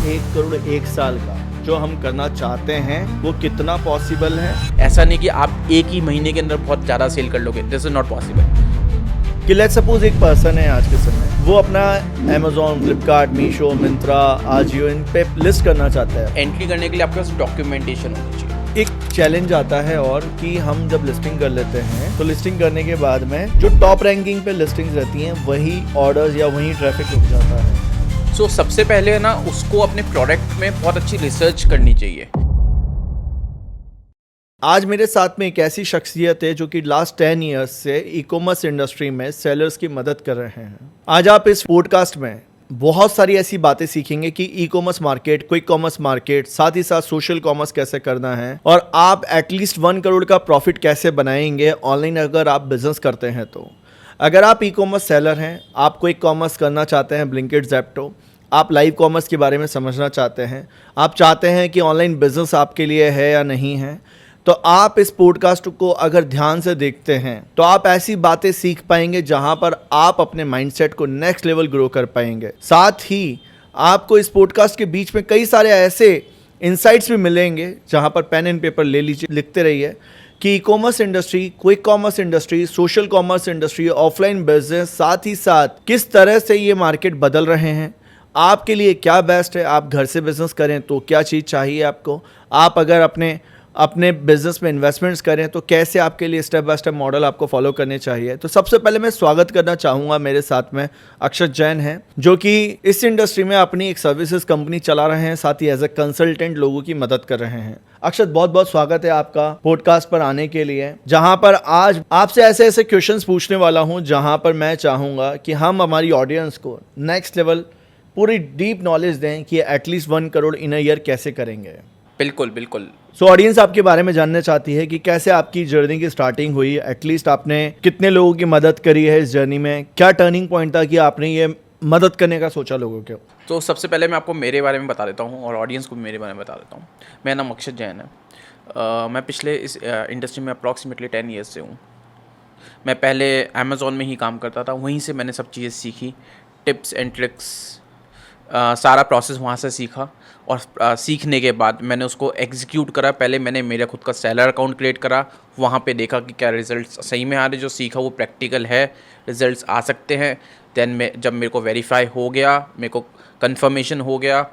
1 करोड़ 1 साल का जो हम करना चाहते हैं वो कितना पॉसिबल है? ऐसा नहीं कि आप एक ही महीने के अंदर बहुत ज़्यादा सेल कर लोगे, दिस इज नॉट पॉसिबल। कि लेट्स सपोज एक पर्सन है आज के समय, वो अपना Amazon, फ्लिपकार्ट, मीशो, मिंत्रा, आजियो इन पे लिस्ट करना चाहता है। एंट्री करने के लिए आपके पास डॉक्यूमेंटेशन होनी चाहिए। एक चैलेंज आता है और कि हम जब लिस्टिंग कर लेते हैं तो लिस्टिंग करने के बाद में जो टॉप रैंकिंग पे लिस्टिंग्स रहती हैं वही ऑर्डर्स या वही ट्रैफिक रुक जाता है। सो सबसे पहले ना उसको अपने प्रोडक्ट में बहुत अच्छी रिसर्च करनी चाहिए। आज मेरे साथ में एक ऐसी शख्सियत है जो कि लास्ट 10 इयर्स से ई कॉमर्स इंडस्ट्री में सेलर्स की मदद कर रहे हैं। आज आप इस पॉडकास्ट में बहुत सारी ऐसी बातें सीखेंगे कि e commerce market, quick commerce market, साथ ही साथ सोशल कॉमर्स कैसे करना है और आप एटलीस्ट 1 करोड़ का प्रॉफिट कैसे बनाएंगे ऑनलाइन अगर आप बिजनेस करते हैं तो। अगर आप ई कॉमर्स सेलर हैं, आप क्विक कॉमर्स करना चाहते हैं, ब्लिंकिट, ज़ेप्टो, आप लाइव कॉमर्स के बारे में समझना चाहते हैं, आप चाहते हैं कि ऑनलाइन बिजनेस आपके लिए है या नहीं है, तो आप इस पॉडकास्ट को अगर ध्यान से देखते हैं तो आप ऐसी बातें सीख पाएंगे जहां पर आप अपने माइंडसेट को नेक्स्ट लेवल ग्रो कर पाएंगे। साथ ही आपको इस पॉडकास्ट के बीच में कई सारे ऐसे इनसाइट्स भी मिलेंगे जहां पर पेन एंड पेपर ले लीजिए, लिखते रहिए कि e commerce industry, quick commerce industry, social commerce industry, offline business, साथ ही साथ किस तरह से ये मार्केट बदल रहे हैं, आपके लिए क्या बेस्ट है, आप घर से बिजनेस करें तो क्या चीज़ चाहिए आपको, आप अगर अपने बिजनेस में इन्वेस्टमेंट्स करें तो कैसे आपके लिए स्टेप बाय स्टेप मॉडल आपको फॉलो करने चाहिए। तो सबसे पहले मैं स्वागत करना चाहूँगा, मेरे साथ में अक्षत जैन हैं जो कि इस इंडस्ट्री में अपनी एक सर्विसेज कंपनी चला रहे हैं, साथ ही एज ए कंसल्टेंट लोगों की मदद कर रहे हैं। अक्षत, बहुत बहुत स्वागत है आपका पॉडकास्ट पर आने के लिए, जहां पर आज आपसे ऐसे ऐसे क्वेश्चंस पूछने वाला हूं जहां पर मैं चाहूँगा कि हम हमारी ऑडियंस को नेक्स्ट लेवल पूरी डीप नॉलेज दें कि at least 1 crore in a year कैसे करेंगे। बिल्कुल बिल्कुल। सो ऑडियंस आपके बारे में जानना चाहती है कि कैसे आपकी जर्नी की स्टार्टिंग हुई, एटलीस्ट आपने कितने लोगों की मदद करी है इस जर्नी में, क्या टर्निंग पॉइंट था कि आपने ये मदद करने का सोचा लोगों को? तो सबसे पहले मैं आपको मेरे बारे में बता देता हूँ और ऑडियंस को भी मेरे बारे में बता देता हूँ। मेरा नाम अक्षत जैन है। मैं पिछले इस इंडस्ट्री में अप्रॉक्सीमेटली 10 ईयर्स से हूँ। मैं पहले अमेज़ॉन में ही काम करता था, वहीं से मैंने सब चीज़ें सीखी, टिप्स एंड ट्रिक्स, सारा प्रोसेस वहाँ से सीखा और सीखने के बाद मैंने उसको एग्जीक्यूट करा। पहले मैंने मेरा खुद का सेलर अकाउंट क्रिएट करा, वहाँ पे देखा कि क्या रिजल्ट्स सही में आ रहे, जो सीखा वो प्रैक्टिकल है, रिजल्ट्स आ सकते हैं। देन जब मेरे को वेरीफाई हो गया, मेरे को कंफर्मेशन हो गया,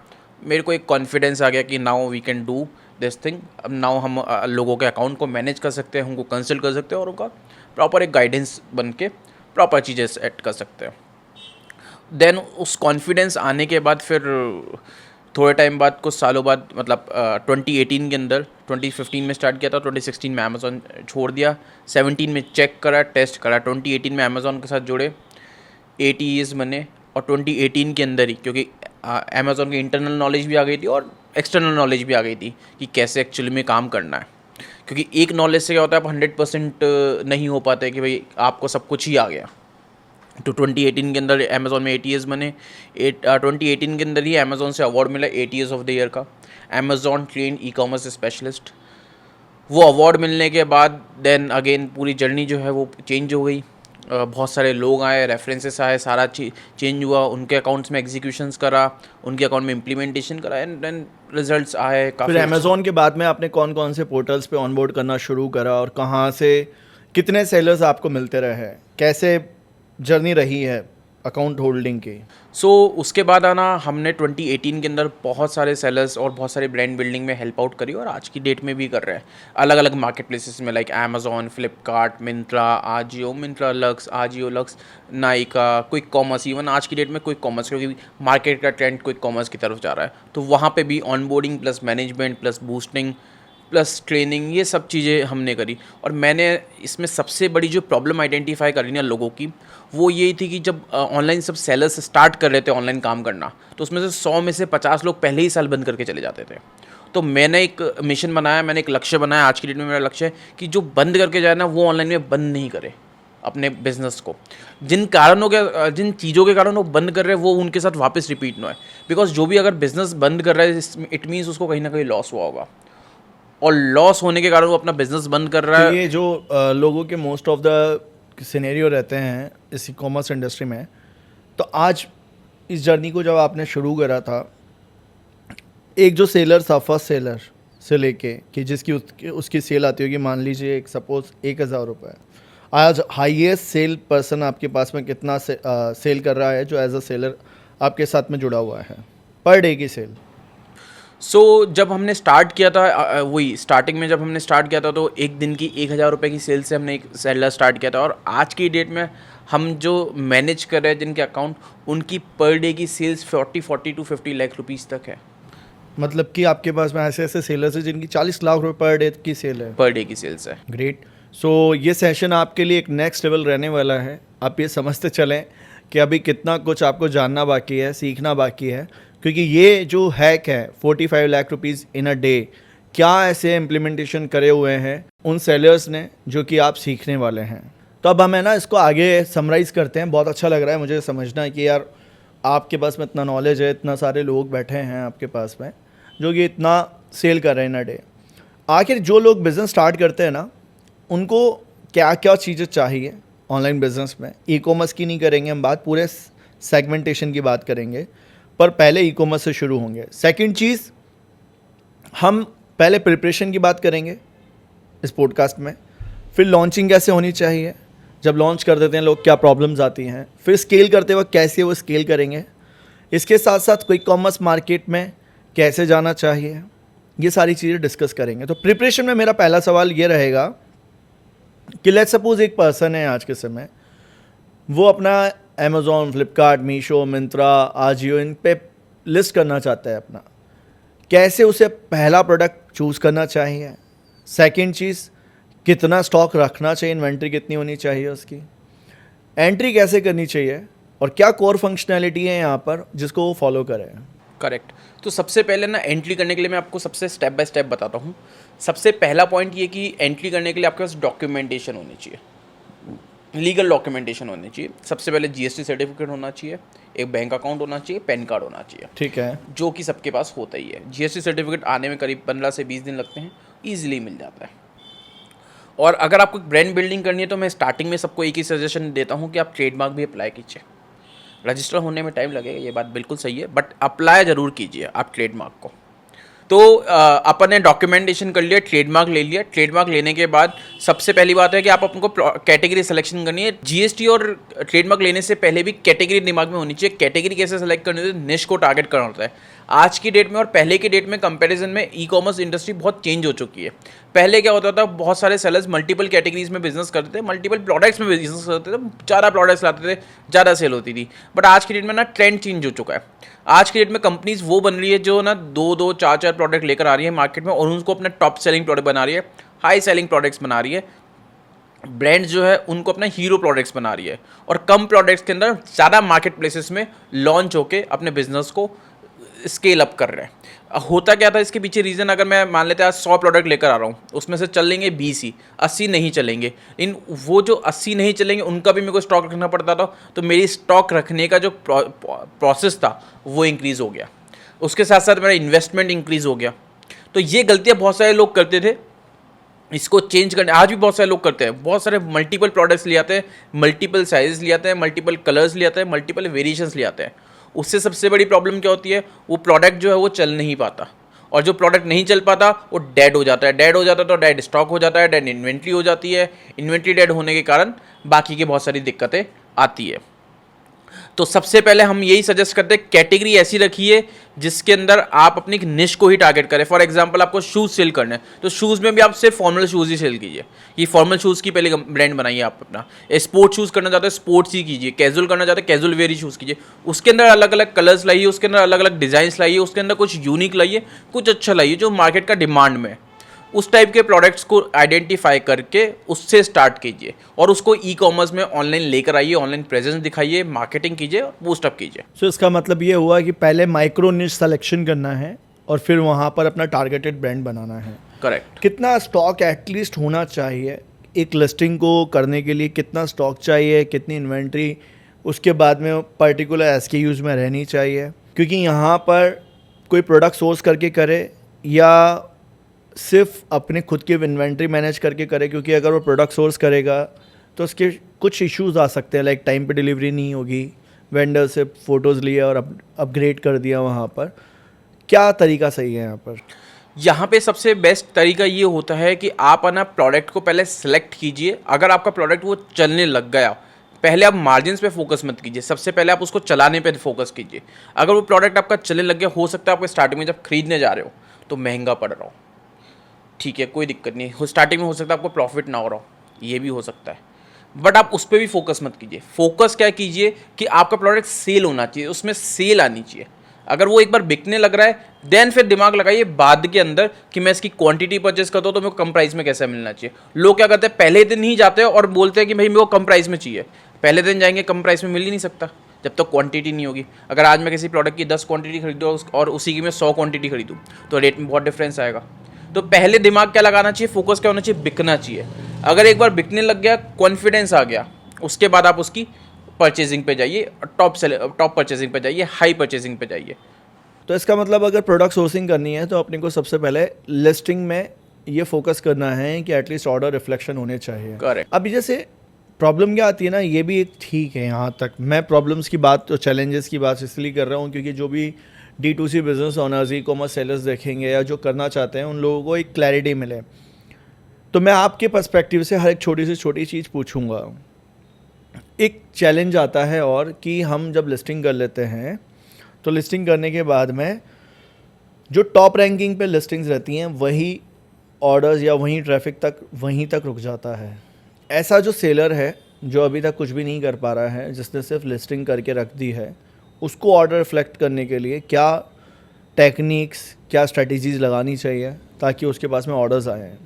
मेरे को एक कॉन्फिडेंस आ गया कि now we can do this thing. अब नाउ हम लोगों के अकाउंट को मैनेज कर सकते हैं, उनको कंसल्ट कर सकते हैं और उनका प्रॉपर एक गाइडेंस बन के प्रॉपर चीज़ें सेट कर सकते हैं। देन उस कॉन्फिडेंस आने के बाद फिर थोड़े टाइम बाद, कुछ सालों बाद, मतलब 2018 के अंदर, 2015 में स्टार्ट किया था, 2016 में अमेज़ॉन छोड़ दिया, 17 में चेक करा, टेस्ट करा, 2018 में अमेज़ॉन के साथ जुड़े, 8 ईयर्स बने और 2018 के अंदर ही, क्योंकि अमेज़ॉन की इंटरनल नॉलेज भी आ गई थी और एक्सटर्नल नॉलेज भी आ गई थी कि कैसे एक्चुअली में काम करना है। क्योंकि एक नॉलेज से क्या होता है, आप 100% नहीं हो पाते कि भाई आपको सब कुछ ही आ गया। तो 2018 के अंदर अमेज़ॉन में 8 ईयर्स बने। 2018 के अंदर ही अमेज़ॉन से अवार्ड मिला 8 ईयर्स ऑफ द ईयर का, Amazon trend e commerce specialist. वो अवार्ड मिलने के बाद देन अगेन पूरी जर्नी जो है वो चेंज हो गई। बहुत सारे लोग आए, रेफरेंसेस आए, सारा चेंज हुआ, उनके अकाउंट्स में एग्जीक्यूशंस करा, उनके अकाउंट में इम्प्लीमेंटेशन करा एंड देन रिजल्ट्स आए काफ़ी। फिर अमेज़ॉन के बाद में आपने कौन कौन से पोर्टल्स पे ऑनबोर्ड करना शुरू करा और कहाँ से कितने सेलर्स आपको मिलते रहे, कैसे जर्नी रही है अकाउंट होल्डिंग की? सो उसके बाद आना, हमने 2018 के अंदर बहुत सारे सेलर्स और बहुत सारे ब्रांड बिल्डिंग में हेल्प आउट करी और आज की डेट में भी कर रहे हैं अलग अलग मार्केट प्लेसेस में, like Amazon, Flipkart, Myntra, Ajio, Myntra lux, Ajio lux, Nykaa, quick commerce. Even आज की डेट में क्विक कॉमर्स, क्योंकि मार्केट का ट्रेंड क्विक कॉमर्स की तरफ जा रहा है, तो वहाँ पे भी onboarding plus management plus boosting plus training, ये सब चीज़ें हमने करी। और मैंने इसमें सबसे बड़ी जो प्रॉब्लम आइडेंटिफाई करी ना लोगों की, वो यही थी कि जब ऑनलाइन सब सेलर्स स्टार्ट कर रहे थे ऑनलाइन काम करना, तो उसमें से 100 में से 50 लोग पहले ही साल बंद करके चले जाते थे। तो मैंने एक मिशन बनाया, मैंने एक लक्ष्य बनाया। आज की डेट में मेरा लक्ष्य है कि जो बंद करके जाए ना, वो ऑनलाइन में बंद नहीं करे अपने बिजनेस को। जिन चीज़ों के कारण वो बंद कर रहे हैं, वो उनके साथ वापस रिपीट ना हो। बिकॉज जो भी अगर बिजनेस बंद कर रहा है, इट मीन्स उसको कहीं ना कहीं लॉस हुआ होगा, और लॉस होने के कारण वो अपना बिजनेस बंद कर रहा है। तो ये जो लोगों के मोस्ट ऑफ द सिनेरियो रहते हैं इस ई कॉमर्स इंडस्ट्री में, तो आज इस जर्नी को जब आपने शुरू करा था एक जो सेलर था फर्स्ट सेलर से लेके कि जिसकी उसकी सेल आती होगी, मान लीजिए एक सपोज 1,000 रुपये, आज हाईएस्ट सेल पर्सन आपके पास में कितना सेल कर रहा है जो एज अ सेलर आपके साथ में जुड़ा हुआ है पर डे की सेल? जब हमने स्टार्ट किया था, वही स्टार्टिंग में जब हमने स्टार्ट किया था तो एक दिन की 1,000 रुपये की सेल से हमने एक सेलर स्टार्ट किया था, और आज की डेट में हम जो मैनेज कर रहे हैं जिनके अकाउंट, उनकी पर डे की सेल्स 40 टू 50 लाख रुपीज़ तक है। मतलब कि आपके पास में ऐसे ऐसे सेलर्स हैं जिनकी 40 लाख रुपए पर डे की सेल है। पर डे की सेल्स है। ग्रेट। सो ये सेशन आपके लिए एक नेक्स्ट लेवल रहने वाला है। आप ये समझते चलें कि अभी कितना कुछ आपको जानना बाकी है, सीखना बाकी है, क्योंकि ये जो हैक है 45 lakh rupees in a day, क्या ऐसे इम्प्लीमेंटेशन करे हुए हैं उन सेलर्स ने जो कि आप सीखने वाले हैं। तो अब हमें ना इसको आगे समराइज़ करते हैं। बहुत अच्छा लग रहा है मुझे समझना कि यार आपके पास में इतना नॉलेज है, इतना सारे लोग बैठे हैं आपके पास में जो कि इतना सेल कर रहे हैं इन अ डे। आखिर जो लोग बिज़नेस स्टार्ट करते हैं ना, उनको क्या क्या चीज़ें चाहिए ऑनलाइन बिज़नेस में? ई कॉमर्स की नहीं करेंगे हम बात, पूरे सेगमेंटेशन की बात करेंगे, पर पहले ई कॉमर्स से शुरू होंगे। सेकंड चीज़, हम पहले प्रिपरेशन की बात करेंगे इस पॉडकास्ट में, फिर लॉन्चिंग कैसे होनी चाहिए, जब लॉन्च कर देते हैं लोग क्या प्रॉब्लम्स आती हैं, फिर स्केल करते वक्त कैसे वो स्केल करेंगे, इसके साथ साथ क्विक कॉमर्स मार्केट में कैसे जाना चाहिए, ये सारी चीज़ें डिस्कस करेंगे। तो प्रिपरेशन में मेरा पहला सवाल ये रहेगा कि लेट्स सपोज एक पर्सन है आज के समय, वो अपना अमेज़ॉन, फ्लिपकार्ट, मीशो, मिंत्रा, आजियो, इन पे लिस्ट करना चाहता है अपना, कैसे उसे पहला प्रोडक्ट चूज़ करना चाहिए? सेकंड चीज़, कितना स्टॉक रखना चाहिए, इन्वेंट्री कितनी होनी चाहिए उसकी, एंट्री कैसे करनी चाहिए, और क्या कोर फंक्शनैलिटी है यहाँ पर जिसको वो फॉलो करें? करेक्ट। तो सबसे पहले ना एंट्री करने के लिए मैं आपको सबसे स्टेप बाय स्टेप बताता हूँ। सबसे पहला पॉइंट ये कि एंट्री करने के लिए आपके पास डॉक्यूमेंटेशन होनी चाहिए, लीगल डॉक्यूमेंटेशन होनी चाहिए। सबसे पहले जीएसटी सर्टिफिकेट होना चाहिए, एक बैंक अकाउंट होना चाहिए, पैन कार्ड होना चाहिए। ठीक है, जो कि सबके पास होता ही है। जीएसटी सर्टिफिकेट आने में करीब 15 से 20 दिन लगते हैं, ईजिली मिल जाता है। और अगर आपको ब्रांड बिल्डिंग करनी है तो मैं स्टार्टिंग में सबको एक ही सजेशन देता हूँ कि आप ट्रेडमार्क भी अप्लाई कीजिए। रजिस्टर होने में टाइम लगेगा, ये बात बिल्कुल सही है, बट अप्लाई ज़रूर कीजिए आप ट्रेडमार्क को। तो अपन ने डॉक्यूमेंटेशन कर लिया, ट्रेडमार्क ले लिया। ट्रेडमार्क लेने के बाद सबसे पहली बात है कि आप आपको कैटेगरी सिलेक्शन करनी है। जीएसटी और ट्रेडमार्क लेने से पहले भी कैटेगरी दिमाग में होनी चाहिए। कैटेगरी कैसे सेलेक्ट करनी होती है? निश को टारगेट करना होता है। आज की डेट में और पहले की डेट में कंपैरिजन में ई कॉमर्स इंडस्ट्री बहुत चेंज हो चुकी है। पहले क्या होता था, बहुत सारे सेलर्स मल्टीपल कैटेगरीज में बिजनेस करते थे, मल्टीपल प्रोडक्ट्स में बिजनेस करते थे, ज़्यादा प्रोडक्ट्स लाते थे, ज़्यादा सेल होती थी। बट आज की डेट में ना ट्रेंड चेंज हो चुका है। आज की डेट में कंपनीज वो बन रही है जो ना 2-2, 4-4 प्रोडक्ट लेकर आ रही है मार्केट में और उनको अपना टॉप सेलिंग प्रोडक्ट बना रही है, हाई सेलिंग प्रोडक्ट्स बना रही है। ब्रांड जो है उनको अपना हीरो प्रोडक्ट्स बना रही है और कम प्रोडक्ट्स के अंदर ज़्यादा मार्केट प्लेसेस में लॉन्च होके अपने बिजनेस को स्केल अप कर रहे हैं। होता क्या था इसके पीछे रीज़न, अगर मैं मान लेते हैं आज 100 प्रोडक्ट लेकर आ रहा हूँ, उसमें से चलेंगे 20 ही, 80 नहीं चलेंगे। वो जो 80 नहीं चलेंगे उनका भी मेरे को स्टॉक रखना पड़ता था, तो मेरी स्टॉक रखने का जो प्रोसेस था वो इंक्रीज़ हो गया। उसके साथ साथ मेरा इन्वेस्टमेंट इंक्रीज़ हो गया। तो ये गलतियाँ बहुत सारे लोग करते थे, इसको चेंज करने आज भी बहुत सारे लोग करते हैं। बहुत सारे मल्टीपल प्रोडक्ट्स ले आते हैं, मल्टीपल साइजेस ले आते हैं, मल्टीपल कलर्स ले आते हैं, मल्टीपल वेरिएशंस ले आते हैं। उससे सबसे बड़ी प्रॉब्लम क्या होती है, वो प्रोडक्ट जो है वो चल नहीं पाता, और जो प्रोडक्ट नहीं चल पाता वो डेड हो जाता है। डेड हो जाता है तो डेड स्टॉक हो जाता है, डेड इन्वेंट्री हो जाती है। इन्वेंट्री डेड होने के कारण बाकी की बहुत सारी दिक्कतें आती है। तो सबसे पहले हम यही सजेस्ट करते हैं, कैटेगरी ऐसी रखिए जिसके अंदर आप अपनी निश को ही टारगेट करें। फॉर एग्जांपल आपको शूज़ सेल करने हैं तो शूज़ में भी आप सिर्फ फॉर्मल शूज़ ही सेल कीजिए। ये फॉर्मल शूज़ की पहले ब्रांड बनाइए आप अपना। स्पोर्ट्स शूज़ करना चाहते हैं स्पोर्ट्स ही कीजिए, कैजुअल करना चाहते हैं कैजुअल वेयर ही शूज़ कीजिए। उसके अंदर अलग अलग कलर्स लाइए, उसके अंदर अलग अलग डिज़ाइंस लाइए, उसके अंदर कुछ यूनिक लाइए, कुछ अच्छा लाइए जो मार्केट का डिमांड में। उस टाइप के प्रोडक्ट्स को आइडेंटिफाई करके उससे स्टार्ट कीजिए और उसको ई कॉमर्स में ऑनलाइन लेकर आइए, ऑनलाइन प्रेजेंस दिखाइए, मार्केटिंग कीजिए और बूस्ट अप कीजिए। सो इसका मतलब ये हुआ कि पहले माइक्रो निश सिलेक्शन करना है और फिर वहाँ पर अपना टारगेटेड ब्रांड बनाना है। करेक्ट। कितना स्टॉक एटलीस्ट होना चाहिए एक लिस्टिंग को करने के लिए? कितना स्टॉक चाहिए, कितनी इन्वेंट्री उसके बाद में पर्टिकुलर एसकेयूज में रहनी चाहिए? क्योंकि यहाँ पर कोई प्रोडक्ट सोर्स करके करे या सिर्फ अपने खुद की इन्वेंट्री मैनेज करके करे, क्योंकि अगर वो प्रोडक्ट सोर्स करेगा तो उसके कुछ इश्यूज आ सकते हैं, लाइक टाइम पे डिलीवरी नहीं होगी, वेंडर से फ़ोटोज़ लिए और अपग्रेड कर दिया वहाँ पर। क्या तरीका सही है यहाँ पर? यहाँ पे सबसे बेस्ट तरीका ये होता है कि आप ना प्रोडक्ट को पहले सेलेक्ट कीजिए। अगर आपका प्रोडक्ट वो चलने लग गया, पहले आप मार्जिन्स पे फोकस मत कीजिए, सबसे पहले आप उसको चलाने पे फोकस कीजिए। अगर वो प्रोडक्ट आपका चलने लग गया, हो सकता है आपको स्टार्टिंग में जब खरीदने जा रहे हो तो महंगा पड़ रहा हो, ठीक है, कोई दिक्कत नहीं, स्टार्टिंग में हो सकता है आपको प्रॉफिट ना हो रहा हो, ये भी हो सकता है, बट आप उस पर भी फोकस मत कीजिए। फोकस क्या कीजिए कि आपका प्रोडक्ट सेल होना चाहिए, उसमें सेल आनी चाहिए। अगर वो एक बार बिकने लग रहा है, देन फिर दिमाग लगाइए बाद के अंदर कि मैं इसकी क्वांटिटी परचेस करता हूँ तो मेरे को कम प्राइस में कैसे मिलना चाहिए। लोग क्या करते हैं, पहले दिन ही जाते हैं और बोलते हैं कि भाई मेरे को कम प्राइस में चाहिए। पहले दिन जाएंगे, कम प्राइस में मिल ही नहीं सकता जब तक क्वांटिटी नहीं होगी। अगर आज मैं किसी प्रोडक्ट की 10 क्वांटिटी खरीदूँ और उसी की मैं 100 क्वांटिटी खरीदूँ तो रेट में बहुत डिफरेंस आएगा। तो पहले दिमाग क्या लगाना चाहिए, फोकस क्या होना चाहिए, बिकना चाहिए। अगर एक बार बिकने लग गया, कॉन्फिडेंस आ गया, उसके बाद आप उसकी परचेजिंग पे जाइए, टॉप परचेजिंग पे जाइए, हाई परचेजिंग पे जाइए। तो इसका मतलब अगर प्रोडक्ट सोर्सिंग करनी है तो अपने को सबसे पहले लिस्टिंग में ये फोकस करना है कि एटलीस्ट ऑर्डर रिफ्लेक्शन होने चाहिए। करेक्ट। अभी जैसे प्रॉब्लम क्या आती है ना, ये भी एक ठीक है, यहाँ तक मैं प्रॉब्लम्स की बात तो चैलेंजेस की बात इसलिए कर रहा हूँ क्योंकि जो भी D2C business owners, e commerce sellers देखेंगे या जो करना चाहते हैं उन लोगों को एक क्लैरिटी मिले। तो मैं आपके पर्सपेक्टिव से हर एक छोटी से छोटी चीज़ पूछूंगा। एक चैलेंज आता है और कि हम जब लिस्टिंग कर लेते हैं तो लिस्टिंग करने के बाद में जो टॉप रैंकिंग पे लिस्टिंग्स रहती हैं वही ऑर्डर्स या वहीं ट्रैफिक तक वहीं तक रुक जाता है। ऐसा जो सेलर है जो अभी तक कुछ भी नहीं कर पा रहा है, जिसने सिर्फ लिस्टिंग करके रख दी है, उसको ऑर्डर रिफ्लेक्ट करने के लिए क्या टेक्निक्स, क्या स्ट्रेटजीज़ लगानी चाहिए ताकि उसके पास में ऑर्डर्स आए?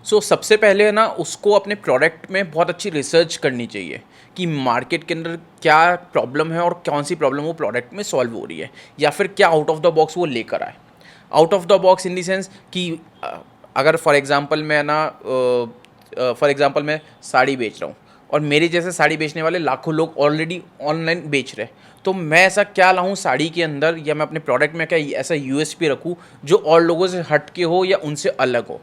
सबसे पहले ना उसको अपने प्रोडक्ट में बहुत अच्छी रिसर्च करनी चाहिए कि मार्केट के अंदर क्या प्रॉब्लम है और कौन सी प्रॉब्लम वो प्रोडक्ट में सॉल्व हो रही है, या फिर क्या आउट ऑफ द बॉक्स वो लेकर आए। Out of the box in the sense कि अगर फॉर एग्जांपल मैं साड़ी बेच रहा हूँ और मेरे जैसे साड़ी बेचने वाले लाखों लोग ऑलरेडी ऑनलाइन बेच रहे हैं, तो मैं ऐसा क्या लाऊं साड़ी के अंदर, या मैं अपने प्रोडक्ट में क्या ऐसा यूएसपी रखूँ जो और लोगों से हट के हो या उनसे अलग हो।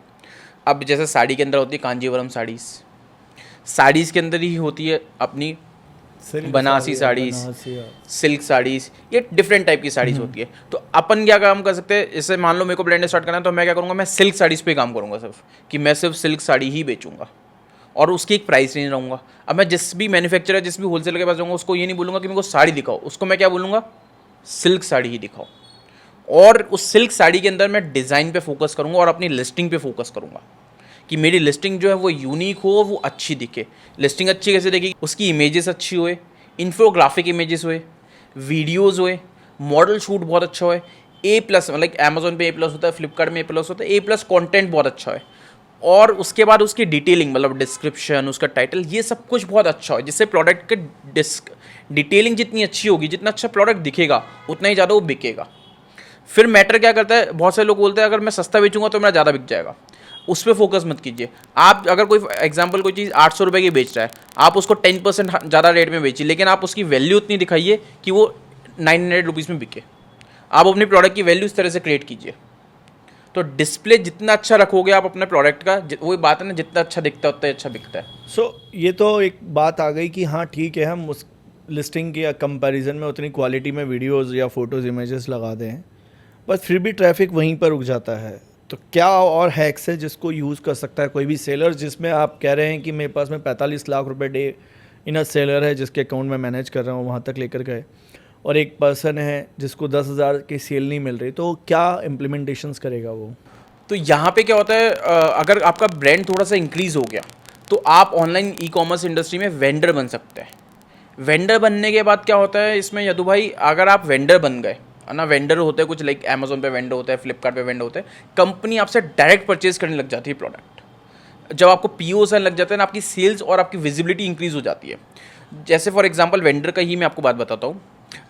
अब जैसे साड़ी के अंदर होती है कांजीवरम साड़ीज़ के अंदर ही होती है अपनी बनारसी साड़ीज़, सिल्क साड़ीज़, ये डिफरेंट टाइप की साड़ीज़ होती है। तो अपन क्या काम कर सकते हैं, जैसे मान लो मेरे को ब्रांड स्टार्ट करना है तो मैं क्या करूँगा, मैं सिल्क साड़ीज़ पे काम करूँगा सिर्फ, कि मैं सिर्फ सिल्क साड़ी ही बेचूंगा और उसकी एक प्राइस रेंज रहूँगा। अब मैं जिस भी मैन्युफैक्चरर, जिस भी होलसेलर के पास जाऊँगा उसको ये नहीं बोलूँगा कि मेरे को साड़ी दिखाओ, उसको मैं क्या बोलूँगा, सिल्क साड़ी ही दिखाओ। और उस सिल्क साड़ी के अंदर मैं डिज़ाइन पे फोकस करूँगा और अपनी लिस्टिंग पे फोकस करूँगा कि मेरी लिस्टिंग जो है वो यूनिक हो, वो अच्छी दिखे। लिस्टिंग अच्छी कैसे दिखेगी, उसकी इमेजेस अच्छी होए, इन्फोग्राफिक इमेजेस होए, वीडियोस होए, मॉडल शूट बहुत अच्छा होए, A+, मतलब अमेजोन पे A+ होता है, फ्लिपकार्ट में A+ होता है, A+ कंटेंट बहुत अच्छा है, और उसके बाद उसकी डिटेलिंग, मतलब डिस्क्रिप्शन, उसका टाइटल, ये सब कुछ बहुत अच्छा हो, जिससे प्रोडक्ट के डिटेलिंग जितनी अच्छी होगी, जितना अच्छा प्रोडक्ट दिखेगा उतना ही ज़्यादा वो बिकेगा। फिर मैटर क्या करता है, बहुत से लोग बोलते हैं अगर मैं सस्ता बेचूंगा तो मेरा ज़्यादा बिक जाएगा। उस पर फोकस मत कीजिए। आप अगर कोई एग्जांपल कोई चीज़ 800 रुपये की बेच रहा है, आप उसको 10% ज़्यादा रेट में बेचिए, लेकिन आप उसकी वैल्यू उतनी दिखाइए कि वो 900 रुपीज़ में बिके। आप अपने प्रोडक्ट की वैल्यू इस तरह से क्रिएट कीजिए। तो डिस्प्ले जितना अच्छा रखोगे आप अपने प्रोडक्ट का, वही बात है ना, जितना अच्छा दिखता है उतना ही अच्छा बिकता है। ये तो एक बात आ गई कि हाँ ठीक है, हम उस लिस्टिंग के कंपैरिजन में उतनी क्वालिटी में वीडियोस या फोटोज़, इमेजेस लगा दें, पर फिर भी ट्रैफिक वहीं पर रुक जाता है। तो क्या और हैक्स है जिसको यूज़ कर सकता है कोई भी सेलर, जिसमें आप कह रहे हैं कि मेरे पास में 45 लाख रुपए डे इन अ सेलर है जिसके अकाउंट में मैनेज कर रहा हूँ, वहाँ तक लेकर गए, और एक पर्सन है जिसको 10,000 की सेल नहीं मिल रही, तो क्या इम्प्लीमेंटेशंस करेगा वो? तो यहाँ पे क्या होता है, अगर आपका ब्रांड थोड़ा सा इंक्रीज़ हो गया तो आप ऑनलाइन ई कॉमर्स इंडस्ट्री में वेंडर बन सकते हैं। वेंडर बनने के बाद क्या होता है इसमें, यदु भाई, अगर आप वेंडर बन गए ना, वेंडर होते हैं कुछ लाइक अमेजोन पे वेंडर होता है, फ्लिपकार्ट पे वेंडर होते हैं, कंपनी आपसे डायरेक्ट परचेज करने लग जाती है प्रोडक्ट। जब आपको POs आने लग जाते हैं ना, आपकी सेल्स और आपकी विजिबिलिटी इंक्रीज़ हो जाती है। जैसे फॉर एग्जांपल वेंडर का ही मैं आपको बात बताता हूँ।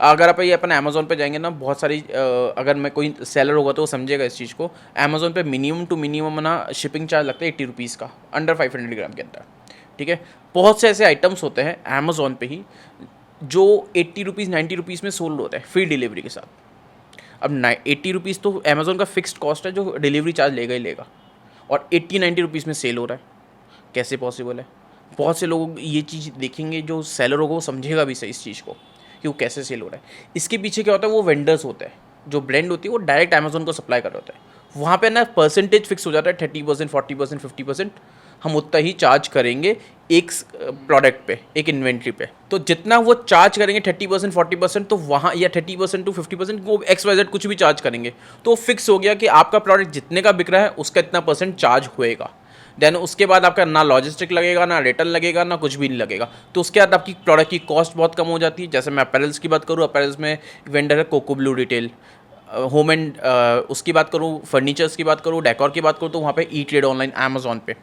अगर आप ये अपने अमेजोन पे जाएंगे ना, बहुत सारी अगर मैं कोई सेलर होगा तो वो समझेगा इस चीज़ को। अमेजोन पे मिनिमम टू मिनिमम ना शिपिंग चार्ज लगता है 80 रुपीज़ का, अंडर 500 ग्राम के अंदर, ठीक है। बहुत से ऐसे आइटम्स होते हैं अमेजोन पे ही जो 80 रुपीज़ 90 रुपीज़ में सोल्ड होता है फ्री डिलीवरी के साथ। अब 80 रुपीज़ तो अमेजोन का फिक्स्ड कॉस्ट है जो डिलीवरी चार्ज लेगा ही लेगा, और 80-90 रुपीज़ में सेल हो रहा है। कैसे पॉसिबल है? बहुत से लोग ये चीज़ देखेंगे, जो सेलर होगा वो समझेगा भी सही इस चीज़ को कि वो कैसे सेल हो रहा है। इसके पीछे क्या होता है, वो वेंडर्स होते हैं। जो ब्रांड होती है वो डायरेक्ट अमेजोन को सप्लाई कर रहा होता है। वहाँ पे ना परसेंटेज फिक्स हो जाता है 30%, 40%, 50%, हम उतना ही चार्ज करेंगे एक प्रोडक्ट पे, एक इन्वेंट्री पे। तो जितना वो चार्ज करेंगे 30%, 40%, तो वहाँ या 30% टू 50% वो XYZ कुछ भी चार्ज करेंगे, तो फिक्स हो गया कि आपका प्रोडक्ट जितने का बिक रहा है उसका इतना परसेंट चार्ज होएगा। देन उसके बाद आपका ना लॉजिस्टिक लगेगा, ना रिटर्न लगेगा, ना कुछ भी नहीं लगेगा। तो उसके बाद आपकी प्रोडक्ट की कॉस्ट बहुत कम हो जाती है। जैसे मैं अपैरल्स की बात करूँ, अपैरल्स में वेंडर है cocoblu retail. Home and उसकी बात करूँ, फर्नीचर्स की बात करूँ, डेकोर की बात करूँ, तो वहाँ पे ई ट्रेड ऑनलाइन अमेजोन पे।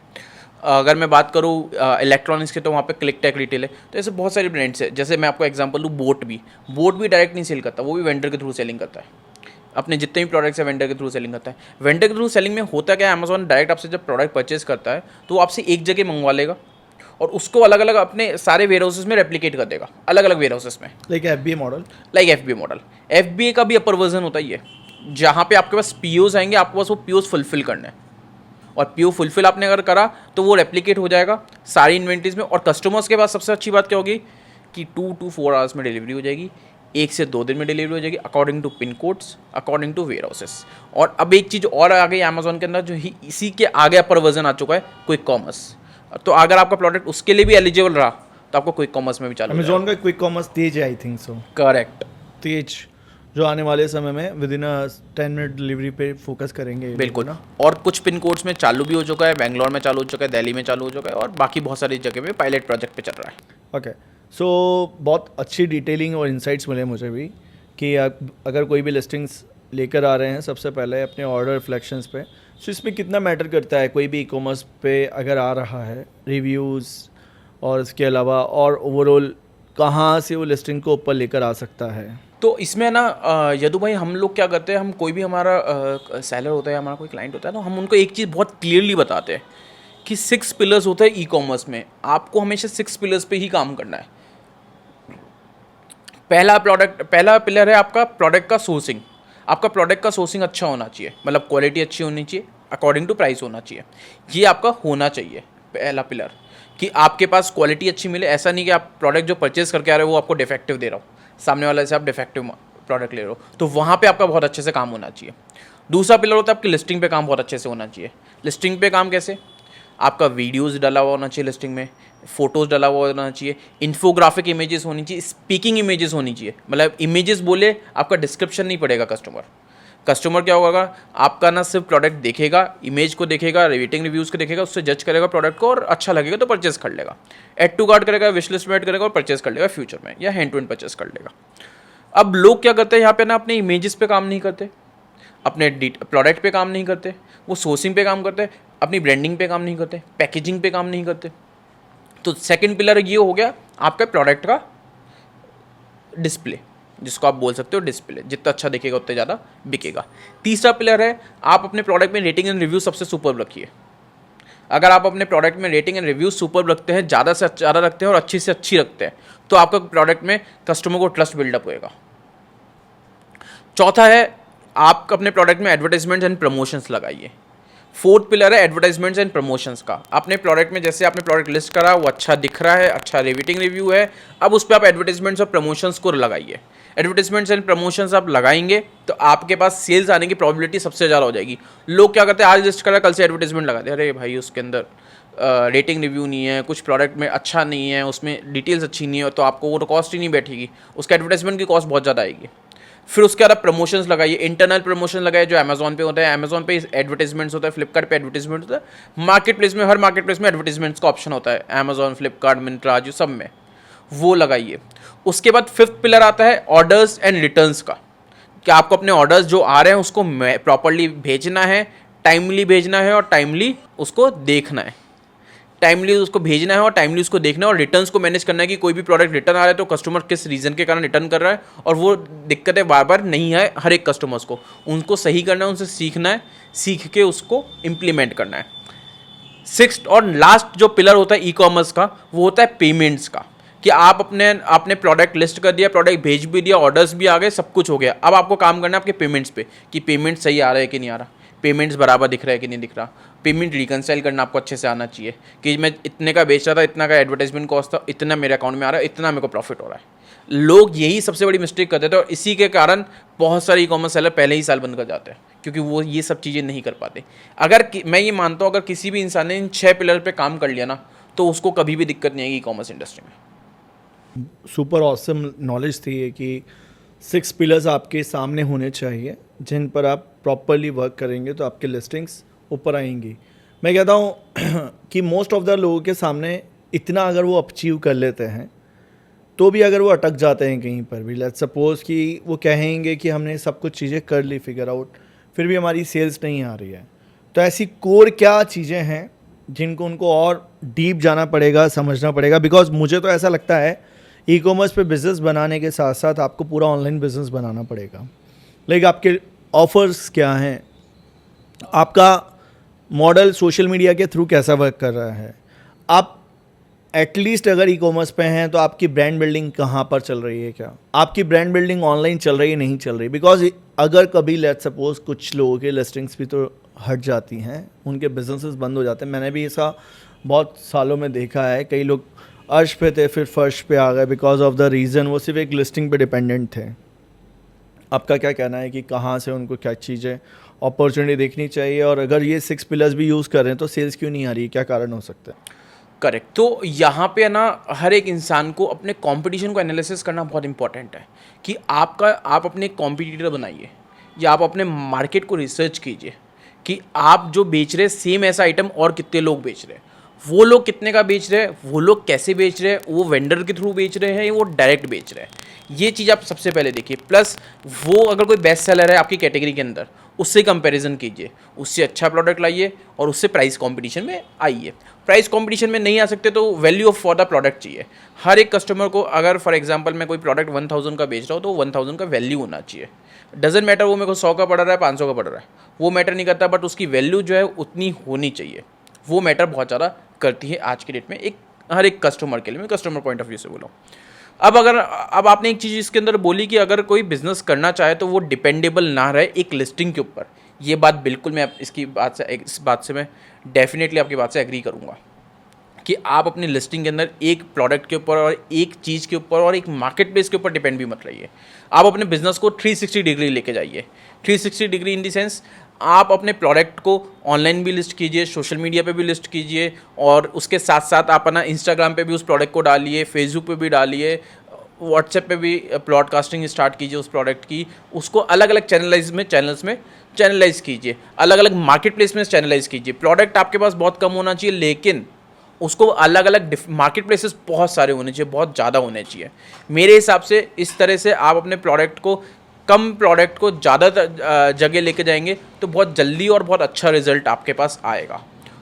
अगर मैं बात करूँ इलेक्ट्रॉनिक्स की, तो वहाँ पे क्लिक टेक रिटेल है। तो ऐसे बहुत सारी ब्रांड्स है। जैसे मैं आपको एग्जांपल दूँ, बोट भी डायरेक्ट नहीं सेल करता, वो भी वेंडर के थ्रू सेलिंग करता है। अपने जितने भी प्रोडक्ट्स है वेंडर के थ्रू सेलिंग करता है। वेंडर के थ्रू सेलिंग में होता क्या है, अमेजोन डायरेक्ट आपसे जब प्रोडक्ट परचेज करता है तो वो आपसे एक जगह मंगवा लेगा और उसको अलग अलग अपने सारे वेयर हाउसेस में रेप्लिकेट कर देगा, अलग अलग वेयर हाउसेस में। Like FBA model. Like FBA model. FBA का भी अपर वर्जन होता ही है, जहाँ पे आपके पास POs आएंगे, आपको बस वो POs फुलफिल करने हैं, और PO फुलफिल आपने अगर करा तो वो रेप्लिकेट हो जाएगा सारी इन्वेंट्रीज में। और कस्टमर्स के पास सबसे अच्छी बात क्या होगी कि 2 to 4 आवर्स में डिलीवरी हो जाएगी, 1 से 2 दिन में डिलीवरी हो जाएगी, according to pin codes, according to warehouses. और अब एक चीज़ और आ गई अमेजोन के अंदर, जो ही इसी के आगे अपर वर्जन आ चुका है, क्विक कॉमर्स। तो अगर आपका प्रोडक्ट उसके लिए भी एलिजिबल रहा तो आपको क्विक कॉमर्स में भी चालू अमेजोन का क्विक कॉमर्स तेज है, आई थिंक सो। करेक्ट। तेज, जो आने वाले समय में विद इन 10 मिनट डिलीवरी पे फोकस करेंगे बिल्कुल ना। और कुछ पिन कोड्स में चालू भी हो चुका है, बेंगलोर में चालू हो चुका है, दिल्ली में चालू हो चुका है, और बाकी बहुत सारी जगह में पायलट प्रोजेक्ट पे चल रहा है। ओके, सो बहुत अच्छी डिटेलिंग और इंसाइट्स मिले मुझे भी कि आप अगर कोई भी लिस्टिंग्स लेकर आ रहे हैं, सबसे पहले अपने ऑर्डर रिफ्लेक्शंस पे, सो इसमें कितना मैटर करता है कोई भी ई कॉमर्स पे अगर आ रहा है, रिव्यूज़ और इसके अलावा और ओवरऑल कहाँ से वो लिस्टिंग को ऊपर लेकर आ सकता है। तो इसमें ना यदु भाई, हम लोग क्या करते हैं, हम कोई भी हमारा सेलर होता है, हमारा कोई क्लाइंट होता है, तो हम उनको एक चीज़ बहुत क्लियरली बताते हैं कि 6 पिलर्स होते हैं ई कॉमर्स में, आपको हमेशा 6 पिलर्स पे ही काम करना है। पहला पिलर है आपका प्रोडक्ट का सोर्सिंग। आपका प्रोडक्ट का सोर्सिंग अच्छा होना चाहिए, मतलब क्वालिटी अच्छी होनी चाहिए, अकॉर्डिंग टू प्राइस होना चाहिए, ये आपका होना चाहिए पहला पिलर, कि आपके पास क्वालिटी अच्छी मिले। ऐसा नहीं कि आप प्रोडक्ट जो परचेज करके आ रहे हो वो आपको डिफेक्टिव दे रहा हो, सामने वाले से आप डिफेक्टिव प्रोडक्ट ले रहे हो, तो वहाँ पे आपका बहुत अच्छे से काम होना चाहिए। दूसरा पिलर होता है आपकी लिस्टिंग पे काम बहुत अच्छे से होना चाहिए। लिस्टिंग पे काम कैसे, आपका वीडियोज़ डाला हुआ होना चाहिए लिस्टिंग में, फोटोज़ डाला हुआ होना चाहिए, इन्फोग्राफिक इमेजेस होनी चाहिए, स्पीकिंग इमेजेस होनी चाहिए। मतलब इमेजेस बोले, आपका डिस्क्रिप्शन नहीं पड़ेगा कस्टमर क्या होगा, आपका ना सिर्फ प्रोडक्ट देखेगा, इमेज को देखेगा, रेटिंग रिव्यूज़ को देखेगा, उससे जज करेगा प्रोडक्ट को, और अच्छा लगेगा तो परचेस कर लेगा, ऐड टू कार्ट करेगा, विश लिस्ट में ऐड करेगा और परचेस कर लेगा फ्यूचर में, या हैंड टू हैंड परचेस कर लेगा। अब लोग क्या करते हैं यहाँ पे ना, अपने इमेजेस पे काम नहीं करते, अपने प्रोडक्ट पे काम नहीं करते, वो सोर्सिंग पे काम करते हैं, अपनी ब्रांडिंग पे काम नहीं करते, पैकेजिंग पे काम नहीं करते। तो सेकंड पिलर ये हो गया आपका प्रोडक्ट का डिस्प्ले, जिसको आप बोल सकते हो डिस्प्ले, जितना अच्छा दिखेगा उतना ज़्यादा बिकेगा। तीसरा पिलर है, आप अपने प्रोडक्ट में रेटिंग एंड रिव्यू सबसे सुपर रखिए। अगर आप अपने प्रोडक्ट में रेटिंग एंड रिव्यू सुपर रखते हैं, ज़्यादा से ज़्यादा रखते हैं और अच्छी से अच्छी रखते हैं, तो आपका प्रोडक्ट में कस्टमर को ट्रस्ट बिल्डअप होएगा। चौथा है, आप अपने प्रोडक्ट में एडवर्टाइजमेंट्स एंड प्रमोशंस लगाइए। फोर्थ पिलर है एडवर्टाइजमेंट्स एंड प्रमोशंस का। अपने प्रोडक्ट में जैसे आपने प्रोडक्ट लिस्ट करा, वो अच्छा दिख रहा है, अच्छा रेटिंग रिव्यू है, अब उस पर आप एडवर्टाइजमेंट्स और प्रमोशंस को लगाइए। एडवर्टाइजमेंट्स एंड प्रमोशंस आप लगाएंगे तो आपके पास सेल्स आने की प्रोबेबिलिटी सबसे ज़्यादा हो जाएगी। लोग क्या करते हैं, आज लिस्ट करा, कल से एडवर्टाइजमेंट लगा दे, अरे भाई उसके अंदर रेटिंग रिव्यू नहीं है, कुछ प्रोडक्ट में अच्छा नहीं है, उसमें डिटेल्स अच्छी नहीं है, तो आपको वो कॉस्ट ही नहीं बैठेगी, उसका एडवर्टाइजमेंट की कॉस्ट बहुत ज़्यादा आएगी। फिर उसके बाद आप प्रमोशंस लगाइए, इंटरनल प्रमोशन लगाइए जो अमेजोन पे होता है। अमेजोन पे एडवर्टाइजमेंट्स होता है, फ्लिपकार्ट पे एडवर्टाइजमेंट होता है, मार्केट प्लेस में, हर मार्केट प्लेस में एडवर्टाइजमेंट्स का ऑप्शन होता है, अमेजोन, फ्लिपकार्ट, मिंत्रा, जो सब में, वो लगाइए। उसके बाद फिफ्थ पिलर आता है ऑर्डर्स एंड रिटर्न्स का, कि आपको अपने ऑर्डर्स जो आ रहे हैं उसको प्रॉपरली भेजना है, टाइमली भेजना है और टाइमली उसको देखना है, टाइमली उसको भेजना है और टाइमली उसको देखना है, और रिटर्न्स को मैनेज करना है कि कोई भी प्रोडक्ट रिटर्न आ रहा है तो कस्टमर किस रीज़न के कारण रिटर्न कर रहा है, और वो दिक्कतें बार बार नहीं है हर एक कस्टमर्स को, उनको सही करना है, उनसे सीखना है, सीख के उसको इम्प्लीमेंट करना है। सिक्स्थ और लास्ट जो पिलर होता है ई कॉमर्स का, वो होता है पेमेंट्स का, कि आप आपने प्रोडक्ट लिस्ट कर दिया, प्रोडक्ट भेज भी दिया, ऑर्डर्स भी आ गए, सब कुछ हो गया, अब आपको काम करना है आपके पेमेंट्स पे, कि पेमेंट सही आ रहा है कि नहीं आ रहा, पेमेंट्स बराबर दिख रहा है कि नहीं दिख रहा, पेमेंट रिकनसाइल करना आपको अच्छे से आना चाहिए, कि मैं इतने का बेच रहा था, इतना का एडवर्टाइजमेंट कॉस्ट था, इतना मेरे अकाउंट में आ रहा है, इतना मेरे को प्रॉफिट हो रहा है। लोग यही सबसे बड़ी मिस्टेक करते थे और इसी के कारण बहुत सारे ई कॉमर्स सेलर पहले ही साल बंद कर जाते हैं, क्योंकि वो ये सब चीज़ें नहीं कर पाते। मैं ये मानता हूँ अगर किसी भी इंसान ने इन 6 पिलर पे काम कर लिया ना, तो उसको कभी भी दिक्कत नहीं आएगी ई कॉमर्स इंडस्ट्री में। सुपर ऑसम नॉलेज थी ये कि 6 पिलर्स आपके सामने होने चाहिए जिन पर आप प्रॉपरली वर्क करेंगे तो आपके लिस्टिंग्स ऊपर आएंगी। मैं कहता हूँ कि मोस्ट ऑफ द लोगों के सामने इतना अगर वो अचीव कर लेते हैं तो भी अगर वो अटक जाते हैं कहीं पर भी, लेट्स सपोज कि वो कहेंगे कि हमने सब कुछ चीज़ें कर ली फिगर आउट, फिर भी हमारी सेल्स नहीं आ रही है, तो ऐसी कोर क्या चीज़ें हैं जिनको उनको और डीप जाना पड़ेगा, समझना पड़ेगा। बिकॉज मुझे तो ऐसा लगता है ई कॉमर्स पे बिज़नेस बनाने के साथ साथ आपको पूरा ऑनलाइन बिजनेस बनाना पड़ेगा। लाइक आपके ऑफर्स क्या हैं, आपका मॉडल सोशल मीडिया के थ्रू कैसा वर्क कर रहा है, आप एटलीस्ट अगर ई कॉमर्स पे हैं तो आपकी ब्रांड बिल्डिंग कहाँ पर चल रही है, क्या आपकी ब्रांड बिल्डिंग ऑनलाइन चल रही है नहीं चल रही। बिकॉज अगर कभी लेट्स सपोज कुछ लोगों के लिस्टिंग्स भी तो हट जाती हैं, उनके बिजनेसेस बंद हो जाते हैं। मैंने भी ऐसा बहुत सालों में देखा है, कई लोग अर्श पे थे फिर फर्श पे आ गए बिकॉज ऑफ द रीज़न वो सिर्फ एक लिस्टिंग पे डिपेंडेंट थे। आपका क्या कहना है कि कहाँ से उनको क्या चीज़ें अपॉर्चुनिटी देखनी चाहिए, और अगर ये 6 पिलर्स भी यूज़ कर रहे हैं तो सेल्स क्यों नहीं आ रही है, क्या कारण हो सकता है? करेक्ट। तो यहाँ पे है ना, हर एक इंसान को अपने कंपटीशन को एनालिसिस करना बहुत इंपॉर्टेंट है कि आप अपने कॉम्पिटिटर बनाइए या आप अपने मार्केट को रिसर्च कीजिए कि आप जो बेच रहे हैं सेम ऐसा आइटम और कितने लोग बेच रहे हैं, वो लोग कितने का बेच रहे हैं, वो लोग कैसे बेच रहे हैं, वो वेंडर के थ्रू बेच रहे हैं या वो डायरेक्ट बेच रहे हैं। ये चीज़ आप सबसे पहले देखिए। प्लस वो अगर कोई बेस्ट सेलर है आपकी कैटेगरी के अंदर, उससे कंपैरिजन कीजिए, उससे अच्छा प्रोडक्ट लाइए और उससे प्राइस कंपटीशन में आइए। प्राइस कंपटीशन में नहीं आ सकते तो value of for the product चाहिए। हर एक कस्टमर को, अगर फॉर एग्जांपल मैं कोई प्रोडक्ट 1000 का बेच रहा हूँ तो 1000 का वैल्यू होना चाहिए। डजेंट मैटर वो मेरे को 100 का पड़ रहा है 500 का पड़ रहा है, वो मैटर नहीं करता, बट उसकी वैल्यू जो है उतनी होनी चाहिए। वो मैटर बहुत ज़्यादा करती है आज के डेट में एक हर एक कस्टमर के लिए। मैं कस्टमर पॉइंट ऑफ व्यू से बोला हूँ। अब आपने एक चीज़ इसके अंदर बोली कि अगर कोई बिजनेस करना चाहे तो वो डिपेंडेबल ना रहे एक लिस्टिंग के ऊपर। ये बात बिल्कुल, मैं इस बात से मैं डेफिनेटली आपकी बात से एग्री करूँगा कि आप अपनी लिस्टिंग के अंदर एक प्रोडक्ट के ऊपर और एक चीज़ के ऊपर और एक मार्केट प्लेस के ऊपर डिपेंड भी मत रहिए। आप अपने बिजनेस को 360 डिग्री लेके जाइए। 360 डिग्री इन दी सेंस, आप अपने प्रोडक्ट को ऑनलाइन भी लिस्ट कीजिए, सोशल मीडिया पे भी लिस्ट कीजिए, और उसके साथ साथ आप अपना इंस्टाग्राम पे भी उस प्रोडक्ट को डालिए, फेसबुक पे भी डालिए, व्हाट्सएप पे भी ब्रॉडकास्टिंग स्टार्ट कीजिए उस प्रोडक्ट की। उसको अलग अलग चैनल्स में चैनलाइज कीजिए, अलग अलग मार्केट प्लेस में चैनलाइज कीजिए। प्रोडक्ट आपके पास बहुत कम होना चाहिए, लेकिन उसको अलग अलग मार्केट प्लेसेस बहुत सारे होने चाहिए, बहुत ज़्यादा होने चाहिए। मेरे हिसाब से इस तरह से आप अपने प्रोडक्ट को, कम प्रोडक्ट को ज़्यादा जगह लेके जाएंगे तो बहुत जल्दी और बहुत अच्छा रिजल्ट आपके पास आएगा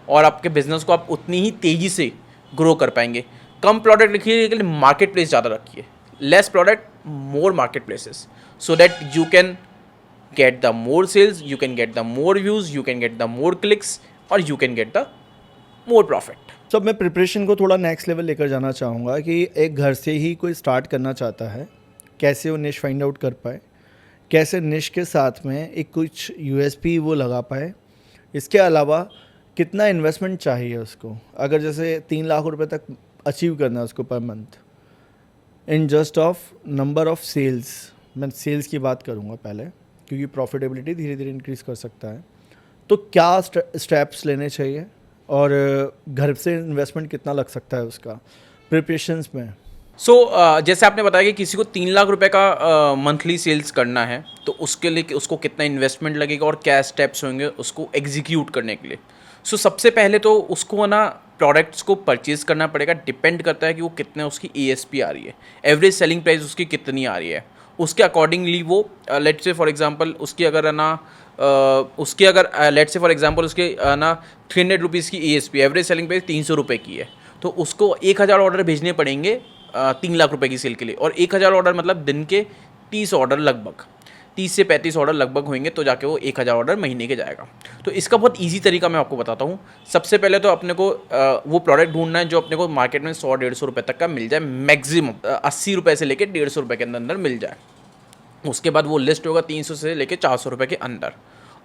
और आपके बिजनेस को आप उतनी ही तेज़ी से ग्रो कर पाएंगे। कम प्रोडक्ट रखिए लेकिन मार्केट प्लेस ज़्यादा रखिए। Less product, more market places, so that you can get the more sales, you can get the more views, you can get the more clicks, और you can get the more profit। सब मैं preparation को थोड़ा next level लेकर जाना चाहूँगा कि एक घर से ही कोई स्टार्ट करना चाहता है, कैसे वो निश फाइंड आउट कर पाए, कैसे निश के साथ में एक कुछ यूएसपी वो लगा पाए। इसके अलावा कितना इन्वेस्टमेंट चाहिए उसको, अगर जैसे 3 लाख रुपए तक अचीव करना है उसको per month, in just of number of sales. मैं सेल्स की बात करूँगा पहले, क्योंकि प्रॉफिटेबिलिटी धीरे धीरे इंक्रीज़ कर सकता है। तो क्या स्टेप्स लेने चाहिए और घर से इन्वेस्टमेंट कितना लग सकता है उसका प्रिपरेशंस में? जैसे आपने बताया कि किसी को 3 लाख रुपए का मंथली सेल्स करना है, तो उसके लिए उसको कितना इन्वेस्टमेंट लगेगा और क्या स्टेप्स होंगे उसको एग्जीक्यूट करने के लिए। सबसे पहले तो उसको है ना प्रोडक्ट्स को परचेज करना पड़ेगा। डिपेंड करता है कि वो कितने उसकी ASP आ रही है, एवरेज सेलिंग प्राइस उसकी कितनी आ रही है। उसके अकॉर्डिंगली वो लेट्स से फॉर एग्जांपल उसकी अगर है ना लेट्स से फॉर एग्जांपल उसके ना 300 रुपीज़ की ASP, एवरेज सेलिंग प्राइस 300 रुपये की है, तो उसको 1000 ऑर्डर भेजने पड़ेंगे 3 लाख रुपए की सेल के लिए। और 1000 ऑर्डर मतलब दिन के 30 ऑर्डर लगभग, 30 से 35 ऑर्डर लगभग होंगे, तो जाके वो 1000 ऑर्डर महीने के जाएगा। तो इसका बहुत ईजी तरीका मैं आपको बताता हूँ। सबसे पहले तो अपने को वो प्रोडक्ट ढूंढना है जो अपने को मार्केट में 100-150 रुपये तक का मिल जाए, मैक्सिमम 80 रुपये से लेकर 150 रुपये के अंदर मिल जाए। उसके बाद वो लिस्ट होगा 300 से लेकर 400 रुपये के अंदर,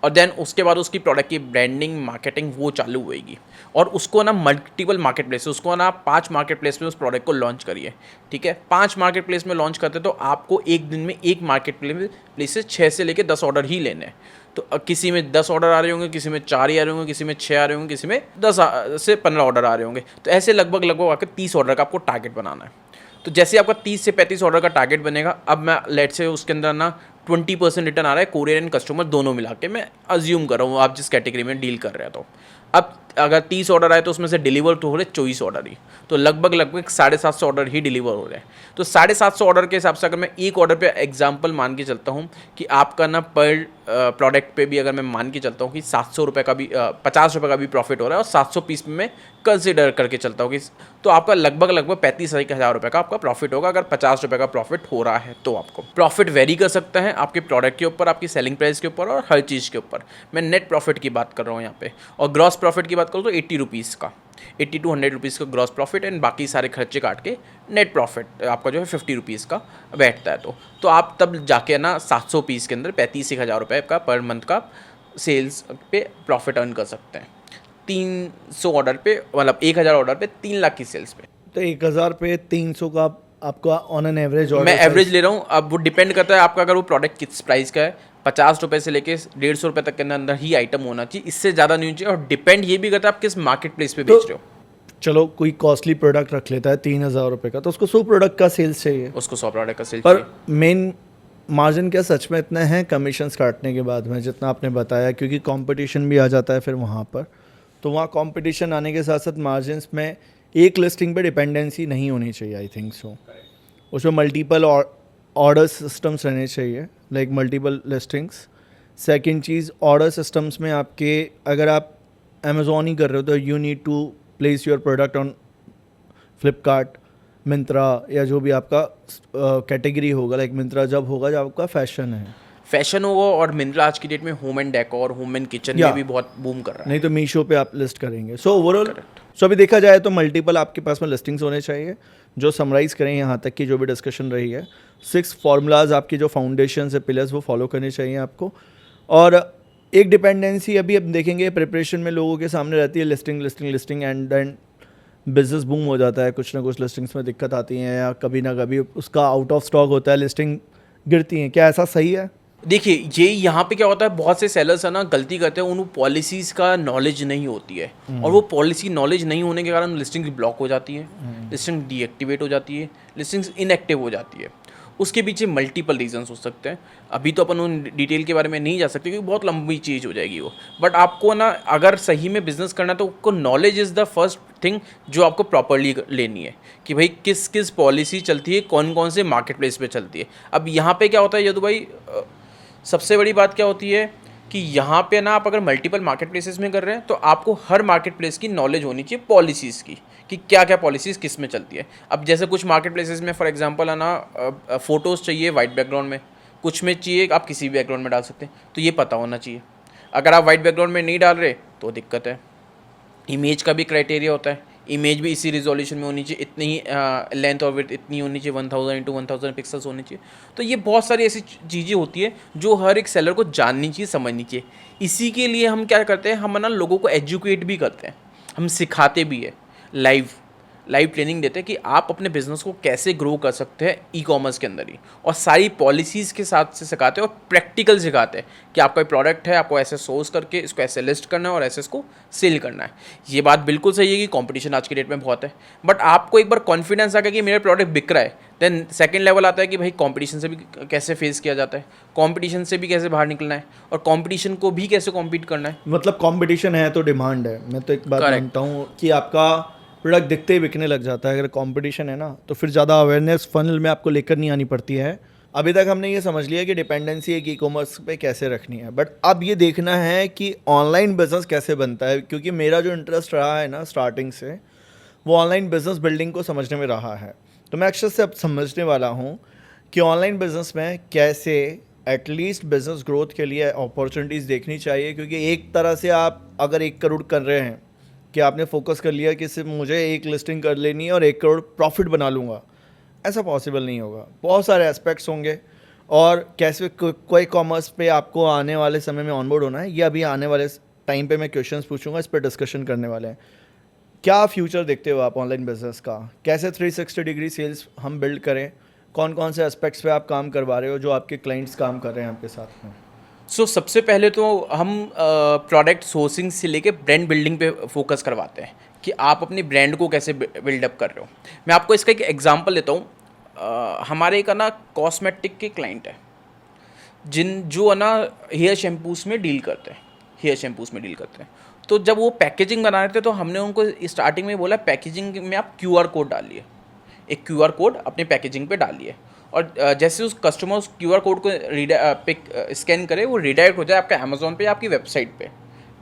और देन उसके बाद उसकी प्रोडक्ट की ब्रांडिंग मार्केटिंग वो चालू होएगी और उसको ना मल्टीपल मार्केट प्लेस, उसको ना 5 मार्केट प्लेस में उस प्रोडक्ट को लॉन्च करिए, ठीक है। 5 मार्केट प्लेस में लॉन्च करते तो आपको एक दिन में एक मार्केट प्लेस से 6 से लेकर 10 ऑर्डर ही लेने हैं। तो किसी में 10 ऑर्डर आ रहे होंगे, किसी में 4 ही आ रहे होंगे, किसी में 6 आ रहे होंगे, किसी में 10 से 15 ऑर्डर आ रहे होंगे। तो ऐसे लगभग आकर 30 ऑर्डर का आपको टारगेट बनाना है। तो जैसे आपका 30 से 35 ऑर्डर का टारगेट बनेगा, अब मैं लेट से उसके अंदर ना 20% रिटर्न आ रहा है कोरियर एंड कस्टमर दोनों मिला के, मैं अज्यूम कर रहा हूँ आप जिस कैटेगरी में डील कर रहे हैं। तो अब अगर 30 ऑर्डर आए तो उसमें से डिलीवर तो हो रहे 24 ऑर्डर ही, तो लगभग 750 ऑर्डर ही डिलीवर हो रहे हैं। तो 750 ऑर्डर के हिसाब से अगर मैं एक ऑर्डर पे एग्जांपल मान के चलता हूँ कि आपका ना पर प्रोडक्ट पे भी अगर मैं मान के चलता हूँ कि 700 रुपये का भी 50 रुपये का भी प्रॉफिट हो रहा है और 700 पीस में मैं कंसिडर करके चलता हूँ कि तो आपका लगभग 35,000 रुपये का आपका प्रॉफिट होगा अगर 50 रुपये का प्रॉफिट हो रहा है। तो आपको प्रॉफिट वेरी कर सकता है आपके प्रोडक्ट के ऊपर, आपकी सेलिंग प्राइस के ऊपर और हर चीज़ के ऊपर। मैं नेट प्रॉफिट की बात कर रहा हूँ यहाँ पे, और ग्रॉस प्रॉफिट की बात करूँ तो 80 रुपीज़ का, 80 to 100 रुपीज़ का ग्रॉस प्रॉफिट एंड बाकी सारे खर्चे काट के नेट प्रॉफिट आपका जो है 50 रुपीज़ का बैठता है। तो आप तब जाके ना 700 पीस के अंदर 35,000 रुपये का पर मंथ का सेल्स पे प्रॉफिट अर्न कर सकते हैं। 300 ऑर्डर पे, मतलब 1,000 ऑर्डर पे 3 लाख की सेल्स पे। तो 1000 पे 300 का आपका ऑन एन एवरेज मैं एवरेज ले रहा हूँ, अब वो डिपेंड करता है आपका, अगर वो प्रोडक्ट किस प्राइस का है। 50 रुपये से लेके 150 रुपये तक के अंदर ही आइटम होना चाहिए, इससे ज़्यादा नहीं चाहिए। और डिपेंड ये भी करता है आप किस मार्केट प्लेस पे बेच रहे हो। चलो कोई कॉस्टली प्रोडक्ट रख लेता है 3,000 रुपये का, तो उसको 100 प्रोडक्ट का सेल्स चाहिए, उसको 100 प्रोडक्ट का सेल पर मेन मार्जिन क्या सच में इतना है कमीशंस काटने के बाद में जितना आपने बताया, क्योंकि कंपटीशन भी आ जाता है फिर वहाँ पर। तो वहाँ कंपटीशन आने के साथ साथ मार्जिन्स में एक लिस्टिंग पे डिपेंडेंसी नहीं होनी चाहिए, आई थिंक सो। उसमें मल्टीपल ऑर्डर सिस्टम्स रहने चाहिए, लाइक मल्टीपल लिस्टिंग्स। सेकंड चीज़, ऑर्डर सिस्टम्स में आपके, अगर आप अमेज़ॉन ही कर रहे हो तो you need to place your product on Flipkart, Myntra, या जो भी आपका कैटेगरी होगा। लाइक मिंत्रा जब होगा जब आपका फैशन होगा, और मिंत्रा आज की डेट में home and decor, home and kitchen में भी बहुत बूम कर रहा है। नहीं तो मीशो पे आप लिस्ट करेंगे। सो ओवरऑल अभी देखा जाए तो मल्टीपल आपके पास में लिस्टिंग्स होने चाहिए जो समराइज़ करें यहाँ तक की जो भी डिस्कशन रही है। 6 फार्मूलाज आपकी जो फाउंडेशन है, पिलर्स, वो फॉलो करने चाहिए आपको। और एक डिपेंडेंसी अभी अब देखेंगे प्रिपरेशन में लोगों के सामने रहती है, listing and then business boom हो जाता है। कुछ ना कुछ लिस्टिंग्स में दिक्कत आती हैं या कभी ना कभी उसका आउट ऑफ स्टॉक होता है, लिस्टिंग गिरती हैं। क्या ऐसा सही है? देखिए, ये यहाँ पे क्या होता है, बहुत से सेलर्स है ना गलती करते हैं, उन्हें पॉलिसीज़ का नॉलेज नहीं होती है, और वो पॉलिसी नॉलेज नहीं होने के कारण लिस्टिंग ब्लॉक हो जाती है, लिस्टिंग डीएक्टिवेट हो जाती है, लिस्टिंग्स इनएक्टिव हो जाती है। उसके पीछे मल्टीपल रीजंस हो सकते हैं। अभी तो अपन उन डिटेल के बारे में नहीं जा सकते क्योंकि बहुत लंबी चीज़ हो जाएगी वो। बट आपको ना अगर सही में बिजनेस करना है तो आपको knowledge is the first thing जो आपको प्रॉपरली लेनी है कि भाई किस किस पॉलिसी चलती है, कौन कौन से मार्केट प्लेस पे चलती है। अब यहाँ पे क्या होता है यदु भाई, सबसे बड़ी बात क्या होती है कि यहाँ पे ना आप अगर मल्टीपल मार्केट प्लेसेस में कर रहे हैं तो आपको हर मार्केट प्लेस की नॉलेज होनी चाहिए पॉलिसीज़ की, कि क्या क्या पॉलिसीज़ किस में चलती है। अब जैसे कुछ मार्केट प्लेसेस में फॉर एग्जांपल है ना फ़ोटोज़ चाहिए वाइट बैकग्राउंड में, कुछ में चाहिए आप किसी भी बैकग्राउंड में डाल सकते हैं, तो ये पता होना चाहिए। अगर आप वाइट बैकग्राउंड में नहीं डाल रहे तो दिक्कत है। इमेज का भी क्राइटेरिया होता है, इमेज भी इसी रिजोल्यूशन में होनी चाहिए, इतनी ही लेंथ और विड्थ इतनी होनी चाहिए, 1000 × 1000 पिक्सल्स होनी चाहिए। तो ये बहुत सारी ऐसी चीज़ें होती है जो हर एक सेलर को जाननी चाहिए, समझनी चाहिए। इसी के लिए हम क्या करते हैं, हम ना लोगों को एजुकेट भी करते हैं, हम सिखाते भी है, लाइव ट्रेनिंग देते हैं कि आप अपने बिजनेस को कैसे ग्रो कर सकते हैं ई कॉमर्स के अंदर ही, और सारी पॉलिसीज़ के साथ से सिखाते हैं और प्रैक्टिकल सिखाते हैं कि आपका प्रोडक्ट है, आपको ऐसे सोर्स करके इसको ऐसे लिस्ट करना है और ऐसे इसको सेल करना है। ये बात बिल्कुल सही है कि कंपटीशन आज की डेट में बहुत है, बट आपको एक बार कॉन्फिडेंस आ गया कि मेरा प्रोडक्ट बिक रहा है, देन सेकेंड लेवल आता है कि भाई कंपटीशन से भी कैसे फेस किया जाता है, कंपटीशन से भी कैसे बाहर निकलना है, और कंपटीशन को भी कैसे कॉम्पीट करना है। मतलब कंपटीशन है तो डिमांड है। मैं तो एक बात मानता हूँ कि आपका प्रोडक्ट दिखते ही बिकने लग जाता है। अगर कंपटीशन है ना तो फिर ज़्यादा अवेयरनेस फनल में आपको लेकर नहीं आनी पड़ती है। अभी तक हमने ये समझ लिया कि डिपेंडेंसी एक ई कॉमर्स पे कैसे रखनी है, बट अब ये देखना है कि ऑनलाइन बिजनेस कैसे बनता है, क्योंकि मेरा जो इंटरेस्ट रहा है ना स्टार्टिंग से वो ऑनलाइन बिजनेस बिल्डिंग को समझने में रहा है। तो मैं अक्सर से अब समझने वाला हूँ कि ऑनलाइन बिजनेस में कैसे एटलीस्ट बिजनेस ग्रोथ के लिए अपॉर्चुनिटीज़ देखनी चाहिए। क्योंकि एक तरह से आप अगर 1 करोड़ कर रहे हैं कि आपने फोकस कर लिया कि सिर्फ मुझे 1 लिस्टिंग कर लेनी है और 1 करोड़ प्रॉफिट बना लूँगा, ऐसा पॉसिबल नहीं होगा। बहुत सारे एस्पेक्ट्स होंगे और कैसे कोई कॉमर्स पे आपको आने वाले समय में ऑनबोर्ड होना है, ये अभी आने वाले टाइम पे मैं क्वेश्चंस पूछूंगा, इस पर डिस्कशन करने वाले हैं। क्या फ्यूचर देखते हो आप ऑनलाइन बिजनेस का? कैसे 360 डिग्री सेल्स हम बिल्ड करें? कौन कौन से एस्पेक्ट्स पे आप काम करवा रहे हो जो आपके क्लाइंट्स काम कर रहे हैं आपके साथ में? सबसे पहले तो हम प्रोडक्ट सोर्सिंग से लेके ब्रांड बिल्डिंग पे फोकस करवाते हैं कि आप अपनी ब्रांड को कैसे बिल्डअप कर रहे हो। मैं आपको इसका एक एग्जांपल देता हूँ। हमारे एक ना कॉस्मेटिक के क्लाइंट है जो है ना हेयर शैम्पूस में डील करते हैं। तो जब वो पैकेजिंग बना रहे थे तो हमने उनको स्टार्टिंग में बोला पैकेजिंग में आप QR कोड डालिए, एक QR कोड अपने पैकेजिंग पे डालिए, और जैसे उस कस्टमर उस QR कोड को स्कैन करे वो रिडायरेक्ट हो जाए आपके अमेज़ॉन पे या आपकी वेबसाइट पे।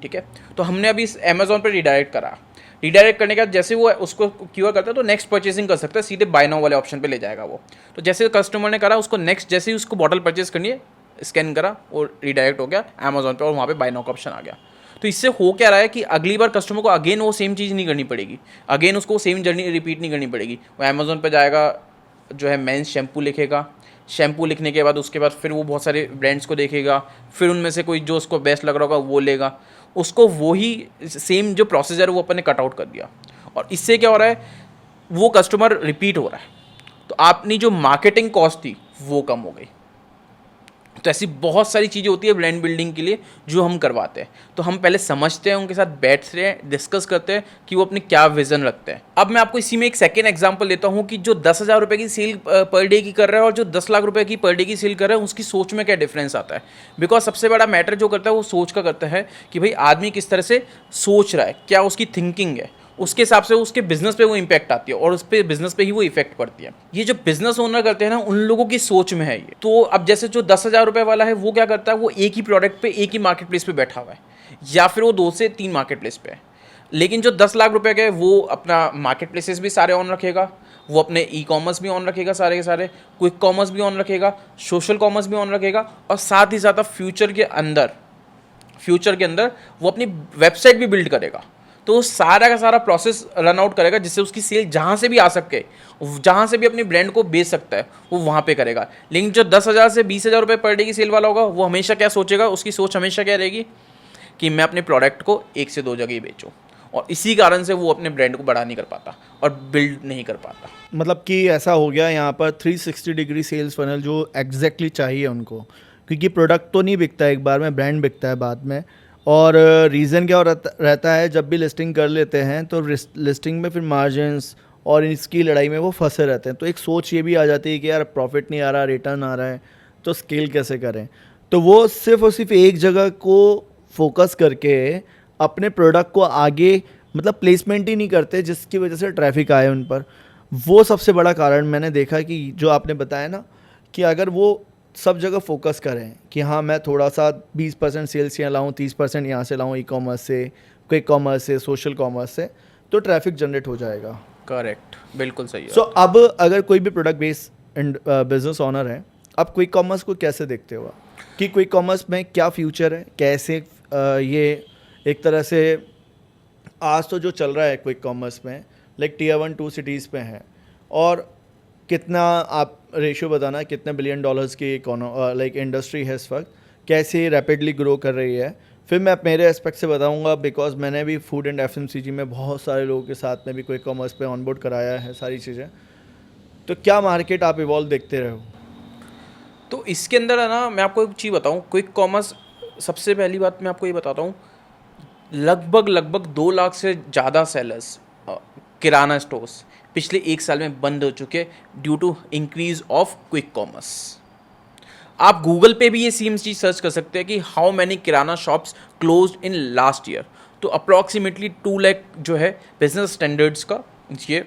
ठीक है, तो हमने अभी अमेज़ॉन पे रिडायरेक्ट करा। रिडायरेक्ट करने के बाद जैसे वो उसको QR करता है तो नेक्स्ट परचेसिंग कर सकता है, सीधे बाय नाउ वाले ऑप्शन पे ले जाएगा वो। तो जैसे कस्टमर ने करा उसको नेक्स्ट, जैसे ही उसको बॉटल परचेज करनी है, स्कैन करा और रिडायरेक्ट हो गया अमेज़ॉन पे और वहाँ पे बाय नाउ का ऑप्शन आ गया। तो इससे हो क्या रहा है कि अगली बार कस्टमर को अगेन वो सेम चीज़ नहीं करनी पड़ेगी, अगेन उसको सेम जर्नी रिपीट नहीं करनी पड़ेगी। वो अमेज़ॉन पे जाएगा, जो है मेंस शैम्पू लिखेगा, शैम्पू लिखने के बाद उसके बाद फिर वो बहुत सारे ब्रांड्स को देखेगा, फिर उनमें से कोई जो उसको बेस्ट लग रहा होगा वो लेगा। उसको वही सेम जो प्रोसीजर है वो अपन ने कट आउट कर दिया, और इससे क्या हो रहा है, वो कस्टमर रिपीट हो रहा है, तो आपनी जो मार्केटिंग कॉस्ट थी वो कम हो गई। तो ऐसी बहुत सारी चीज़ें होती है ब्रांड बिल्डिंग के लिए जो हम करवाते हैं। तो हम पहले समझते हैं, उनके साथ बैठते हैं, डिस्कस करते हैं कि वो अपने क्या विज़न रखते हैं। अब मैं आपको इसी में एक सेकेंड एग्जांपल देता हूँ कि जो 10,000 रुपये की सेल पर डे की कर रहा है और जो 10 लाख रुपये की पर डे की सेल कर रहा है, उसकी सोच में क्या डिफरेंस आता है। बिकॉज सबसे बड़ा मैटर जो करता है वो सोच का करता है कि भाई आदमी किस तरह से सोच रहा है, क्या उसकी थिंकिंग है, उसके हिसाब से उसके बिजनेस पे वो इम्पैक्ट आती है और उस पे बिजनेस पे ही वो इफेक्ट पड़ती है। ये जो बिजनेस ओनर करते हैं ना, उन लोगों की सोच में है ये। तो अब जैसे जो 10,000 रुपये वाला है वो क्या करता है, वो एक ही प्रोडक्ट पे एक ही मार्केट प्लेस पे बैठा हुआ है, या फिर वो 2 से 3 मार्केट प्लेस पे है। लेकिन जो 10 लाख रुपए के, वो अपना मार्केट प्लेसेस भी सारे ऑन रखेगा, वो अपने ई-कॉमर्स भी ऑन रखेगा, सारे के सारे क्विक कॉमर्स भी ऑन रखेगा, सोशल कॉमर्स भी ऑन रखेगा, और साथ ही साथ फ्यूचर के अंदर वो अपनी वेबसाइट भी बिल्ड करेगा। तो वो सारा का सारा प्रोसेस रन आउट करेगा, जिससे उसकी सेल जहाँ से भी आ सके, जहाँ से भी अपनी ब्रांड को बेच सकता है वो वहाँ पे करेगा। लेकिन जो 10,000 से 20,000 रुपये पर डे की सेल वाला होगा, वो हमेशा क्या सोचेगा, उसकी सोच हमेशा क्या रहेगी कि मैं अपने प्रोडक्ट को 1 से 2 जगह ही बेचूँ, और इसी कारण से वो अपने ब्रांड को बड़ा नहीं कर पाता और बिल्ड नहीं कर पाता। मतलब कि ऐसा हो गया यहाँ पर 360 डिग्री सेल्स फनल जो एग्जैक्टली चाहिए उनको, क्योंकि प्रोडक्ट तो नहीं बिकता एक बार में, ब्रांड बिकता है बाद में। और रीज़न क्या रहता है, जब भी लिस्टिंग कर लेते हैं तो लिस्टिंग में फिर मार्जिन्स और इसकी लड़ाई में वो फंसे रहते हैं। तो एक सोच ये भी आ जाती है कि यार प्रॉफिट नहीं आ रहा, रिटर्न आ रहा है, तो स्केल कैसे करें। तो वो सिर्फ और सिर्फ एक जगह को फोकस करके अपने प्रोडक्ट को आगे, मतलब प्लेसमेंट ही नहीं करते, जिसकी वजह से ट्रैफिक आए उन पर। वो सबसे बड़ा कारण मैंने देखा कि जो आपने बताया ना, कि अगर वो सब जगह फोकस करें कि हाँ मैं थोड़ा सा 20% सेल्स यहाँ लाऊँ, 30% यहाँ से लाऊँ, ई-कॉमर्स से, क्विक कॉमर्स से, सोशल कॉमर्स से, तो ट्रैफिक जनरेट हो जाएगा। करेक्ट, बिल्कुल सही है। सो अब अगर कोई भी प्रोडक्ट बेस्ड बिजनेस ओनर है, आप क्विक कॉमर्स को कैसे देखते हो कि क्विक कॉमर्स में क्या फ्यूचर है, कैसे ये एक तरह से आज तो जो चल रहा है क्विक कॉमर्स में, लाइक Tier 1 2 सिटीज़ पे हैं, और कितना आप रेशियो बताना, कितने $1 बिलियन की लाइक इंडस्ट्री है इस वक्त, कैसे रैपिडली ग्रो कर रही है। फिर मैं मेरे एस्पेक्ट से बताऊंगा, बिकॉज मैंने भी फूड एंड FMCG में बहुत सारे लोगों के साथ में भी क्विक कॉमर्स पे ऑनबोर्ड कराया है सारी चीज़ें। तो क्या मार्केट आप इवॉल्व देखते रहो? तो इसके अंदर है ना, मैं आपको एक चीज़ बताऊँ, क्विक कॉमर्स, सबसे पहली बात मैं आपको ये बताता हूँ, लगभग 2 लाख से ज़्यादा सेलर्स किराना स्टोर्स पिछले 1 साल में बंद हो चुके due to increase of quick commerce. आप गूगल पे भी ये सेम चीज़ सर्च कर सकते हैं कि how many kirana shops closed in last year. तो अप्रॉक्सीमेटली 2 लाख जो है बिजनेस स्टैंडर्ड्स का ये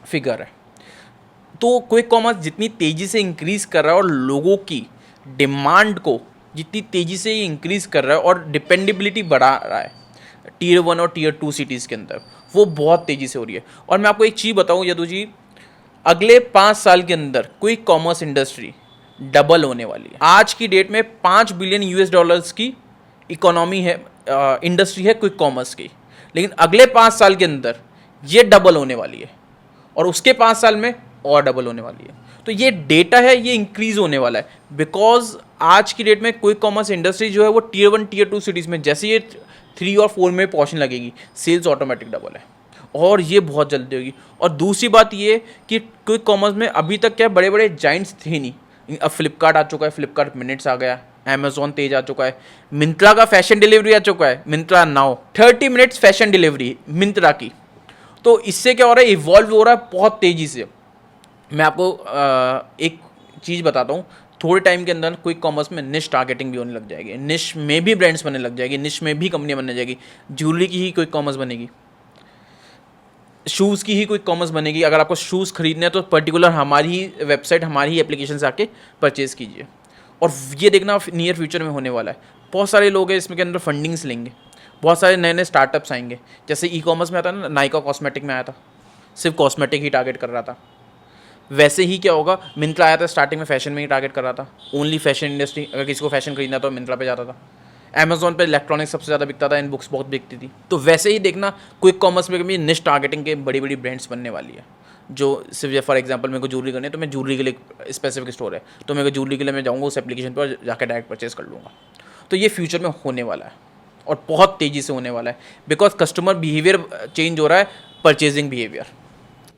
फिगर है। तो क्विक कॉमर्स जितनी तेज़ी से इंक्रीज़ कर रहा है और लोगों की डिमांड को जितनी तेज़ी से ये इंक्रीज़ कर रहा है और डिपेंडेबिलिटी बढ़ा रहा है Tier 1 और Tier 2 सिटीज़ के अंदर, वो बहुत तेज़ी से हो रही है। और मैं आपको एक चीज़ बताऊँ यदु जी, अगले 5 साल के अंदर क्विक कॉमर्स इंडस्ट्री डबल होने वाली है। आज की डेट में $5 बिलियन की इकोनॉमी है, इंडस्ट्री है क्विक कॉमर्स की, लेकिन अगले 5 साल के अंदर ये डबल होने वाली है और उसके 5 साल में और डबल होने वाली है। तो तो ये डेटा है, ये इंक्रीज होने वाला है, बिकॉज आज की डेट में क्विक कॉमर्स इंडस्ट्री जो है वो टियर 1 टियर 2 सिटीज़ में जैसे ये 3 और 4 में पहुंचने लगेगी, सेल्स ऑटोमेटिक डबल है और ये बहुत जल्दी होगी। और दूसरी बात ये कि क्विक कॉमर्स में अभी तक क्या बड़े बड़े जाइंट्स थे नहीं, अब फ्लिपकार्ट आ चुका है, फ्लिपकार्ट मिनट्स आ गया, अमेजोन तेज आ चुका है, मिंत्रा का फैशन डिलीवरी आ चुका है, Myntra now 30 minutes fashion delivery Myntra की। तो इससे क्या हो रहा है, इवॉल्व हो रहा है बहुत तेज़ी से। मैं आपको एक चीज़ बताता हूँ, थोड़े टाइम के अंदर क्विक कॉमर्स में निश टारगेटिंग भी होने लग जाएगी, निश में भी ब्रांड्स बनने लग जाएगी, निश में भी कंपनियाँ बनने जाएगी। ज्वेलरी की ही क्विक कॉमर्स बनेगी, शूज़ की ही क्विक कॉमर्स बनेगी। अगर आपको शूज़ खरीदने हैं तो पर्टिकुलर हमारी ही वेबसाइट, हमारी ही एप्लीकेशन से आके परचेज़ कीजिए। और ये देखना नियर फ्यूचर में होने वाला है। बहुत सारे लोग हैं इसमें के अंदर फंडिंग्स लेंगे, बहुत सारे नए नए स्टार्टअप्स आएंगे। जैसे ई कॉमर्स में आता है ना, नाइका कॉस्मेटिक में आया था, सिर्फ कॉस्मेटिक ही टारगेट कर रहा था। वैसे ही क्या होगा, मिंत्रा आया था स्टार्टिंग में फैशन में ही टारगेट कर रहा था, ओनली फैशन इंडस्ट्री। अगर किसी को फैशन खरीदना तो मिंत्रा पे जाता था। अमेजोन पे इलेक्ट्रॉनिक्स सबसे ज़्यादा बिकता था, इन बुक्स बहुत बिकती थी। तो वैसे ही देखना क्विक कॉमर्स में भी निश टारगेटिंग के बड़ी बड़ी ब्रांड्स बनने वाली है। जो सिर्फ फॉर एग्जांपल मेरे को ज्वेलरी करनी है तो मैं ज्वेलरी के लिए स्पेसिफिक स्टोर है, तो मेरे को ज्वेलरी के लिए मैं जाऊँगा उस एप्लीकेशन पर जाकर डायरेक्ट परचेज कर लूँगा। तो ये फ्यूचर में होने वाला है और बहुत तेज़ी से होने वाला है, बिकॉज कस्टमर बिहेवियर चेंज हो रहा है, परचेजिंग बिहेवियर।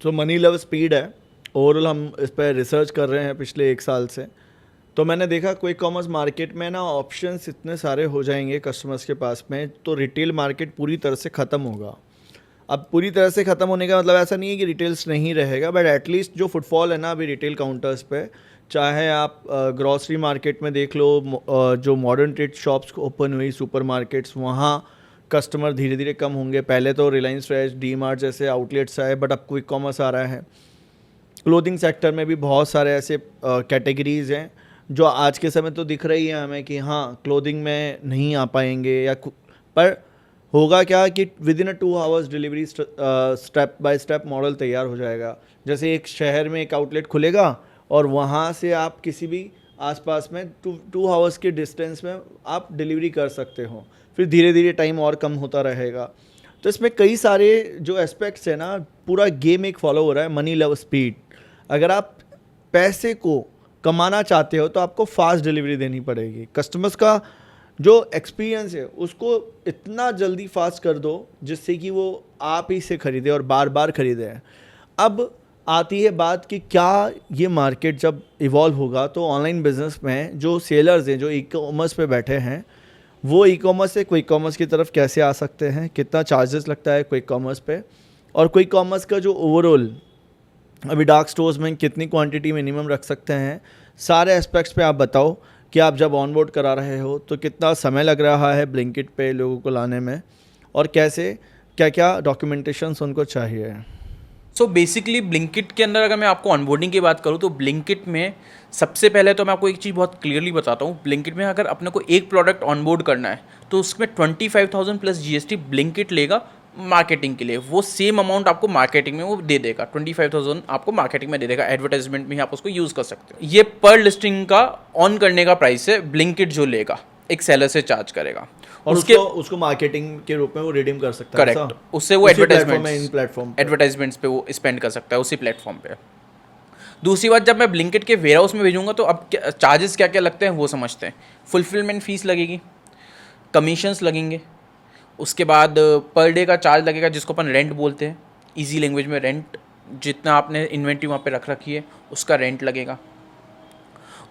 तो मनी लव स्पीड है, ओवरऑल हम इस पर रिसर्च कर रहे हैं पिछले 1 साल से। तो मैंने देखा क्विक कॉमर्स मार्केट में ना ऑप्शंस इतने सारे हो जाएंगे कस्टमर्स के पास में, तो रिटेल मार्केट पूरी तरह से ख़त्म होगा। अब पूरी तरह से ख़त्म होने का मतलब ऐसा नहीं है कि रिटेल्स नहीं रहेगा, बट एटलीस्ट जो फुटफॉल है ना अभी रिटेल काउंटर्स पे, चाहे आप ग्रॉसरी मार्केट में देख लो, जो मॉडर्न ट्रेड शॉप्स ओपन हुई, सुपर मार्केट्स, वहाँ कस्टमर धीरे धीरे कम होंगे। पहले तो रिलायंस फ्रेश, डी मार्ट जैसे आउटलेट्स आए, बट अब क्विक कॉमर्स आ रहा है। क्लोथिंग सेक्टर में भी बहुत सारे ऐसे कैटेगरीज़ हैं जो आज के समय तो दिख रही है हमें कि हाँ क्लोथिंग में नहीं आ पाएंगे, या पर होगा क्या कि with in 2 hours delivery step by step model तैयार हो जाएगा। जैसे एक शहर में एक आउटलेट खुलेगा और वहाँ से आप किसी भी आसपास में 2 आवर्स के डिस्टेंस में आप डिलीवरी कर सकते हो, फिर धीरे धीरे टाइम और कम होता रहेगा। तो इसमें कई सारे जो एस्पेक्ट्स हैं ना, पूरा गेम एक फॉलो हो रहा है, मनी लव स्पीड। अगर आप पैसे को कमाना चाहते हो तो आपको फास्ट डिलीवरी देनी पड़ेगी। कस्टमर्स का जो एक्सपीरियंस है उसको इतना जल्दी फास्ट कर दो जिससे कि वो आप ही से ख़रीदे और बार बार ख़रीदे। अब आती है बात कि क्या ये मार्केट जब इवॉल्व होगा तो ऑनलाइन बिजनेस में जो सेलर्स हैं, जो ई कॉमर्स पे बैठे हैं, वो ई कॉमर्स से क्विक कॉमर्स की तरफ कैसे आ सकते हैं, कितना चार्जेस लगता है क्विक कॉमर्स पे, और क्विक कॉमर्स का जो ओवरऑल अभी डार्क स्टोर्स में कितनी क्वांटिटी मिनिमम रख सकते हैं, सारे एस्पेक्ट्स पे आप बताओ कि आप जब ऑनबोर्ड करा रहे हो तो कितना समय लग रहा है ब्लिंकिट पे लोगों को लाने में, और कैसे क्या क्या डॉक्यूमेंटेशंस उनको चाहिए। सो बेसिकली ब्लिंकिट के अंदर अगर मैं आपको ऑनबोर्डिंग की बात करूँ तो ब्लिंकिट में सबसे पहले तो मैं आपको एक चीज़ बहुत क्लियरली बताता हूँ। ब्लिंकिट में अगर अपने को एक प्रोडक्ट ऑनबोर्ड करना है तो उसमें 25,000 प्लस GST ब्लिंकिट लेगा मार्केटिंग के लिए। वो सेम अमाउंट आपको मार्केटिंग में वो दे देगा, 25,000 आपको मार्केटिंग में दे देगा, एडवर्टाइजमेंट में ही आप उसको यूज़ कर सकते हो। ये पर लिस्टिंग का ऑन करने का प्राइस है, ब्लिंकिट जो लेगा एक सेलर से चार्ज करेगा और उसको मार्केटिंग के रूप में वो रिडीम कर सकता है। करेक्ट, उससे वो एडवर्टाइजमेंट्स पे वो स्पेंड कर सकता है उसी प्लेटफॉर्म पे। दूसरी बात, जब मैं ब्लिंकिट के वेयर हाउस में भेजूंगा तो अब चार्जेस क्या क्या लगते हैं वो समझते हैं। फुलफिलमेंट फीस लगेगी, कमीशंस लगेंगे, उसके बाद पर डे का चार्ज लगेगा जिसको अपन रेंट बोलते हैं, इजी लैंग्वेज में रेंट। जितना आपने इन्वेंट्री वहाँ पे रख रखी है उसका रेंट लगेगा।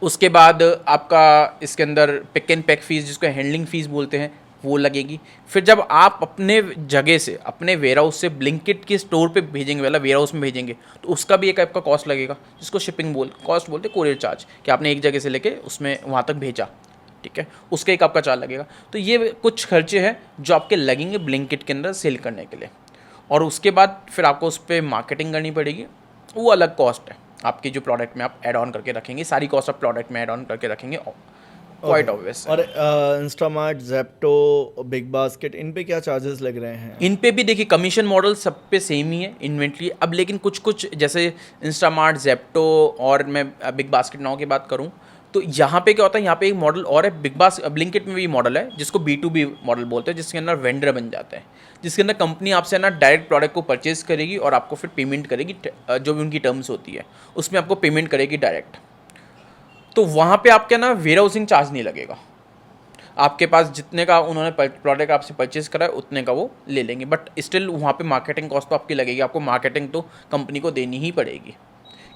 उसके बाद आपका इसके अंदर पिक एंड पैक फीस जिसको हैंडलिंग फ़ीस बोलते हैं वो लगेगी। फिर जब आप अपने जगह से, अपने वेयर हाउस से ब्लिंकिट के स्टोर पे भेजेंगे, वाला वेयर हाउस में भेजेंगे, तो उसका भी एक आपका कॉस्ट लगेगा जिसको शिपिंग कॉस्ट बोलते हैं, कोरियर चार्ज, कि आपने एक जगह से लेके उसमें वहाँ तक भेजा, ठीक है, उसका एक आपका चार्ज लगेगा। तो ये कुछ खर्चे हैं जो आपके लगेंगे ब्लिंकिट के अंदर सेल करने के लिए। और उसके बाद फिर आपको उस पर मार्केटिंग करनी पड़ेगी, वो अलग कॉस्ट है आपकी जो प्रोडक्ट में आप ऐड ऑन करके रखेंगे। सारी कॉस्ट आप प्रोडक्ट में ऐड ऑन करके रखेंगे, क्वाइट ऑब्वियस। और इंस्टामार्ट, ज़ेप्टो, बिग बास्केट, इन पे क्या चार्जेस लग रहे हैं? इन पे भी देखिए कमीशन मॉडल सब पे सेम ही है इन्वेंट्री। अब लेकिन कुछ कुछ जैसे इंस्टामार्ट, ज़ेप्टो और मैं बिग बास्केट नाउ की बात करूँ तो यहाँ पे क्या होता है, यहाँ पे एक मॉडल और है, ब्लिंकिट में भी मॉडल है जिसको B2B मॉडल बोलते हैं, जिसके अंदर वेंडर बन जाते हैं, जिसके अंदर कंपनी आपसे ना डायरेक्ट प्रोडक्ट को परचेज करेगी और आपको फिर पेमेंट करेगी, जो भी उनकी टर्म्स होती है उसमें आपको पेमेंट करेगी डायरेक्ट। तो वहाँ पे आपका ना वेयर हाउसिंग चार्ज नहीं लगेगा, आपके पास जितने का उन्होंने प्रोडक्ट आपसे परचेज करा है उतने का वो ले लेंगे, बट स्टिल वहाँ पे मार्केटिंग कॉस्ट तो आपकी लगेगी, आपको मार्केटिंग तो कंपनी को देनी ही पड़ेगी,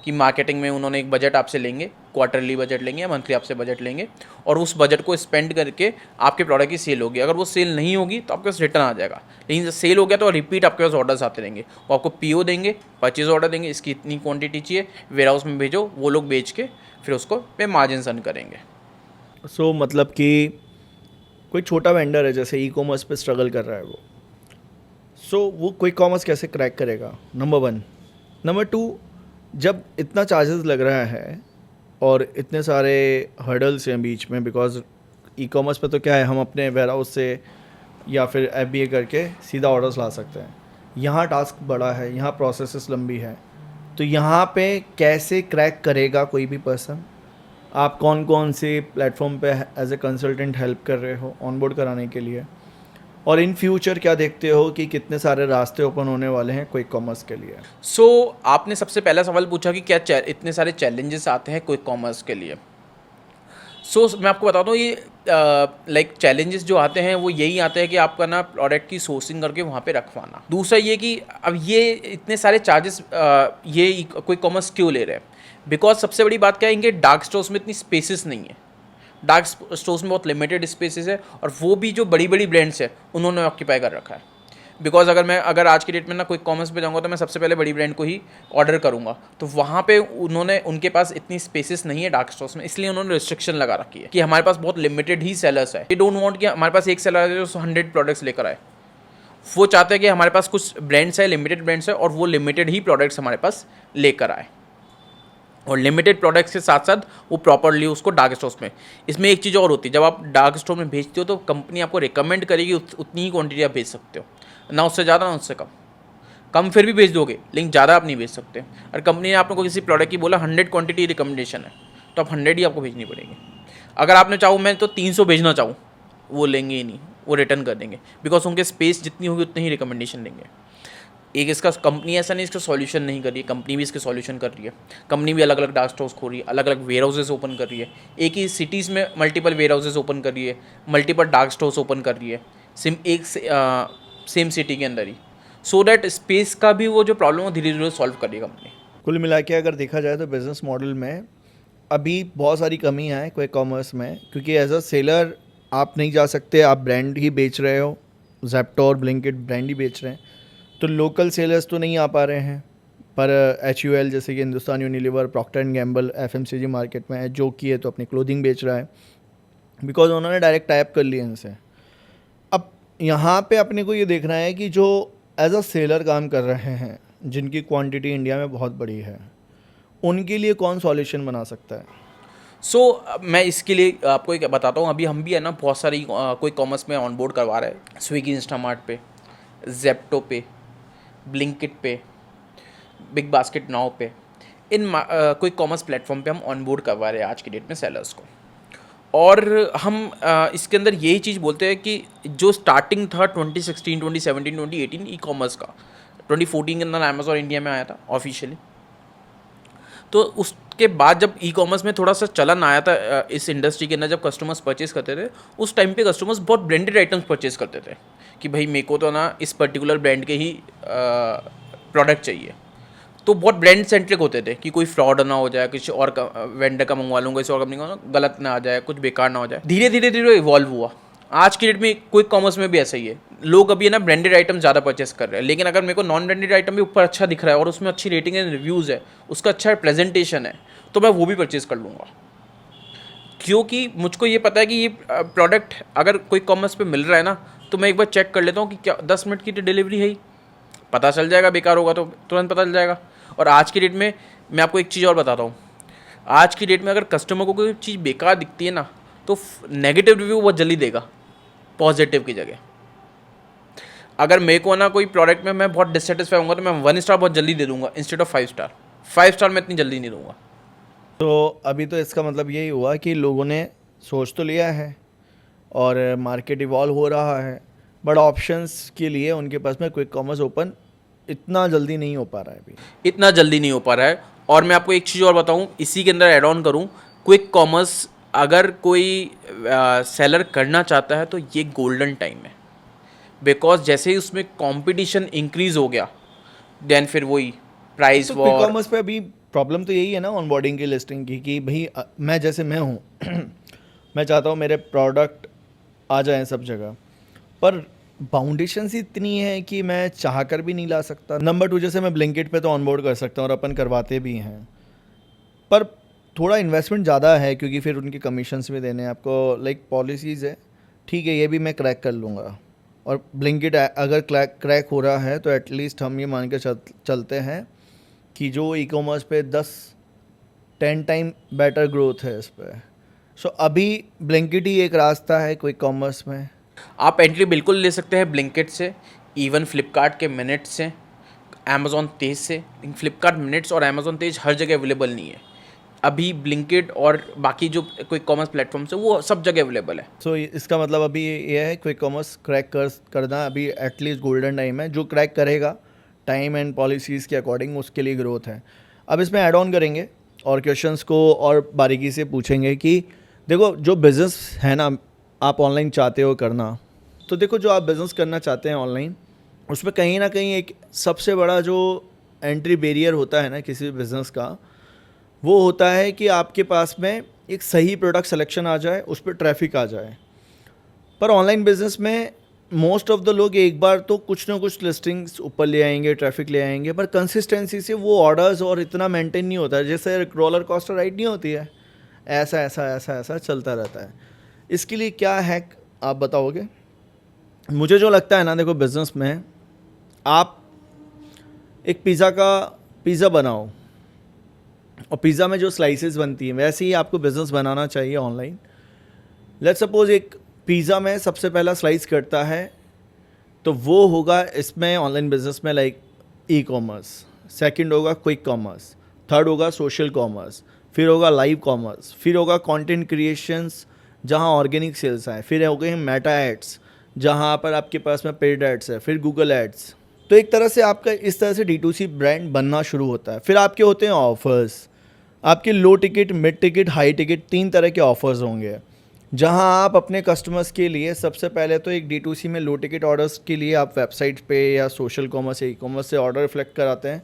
कि मार्केटिंग में उन्होंने एक बजट आपसे लेंगे, क्वार्टरली बजट लेंगे या मंथली आपसे बजट लेंगे, और उस बजट को स्पेंड करके आपके प्रोडक्ट की सेल होगी। अगर वो सेल नहीं होगी तो आपके पास रिटर्न आ जाएगा, लेकिन जब सेल हो गया तो रिपीट आपके पास ऑर्डर्स आते रहेंगे, वो आपको PO देंगे, परचेज ऑर्डर देंगे, इसकी इतनी क्वान्टिटी चाहिए, वेयर हाउस में भेजो, वो लोग बेच के फिर उसको पे मार्जिन अर्न करेंगे। सो मतलब कि कोई छोटा वेंडर है जैसे ई-कॉमर्स पे स्ट्रगल कर रहा है वो, वो क्विक कॉमर्स कैसे क्रैक करेगा, नंबर 1। नंबर 2, जब इतना चार्जेस लग रहा है और इतने सारे हर्डल्स हैं बीच में, बिकॉज ई-कॉमर्स पे तो क्या है, हम अपने वेयर हाउस से या फिर FBA करके सीधा ऑर्डर्स ला सकते हैं। यहाँ टास्क बड़ा है, यहाँ प्रोसेसेस लंबी है, तो यहाँ पे कैसे क्रैक करेगा कोई भी पर्सन? आप कौन कौन से प्लेटफॉर्म पे एज ए कंसल्टेंट हेल्प कर रहे हो ऑनबोर्ड कराने के लिए, और इन फ्यूचर क्या देखते हो कि कितने सारे रास्ते ओपन होने वाले हैं क्विक कॉमर्स के लिए? आपने सबसे पहला सवाल पूछा कि क्या इतने सारे चैलेंजेस आते हैं क्विक कॉमर्स के लिए। मैं आपको बताता हूँ, ये चैलेंजेस जो आते हैं वो यही आते हैं कि आपका ना प्रोडक्ट की सोर्सिंग करके वहाँ पे रखवाना। दूसरा ये कि अब ये इतने सारे चार्जेस ये क्विक कॉमर्स क्यों ले रहे हैं, बिकॉज सबसे बड़ी बात क्या है, इनके डार्क स्टोर्स में इतनी स्पेसेस नहीं है, डार्क स्टोर्स में बहुत लिमिटेड स्पेसेस है, और वो भी जो बड़ी बड़ी ब्रांड्स है उन्होंने ऑक्यूपाई कर रखा है। बिकॉज अगर आज की डेट में ना कोई कॉमर्स पे जाऊँगा तो मैं सबसे पहले बड़ी ब्रांड को ही ऑर्डर करूँगा, तो वहाँ पे उनके पास इतनी स्पेसेस नहीं है डार्क स्टोर्स में, इसलिए उन्होंने रिस्ट्रिक्शन लगा रखी है कि हमारे पास बहुत लिमिटेड ही सेलर्स है। ये डोंट वांट कि हमारे पास एक सेलर है जो 100 प्रोडक्ट्स लेकर आए, वो चाहते हैं कि हमारे पास कुछ ब्रांड्स है, लिमिटेड ब्रांड्स है, और वो लिमिटेड ही प्रोडक्ट्स हमारे पास लेकर आए, और लिमिटेड प्रोडक्ट्स के साथ साथ वो प्रॉपरली उसको डार्क स्टोर्स में। इसमें एक चीज़ और होती है, जब आप डार्क स्टोर में भेजते हो तो कंपनी आपको रिकमेंड करेगी उतनी ही क्वांटिटी आप भेज सकते हो, ना उससे ज़्यादा ना उससे कम फिर भी भेज दोगे, लेकिन ज़्यादा आप नहीं भेज सकते। और कंपनी ने आपको किसी प्रोडक्ट की बोला 100 क्वांटिटी रिकमेंडेशन है, तो आप 100 ही आपको भेजनी पड़ेगी। अगर आपने चाहूँ मैं तो 300 भेजना चाहूँ, वो लेंगे ही नहीं, वो रिटर्न कर देंगे, बिकॉज उनके स्पेस जितनी होगी उतनी ही रिकमेंडेशन देंगे। एक इसका कंपनी ऐसा नहीं इसका सॉल्यूशन नहीं कर रही है, कंपनी भी इसके सॉल्यूशन कर रही है। कंपनी भी अलग अलग डार्क स्टोर्स खोल रही है, अलग अलग वेयर हाउसेज ओपन कर रही है, एक ही सिटीज़ में मल्टीपल वेयर हाउसेज ओपन कर रही है, मल्टीपल डार्क स्टोर्स ओपन कर रही है, सेम सिटी के अंदर ही, सो दैट स्पेस का भी वो जो प्रॉब्लम है धीरे धीरे सॉल्व कर रही है कंपनी। कुल मिला के अगर देखा जाए तो बिज़नेस मॉडल में अभी बहुत सारी कमियां हैं क्विक कॉमर्स में, क्योंकि एज अ सेलर आप नहीं जा सकते, आप ब्रांड ही बेच रहे हो, ज़ेप्टो और ब्लिंकिट ब्रांड ही बेच रहे हैं, तो लोकल सेलर्स तो नहीं आ पा रहे हैं। पर HUL जैसे कि Hindustan Unilever, Procter and Gamble FMCG market में है, जो कि है तो अपनी क्लोथिंग बेच रहा है, बिकॉज उन्होंने डायरेक्ट टाइप कर लिया इनसे। अब यहाँ पे अपने को ये देखना है कि जो एज अ सेलर काम कर रहे हैं, जिनकी क्वांटिटी इंडिया में बहुत बड़ी है, उनके लिए कौन सॉल्यूशन बना सकता है? मैं इसके लिए आपको एक बताता हूँ, अभी हम भी है ना बहुत सारी कोई कॉमर्स में ऑनबोर्ड करवा रहे हैं, स्विगी इंस्टामार्ट पे, ज़ेप्टो पे, ब्लिंकिट पे, बिग बास्केट नाउ पे, इन कोई कॉमर्स प्लेटफॉर्म पे हम ऑनबोर्ड करवा रहे हैं आज की डेट में सेलर्स को। और हम इसके अंदर यही चीज़ बोलते हैं कि जो स्टार्टिंग था 2016, 2017, 2018 ई कॉमर्स का, 2014 के अंदर अमेज़ॉन इंडिया में आया था ऑफिशियली, तो उसके बाद जब ई कॉमर्स में थोड़ा सा चलन आया था इस इंडस्ट्री के अंदर, जब कस्टमर्स परचेज़ करते थे, उस टाइम पे कस्टमर्स बहुत ब्रांडेड आइटम्स परचेज़ करते थे कि भाई मेरे को तो ना इस पर्टिकुलर ब्रांड के ही प्रोडक्ट चाहिए, तो बहुत ब्रांड सेंट्रिक होते थे कि कोई फ्रॉड ना हो जाए, किसी और वेंडर का मंगवा लूँगा, किसी और कंपनी का गलत ना आ जाए, कुछ बेकार ना हो जाए। धीरे धीरे इवॉल्व हुआ, आज की डेट में क्विक कॉमर्स में भी ऐसा ही है, लोग अभी है ना ब्रांडेड आइटम ज़्यादा परचेस कर रहे हैं, लेकिन अगर मेरे को नॉन ब्रांडेड आइटम भी ऊपर अच्छा दिख रहा है और उसमें अच्छी रेटिंग एंड रिव्यूज़ है, उसका अच्छा प्रेजेंटेशन है, तो मैं वो भी परचेस कर लूँगा, क्योंकि मुझको ये पता है कि ये प्रोडक्ट अगर कोई कॉमर्स पे मिल रहा है ना, तो मैं एक बार चेक कर लेता हूँ कि क्या 10 मिनट की तो डिलीवरी है ही, पता चल जाएगा, बेकार होगा तो तुरंत पता चल जाएगा। और आज की डेट में मैं आपको एक चीज़ और बताता हूँ, आज की डेट में अगर कस्टमर को कोई चीज़ बेकार दिखती है ना, तो नेगेटिव रिव्यू बहुत जल्दी देगा पॉजिटिव की जगह। अगर मेरे को ना कोई प्रोडक्ट में मैं बहुत डिससेटिस्फाई होऊंगा तो मैं 1 स्टार बहुत जल्दी दे दूंगा इंस्टेड ऑफ 5 स्टार। 5 स्टार मैं इतनी जल्दी नहीं दूंगा, तो अभी तो इसका मतलब यही हुआ कि लोगों ने सोच तो लिया है और मार्केट इवॉल्व हो रहा है, बट ऑप्शंस के लिए उनके पास में क्विक कॉमर्स ओपन इतना जल्दी नहीं हो पा रहा है अभी। इतना जल्दी नहीं हो पा रहा है। और मैं आपको एक चीज़ और बताऊं, इसी के अंदर ऐड ऑन करूं, क्विक कॉमर्स अगर कोई सेलर करना चाहता है तो ये गोल्डन टाइम है। बिकॉज जैसे ही उसमें कंपटीशन इंक्रीज हो गया, देन फिर वही प्राइस तो क्विक वॉर। कॉमर्स पे अभी प्रॉब्लम तो यही है ना ऑनबोर्डिंग की, लिस्टिंग की, कि भाई मैं जैसे मैं हूँ मैं चाहता हूँ मेरे प्रोडक्ट आ जाएं सब जगह, पर बाउंडेशंस इतनी है कि मैं चाह कर भी नहीं ला सकता। नंबर टू, जैसे मैं ब्लिंकिट पे तो ऑनबोर्ड कर सकता हूँ और अपन करवाते भी हैं, पर थोड़ा इन्वेस्टमेंट ज़्यादा है क्योंकि फिर उनके कमीशंस भी देने हैं आपको, लाइक पॉलिसीज़ है। ठीक है, ये भी मैं क्रैक कर लूँगा, और ब्लिंकिट अगर क्रैक हो रहा है तो एटलीस्ट हम ये मान के चलते हैं कि जो ई कॉमर्स पे 10 टाइम बेटर ग्रोथ है इस पर। सो अभी ब्लिंकिट ही एक रास्ता है क्विक कॉमर्स में। आप एंट्री बिल्कुल ले सकते हैं ब्लिंकिट से, इवन फ्लिपकार्ट के मिनट्स से, अमेज़ॉन तेज से। फ्लिपकार्ट मिनट्स और अमेज़ॉन तेज हर जगह अवेलेबल नहीं है अभी। ब्लिंकिट और बाकी जो क्विक कॉमर्स प्लेटफॉर्म्स है वो सब जगह अवेलेबल है। सो इसका मतलब अभी ये है क्विक कॉमर्स क्रैक करना अभी एटलीस्ट गोल्डन टाइम है। जो क्रैक करेगा टाइम एंड पॉलिसीज़ के अकॉर्डिंग, उसके लिए ग्रोथ है। अब इसमें ऐड ऑन करेंगे और क्वेश्चंस को और बारीकी से पूछेंगे कि देखो जो बिज़नेस है ना, आप ऑनलाइन चाहते हो करना, तो देखो जो आप बिज़नेस करना चाहते हैं ऑनलाइन, उसमें कहीं ना कहीं एक सबसे बड़ा जो एंट्री बैरियर होता है ना किसी भी बिज़नेस का, वो होता है कि आपके पास में एक सही प्रोडक्ट सिलेक्शन आ जाए, उस पर ट्रैफिक आ जाए। पर ऑनलाइन बिजनेस में मोस्ट ऑफ द लोग एक बार तो कुछ ना कुछ लिस्टिंग्स ऊपर ले आएंगे, ट्रैफिक ले आएंगे, पर कंसिस्टेंसी से वो ऑर्डर्स और इतना मेंटेन नहीं होता है। जैसे रोलर कोस्टर राइड नहीं होती है, ऐसा ऐसा ऐसा ऐसा चलता रहता है। इसके लिए क्या हैक आप बताओगे? मुझे जो लगता है ना, देखो बिज़नेस में आप एक पिज़्ज़ा बनाओ, और पिज़्ज़ा में जो स्लाइसेस बनती हैं वैसे ही आपको बिज़नेस बनाना चाहिए ऑनलाइन। लेट्स सपोज एक पिज़्ज़ा में सबसे पहला स्लाइस करता है, तो वो होगा इसमें ऑनलाइन बिजनेस में लाइक ई कॉमर्स। सेकंड होगा क्विक कॉमर्स, थर्ड होगा सोशल कॉमर्स, फिर होगा लाइव कॉमर्स, फिर होगा कंटेंट क्रिएशंस जहाँ ऑर्गेनिक सेल्स आए, फिर हो गए मेटा एड्स जहाँ पर आपके पास में पेड एड्स है, फिर गूगल एड्स। तो एक तरह से आपका इस तरह से D2C ब्रांड बनना शुरू होता है। फिर आपके होते हैं ऑफर्स, आपके low ticket, mid ticket, high ticket, 3 तरह के ऑफर्स होंगे जहां आप अपने कस्टमर्स के लिए सबसे पहले तो एक D2C में लो टिकट ऑर्डर्स के लिए आप वेबसाइट पे या सोशल कॉमर्स या ई कॉमर्स से ऑर्डर रिफ्लेक्ट कराते हैं।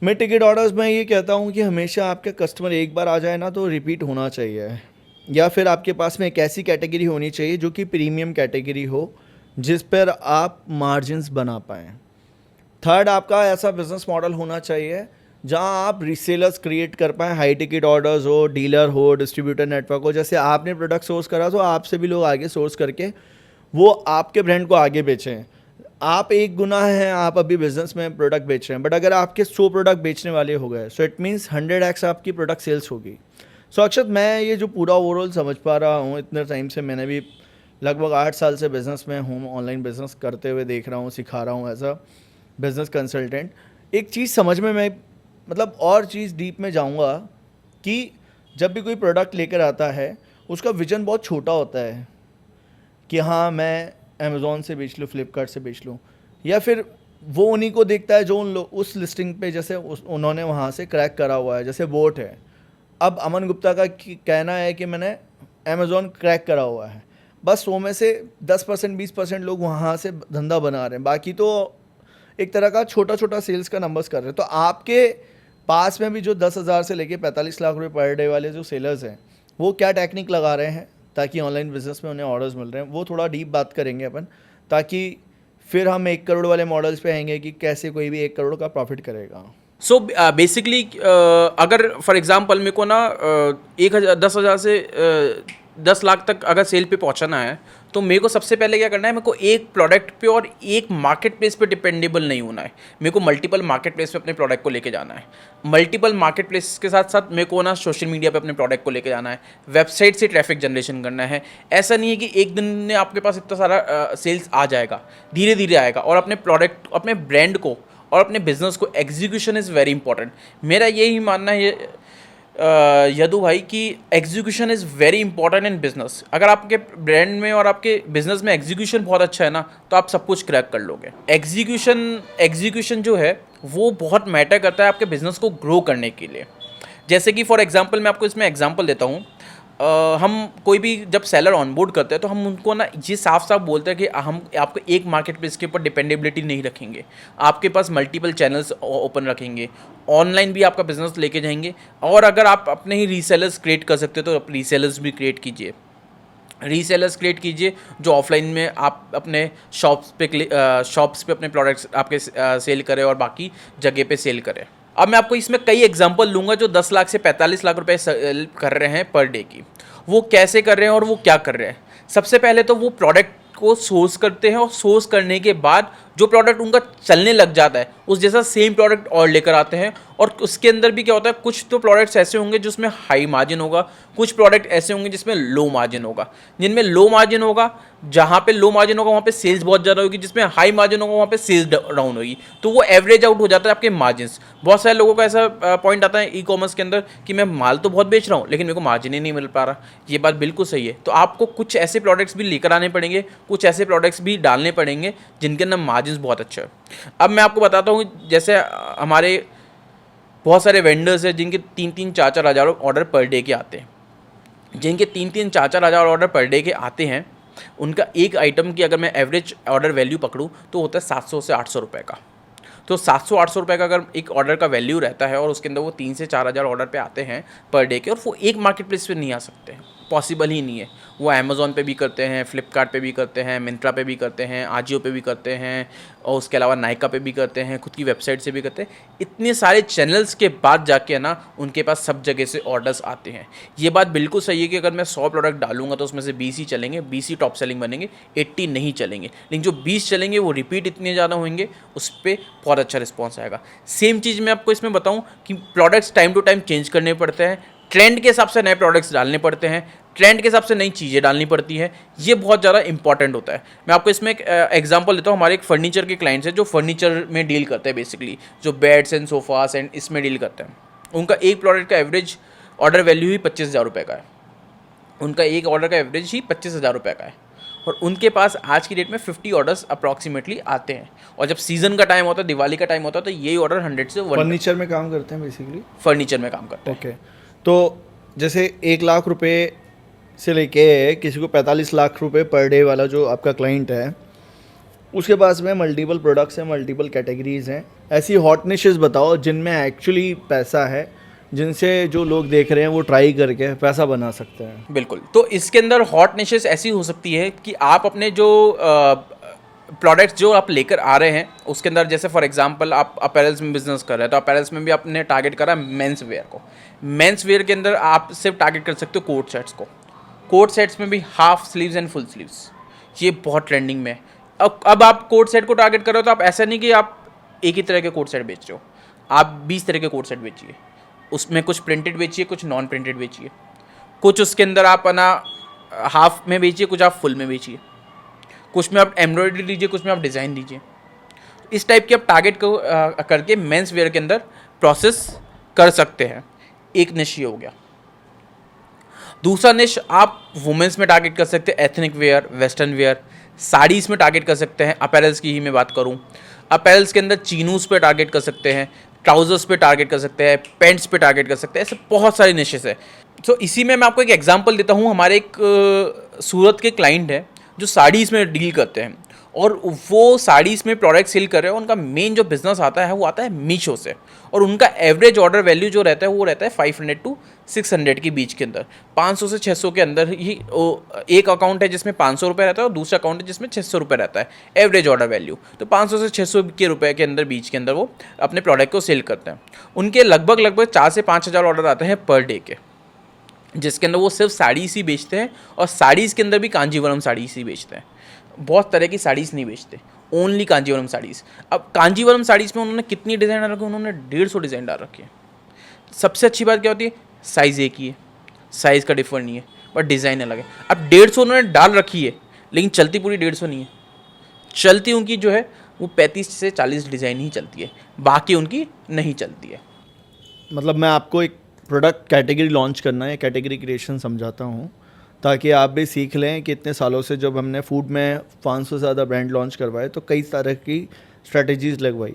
मिड टिकट ऑर्डर्स में ये कहता हूँ कि हमेशा आपके कस्टमर एक बार आ जाए ना तो रिपीट होना चाहिए, या फिर आपके पास में एक ऐसी कैटेगरी होनी चाहिए जो कि प्रीमियम कैटेगरी हो जिस पर आप मार्जिन्स बना पाएँ। थर्ड, आपका ऐसा बिजनेस मॉडल होना चाहिए जहां आप रीसेलर्स क्रिएट कर पाएँ, हाई टिकट ऑर्डर्स हो, डीलर हो, डिस्ट्रीब्यूटर नेटवर्क हो। जैसे आपने प्रोडक्ट सोर्स करा तो आपसे भी लोग आगे सोर्स करके वो आपके ब्रांड को आगे बेचें। आप एक गुना है, आप अभी बिजनेस में प्रोडक्ट बेच रहे हैं, बट अगर आपके 100 प्रोडक्ट बेचने वाले हो गए, सो इट मीन्स 100x आपकी प्रोडक्ट सेल्स होगी। सो अक्षत, मैं ये जो पूरा ओवरऑल समझ पा रहा हूँ इतने टाइम से, मैंने भी लगभग 8 साल से बिज़नेस में हूँ, ऑनलाइन बिज़नेस करते हुए देख रहा हूँ, सिखा रहा हूँ एज अ बिज़नेस कंसल्टेंट। एक चीज़ समझ में मैं मतलब और चीज़ डीप में जाऊंगा कि जब भी कोई प्रोडक्ट लेकर आता है उसका विजन बहुत छोटा होता है कि हाँ मैं अमेज़ॉन से बेच लूँ, फ्लिपकार्ट से बेच लूँ, या फिर वो उन्हीं को देखता है जो उस लिस्टिंग पे जैसे उन्होंने वहाँ से क्रैक करा हुआ है। जैसे बोट है, अब अमन गुप्ता का कहना है कि मैंने अमेज़ॉन क्रैक करा हुआ है, बस 100 में से 10% 20% लोग वहाँ से धंधा बना रहे हैं, बाकी तो एक तरह का छोटा छोटा सेल्स का नंबर्स कर रहे हैं। तो आपके पास में भी जो 10,000 से लेके 45 लाख रुपए पर डे वाले जो सेलर्स हैं, वो क्या टेक्निक लगा रहे हैं ताकि ऑनलाइन बिजनेस में उन्हें ऑर्डर्स मिल रहे हैं, वो थोड़ा डीप बात करेंगे अपन, ताकि फिर हम 1 करोड़ वाले मॉडल्स पे आएंगे कि कैसे कोई भी 1 करोड़ का प्रॉफिट करेगा। सो बेसिकली अगर फॉर एग्जांपल मेरे को ना 10,000 से 10 लाख तक अगर सेल पे पहुंचना है, तो मेरे को सबसे पहले क्या करना है, मेरे को एक प्रोडक्ट पे और एक मार्केट प्लेस पे डिपेंडेबल नहीं होना है। मेरे को मल्टीपल मार्केट प्लेस पे अपने प्रोडक्ट को लेके जाना है। मल्टीपल मार्केट प्लेस के साथ साथ मेरे को ना सोशल मीडिया पे अपने प्रोडक्ट को लेके जाना है, वेबसाइट से ट्रैफिक जनरेशन करना है। ऐसा नहीं है कि एक दिन में आपके पास इतना सारा सेल्स आ जाएगा, धीरे धीरे आएगा। और अपने प्रोडक्ट, अपने ब्रांड को और अपने बिजनेस को, एग्जीक्यूशन इज़ वेरी इंपॉर्टेंट। मेरा यही मानना है यदु भाई कि execution is very important in business. अगर आपके ब्रांड में और आपके बिजनेस में एग्जीक्यूशन बहुत अच्छा है ना, तो आप सब कुछ क्रैक कर लोगे। एग्जीक्यूशन जो है वो बहुत मैटर करता है आपके बिजनेस को ग्रो करने के लिए। जैसे कि फॉर एग्जांपल मैं आपको इसमें एग्जांपल देता हूँ। हम कोई भी जब सेलर ऑनबोर्ड करते हैं तो हम उनको ना ये साफ साफ बोलते हैं कि हम आपको एक मार्केट प्लेस के ऊपर डिपेंडेबिलिटी नहीं रखेंगे, आपके पास मल्टीपल चैनल्स ओपन रखेंगे, ऑनलाइन भी आपका बिजनेस लेके जाएंगे। और अगर आप अपने ही रीसेलर्स क्रिएट कर सकते हो तो आप रीसेलर्स भी क्रिएट कीजिए। रीसेलर्स क्रिएट कीजिए जो ऑफलाइन में आप अपने शॉप्स पे अपने प्रोडक्ट्स आपके सेल करें और बाकी जगह पे सेल करें। अब मैं आपको इसमें कई एग्जांपल लूँगा जो 10 लाख से 45 लाख रुपए सेल कर रहे हैं पर डे की। वो कैसे कर रहे हैं और वो क्या कर रहे हैं। सबसे पहले तो वो प्रोडक्ट को सोर्स करते हैं और सोर्स करने के बाद जो प्रोडक्ट उनका चलने लग जाता है उस जैसा सेम प्रोडक्ट और लेकर आते हैं। और उसके अंदर भी क्या होता है, कुछ तो प्रोडक्ट्स ऐसे होंगे जिसमें हाई मार्जिन होगा, कुछ प्रोडक्ट ऐसे होंगे जिसमें लो मार्जिन होगा। जिनमें लो मार्जिन होगा, जहाँ पे लो मार्जिन होगा वहाँ पे सेल्स बहुत ज़्यादा होगी, जिसमें हाई मार्जिन होगा वहाँ पे सेल्स डाउन होगी। तो वो एवरेज आउट हो जाता है आपके मार्जिन। बहुत सारे लोगों का ऐसा पॉइंट आता है ई कॉमर्स के अंदर कि मैं माल तो बहुत बेच रहा हूँ लेकिन मेरे को मार्जिन ही नहीं मिल पा रहा। ये बात बिल्कुल सही है। तो आपको कुछ ऐसे प्रोडक्ट्स भी लेकर आने पड़ेंगे, कुछ ऐसे प्रोडक्ट्स भी डालने पड़ेंगे जिनके अंदर मार्जिन बहुत अच्छा है। अब मैं आपको बताता हूँ, जैसे हमारे बहुत सारे वेंडर्स हैं जिनके 3-3, 4-4 हज़ार ऑर्डर पर डे के आते हैं। जिनके 3-3, 4-4 हज़ार ऑर्डर पर डे के आते हैं, उनका एक आइटम की अगर मैं एवरेज ऑर्डर वैल्यू पकड़ूँ तो होता है 700 से 800 रुपये का। तो 700-800 रुपये का अगर एक ऑर्डर का वैल्यू रहता है और उसके अंदर वो 3 से 4 हज़ार ऑर्डर पे आते हैं पर डे के, और वो एक मार्केट प्लेस पे नहीं आ सकते हैं, पॉसिबल ही नहीं है। वो अमेज़ॉन पे भी करते हैं, फ्लिपकार्ट पे भी करते हैं, मिंत्रा पे भी करते हैं, आजियो पे भी करते हैं, और उसके अलावा नायका पे भी करते हैं, खुद की वेबसाइट से भी करते हैं। इतने सारे चैनल्स के बाद जाके ना उनके पास सब जगह से ऑर्डर्स आते हैं। ये बात बिल्कुल सही है कि अगर मैं 100 प्रोडक्ट डालूंगा तो उसमें से 20 ही चलेंगे, 20 ही टॉप सेलिंग बनेंगे, 80 नहीं चलेंगे। लेकिन जो 20 चलेंगे वो रिपीट इतने ज़्यादा होंगे, उस पर बहुत अच्छा रिस्पॉन्स आएगा। सेम चीज़ मैं आपको इसमें बताऊँ कि products time to time change करने पड़ते हैं, ट्रेंड के हिसाब से नए प्रोडक्ट्स डालने पड़ते हैं, ट्रेंड के हिसाब से नई चीज़ें डालनी पड़ती हैं। ये बहुत ज़्यादा इंपॉर्टेंट होता है। मैं आपको इसमें एक एग्जांपल देता हूँ। हमारे एक फर्नीचर के क्लाइंट्स हैं जो फर्नीचर में डील करते हैं, बेसिकली जो बेड्स एंड सोफास एंड इसमें डील करते हैं। उनका एक प्रोडक्ट का एवरेज ऑर्डर वैल्यू ही 25,000 रुपये का है। उनका एक ऑर्डर का एवरेज ही 25,000 रुपये का है, और उनके पास आज की डेट में 50 ऑर्डर्स अप्रॉक्सीमेटली आते हैं। और जब सीजन का टाइम होता है, दिवाली का टाइम होता है, तो यही ऑर्डर 100 से 1 फर्नीचर में काम करते हैं बेसिकली। फर्नीचर में काम करते हैं। ओके, तो जैसे 1 लाख रुपए से लेके किसी को 45 लाख रुपए पर डे वाला जो आपका क्लाइंट है, उसके पास में मल्टीपल प्रोडक्ट्स हैं, मल्टीपल कैटेगरीज हैं। ऐसी हॉट निशेस बताओ जिनमें एक्चुअली पैसा है, जिनसे जो लोग देख रहे हैं वो ट्राई करके पैसा बना सकते हैं। बिल्कुल। तो इसके अंदर हॉट निशेस ऐसी हो सकती है कि आप अपने जो प्रोडक्ट्स जो आप लेकर आ रहे हैं उसके अंदर, जैसे फॉर एग्जांपल आप अपैरल्स में बिजनेस कर रहे हैं, तो अपैरल्स में भी आपने टारगेट करा मेंस वेयर को। मेंस वेयर के अंदर आप सिर्फ टारगेट कर सकते हो कोट सेट्स को। कोट सेट्स में भी half sleeves and full sleeves, ये बहुत ट्रेंडिंग में है। अब आप कोट सेट को टारगेट कर रहे हो तो आप ऐसा नहीं कि आप एक ही तरह के कोट सेट बेच रहे हो, आप 20 तरह के कोट सेट बेचिए। उसमें कुछ प्रिंटेड बेचिए, कुछ नॉन प्रिंटेड बेचिए, कुछ उसके अंदर आप ना हाफ में बेचिए, कुछ आप फुल में बेचिए, कुछ में आप एम्ब्रॉयडरी दीजिए, कुछ में आप डिज़ाइन दीजिए। इस टाइप के आप टारगेट को करके मेंस वेयर के अंदर प्रोसेस कर सकते हैं। एक निश ये हो गया। दूसरा निश आप वुमेंस में टारगेट कर सकते हैं, ethnic wear, western wear, saris में टारगेट कर सकते हैं। अपैरल्स की ही मैं बात करूं, अपैरल्स के अंदर चीनूस पे टारगेट कर सकते हैं, ट्राउजर्स पे टारगेट कर सकते हैं, पैंट्स पे टारगेट कर सकते हैं। ऐसे बहुत सारे निशेस है। तो इसी में मैं आपको एक एग्जांपल देता हूँ। हमारे एक सूरत के क्लाइंट है जो साड़ीज़ में डील करते हैं, और वो साड़ीज़ में प्रोडक्ट सेल कर रहे हैं। उनका मेन जो बिज़नेस आता है वो आता है मीशो से, और उनका एवरेज ऑर्डर वैल्यू जो रहता है वो रहता है 500 to 600 के बीच के अंदर, 500 से 600 के अंदर ही। एक अकाउंट है जिसमें 500 रुपये रहता है और दूसरा अकाउंट है जिसमें 600 रुपये रहता है एवरेज ऑर्डर वैल्यू। तो 500 से 600 के रुपये के अंदर बीच के अंदर वो अपने प्रोडक्ट को सेल करते हैं। उनके लगभग 4 से 5 हज़ार ऑर्डर आते हैं पर डे के, जिसके अंदर वो सिर्फ साड़ीज़ ही बेचते हैं, और साड़ीज़ के अंदर भी कांजीवरम साड़ीज़ ही बेचते हैं। बहुत तरह की साड़ीज़ नहीं बेचते, ओनली कांजीवरम साड़ीज़। अब कांजीवरम साड़ीज़ में उन्होंने कितनी डिज़ाइन डाल रखी है? उन्होंने 150 डिज़ाइन डाल रखी है। सबसे अच्छी बात क्या होती है? साइज़ एक ही है, साइज़ का डिफर नहीं है, बट डिज़ाइन अलग है। अब 150 उन्होंने डाल रखी है, लेकिन चलती पूरी 150 नहीं है। चलती उनकी जो है वो 35 से 40 डिज़ाइन ही चलती है, बाकी उनकी नहीं चलती है। मतलब मैं आपको एक प्रोडक्ट कैटेगरी लॉन्च करना या कैटेगरी क्रिएशन समझाता हूँ, ताकि आप भी सीख लें कि इतने सालों से जब हमने फूड में 500 से ज़्यादा ब्रांड लॉन्च करवाए तो कई तरह की स्ट्रेटजीज़ लगवाई।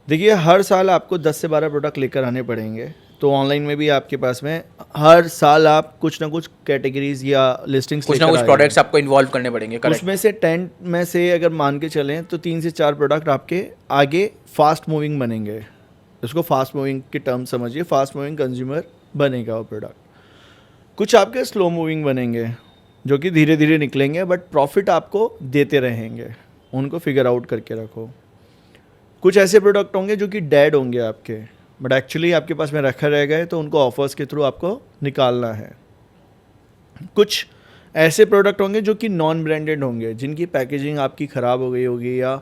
देखिए, हर साल आपको 10 से 12 प्रोडक्ट लेकर आने पड़ेंगे, तो ऑनलाइन में भी आपके पास में हर साल आप कुछ ना कुछ कैटेगरीज या लिस्टिंग्स कुछ ना कुछ प्रोडक्ट्स आपको इन्वॉल्व करने पड़ेंगे, करेक्ट। उसमें से 10 में से अगर मान के चलें तो 3 से 4 प्रोडक्ट आपके आगे फास्ट मूविंग बनेंगे। इसको फास्ट मूविंग की टर्म समझिए, फास्ट मूविंग कंज्यूमर बनेगा वो प्रोडक्ट। कुछ आपके स्लो मूविंग बनेंगे जो कि धीरे धीरे निकलेंगे, बट प्रॉफिट आपको देते रहेंगे, उनको फिगर आउट करके रखो। कुछ ऐसे प्रोडक्ट होंगे जो कि डेड होंगे आपके, बट एक्चुअली आपके पास में रखा रह गए, तो उनको ऑफर्स के थ्रू आपको निकालना है। कुछ ऐसे प्रोडक्ट होंगे जो कि नॉन ब्रांडेड होंगे, जिनकी पैकेजिंग आपकी ख़राब हो गई होगी, या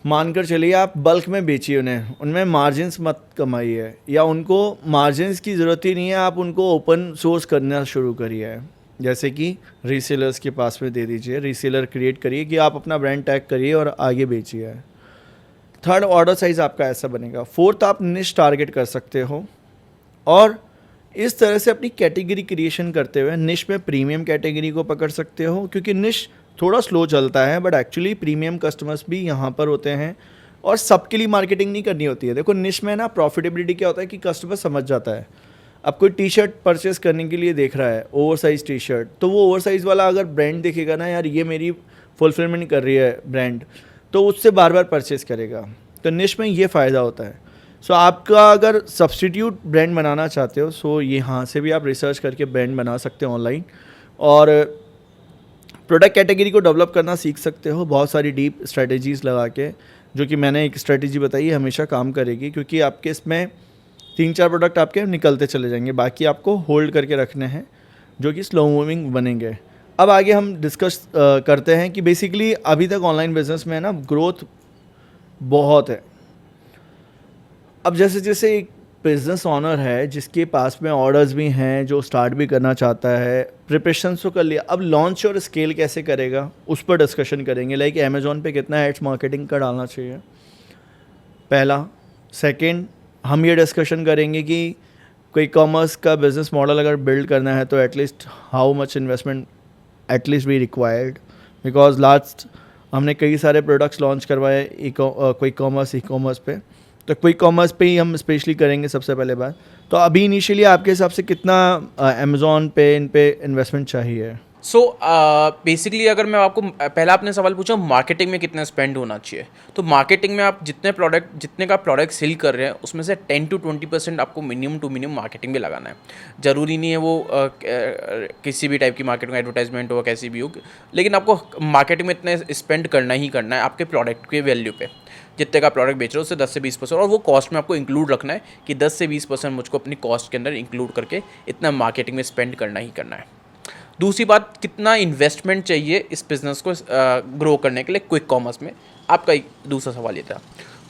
मानकर चलिए आप बल्क में बेचिए उन्हें, उनमें मार्जिन्स मत कमाइए, या उनको मार्जिन्स की ज़रूरत ही नहीं है, आप उनको ओपन सोर्स करना शुरू करिए। जैसे कि रीसेलर्स के पास में दे दीजिए, रीसेलर क्रिएट करिए कि आप अपना ब्रांड टैग करिए और आगे बेचिए। थर्ड, ऑर्डर साइज़ आपका ऐसा बनेगा। फोर्थ, आप निश टारगेट कर सकते हो, और इस तरह से अपनी कैटेगरी क्रिएशन करते हुए निश में प्रीमियम कैटेगरी को पकड़ सकते हो, क्योंकि निश थोड़ा स्लो चलता है, बट एक्चुअली प्रीमियम कस्टमर्स भी यहाँ पर होते हैं, और सबके लिए मार्केटिंग नहीं करनी होती है। देखो, निश में ना प्रॉफिटेबिलिटी क्या होता है कि कस्टमर समझ जाता है। अब कोई टी शर्ट परचेस करने के लिए देख रहा है, ओवर साइज़ टी शर्ट, तो वो ओवर साइज़ वाला अगर ब्रांड देखेगा ना, यार ये मेरी फुलफिलमेंट कर रही है ब्रांड, तो उससे बार बार परचेस करेगा। तो निश में ये फ़ायदा होता है। सो आपका अगर सब्सटीट्यूट ब्रांड बनाना चाहते हो, सो यहाँ से भी आप रिसर्च करके ब्रांड बना सकते हो ऑनलाइन, और प्रोडक्ट कैटेगरी को डेवलप करना सीख सकते हो बहुत सारी डीप स्ट्रेटजीज़ लगा के, जो कि मैंने एक स्ट्रेटजी बताई है, हमेशा काम करेगी, क्योंकि आपके इसमें 3-4 प्रोडक्ट आपके निकलते चले जाएंगे, बाकी आपको होल्ड करके रखने हैं जो कि स्लो मूविंग बनेंगे। अब आगे हम डिस्कस करते हैं कि बेसिकली अभी तक ऑनलाइन बिजनेस में ना ग्रोथ बहुत है। अब जैसे जैसे एक बिजनेस ओनर है जिसके पास में ऑर्डर्स भी हैं, जो स्टार्ट भी करना चाहता है, प्रिपरेशन तो कर लिया, अब लॉन्च और स्केल कैसे करेगा उस पर डिस्कशन करेंगे। लाइक अमेज़ॉन पे कितना एड्स मार्केटिंग का डालना चाहिए, पहला। सेकंड, हम ये डिस्कशन करेंगे कि कोई कॉमर्स का बिजनेस मॉडल अगर बिल्ड करना है तो at least how much investment at least be required, because last हमने कई सारे प्रोडक्ट्स लॉन्च करवाए कोई कॉमर्स ई कॉमर्स पे, तो क्विक कॉमर्स पे ही हम स्पेशली करेंगे सबसे पहले बात। तो अभी इनिशियली आपके हिसाब से कितना अमेज़ॉन पे इन पे इन्वेस्टमेंट चाहिए? सो बेसिकली अगर मैं आपको पहला आपने सवाल पूछा मार्केटिंग में कितना स्पेंड होना चाहिए, तो मार्केटिंग में आप जितने का प्रोडक्ट सेल कर रहे हैं उसमें से 10 to 20% आपको मिनिमम टू मिनिमम मार्केटिंग में लगाना है। ज़रूरी नहीं है वो किसी भी टाइप की मार्केटिंग, एडवर्टाइजमेंट हो कैसी भी हो, लेकिन आपको मार्केटिंग में इतना स्पेंड करना ही करना है आपके प्रोडक्ट के वैल्यू पे। जितने का प्रोडक्ट बेच रहे हो उससे 10 से 20%, और वो कॉस्ट में आपको इंक्लूड रखना है कि 10 से 20% मुझको अपनी कॉस्ट के अंदर इंक्लूड करके इतना मार्केटिंग में स्पेंड करना ही करना है। दूसरी बात, कितना इन्वेस्टमेंट चाहिए इस बिज़नेस को ग्रो करने के लिए क्विक कॉमर्स में, आपका एक दूसरा सवाल ये था।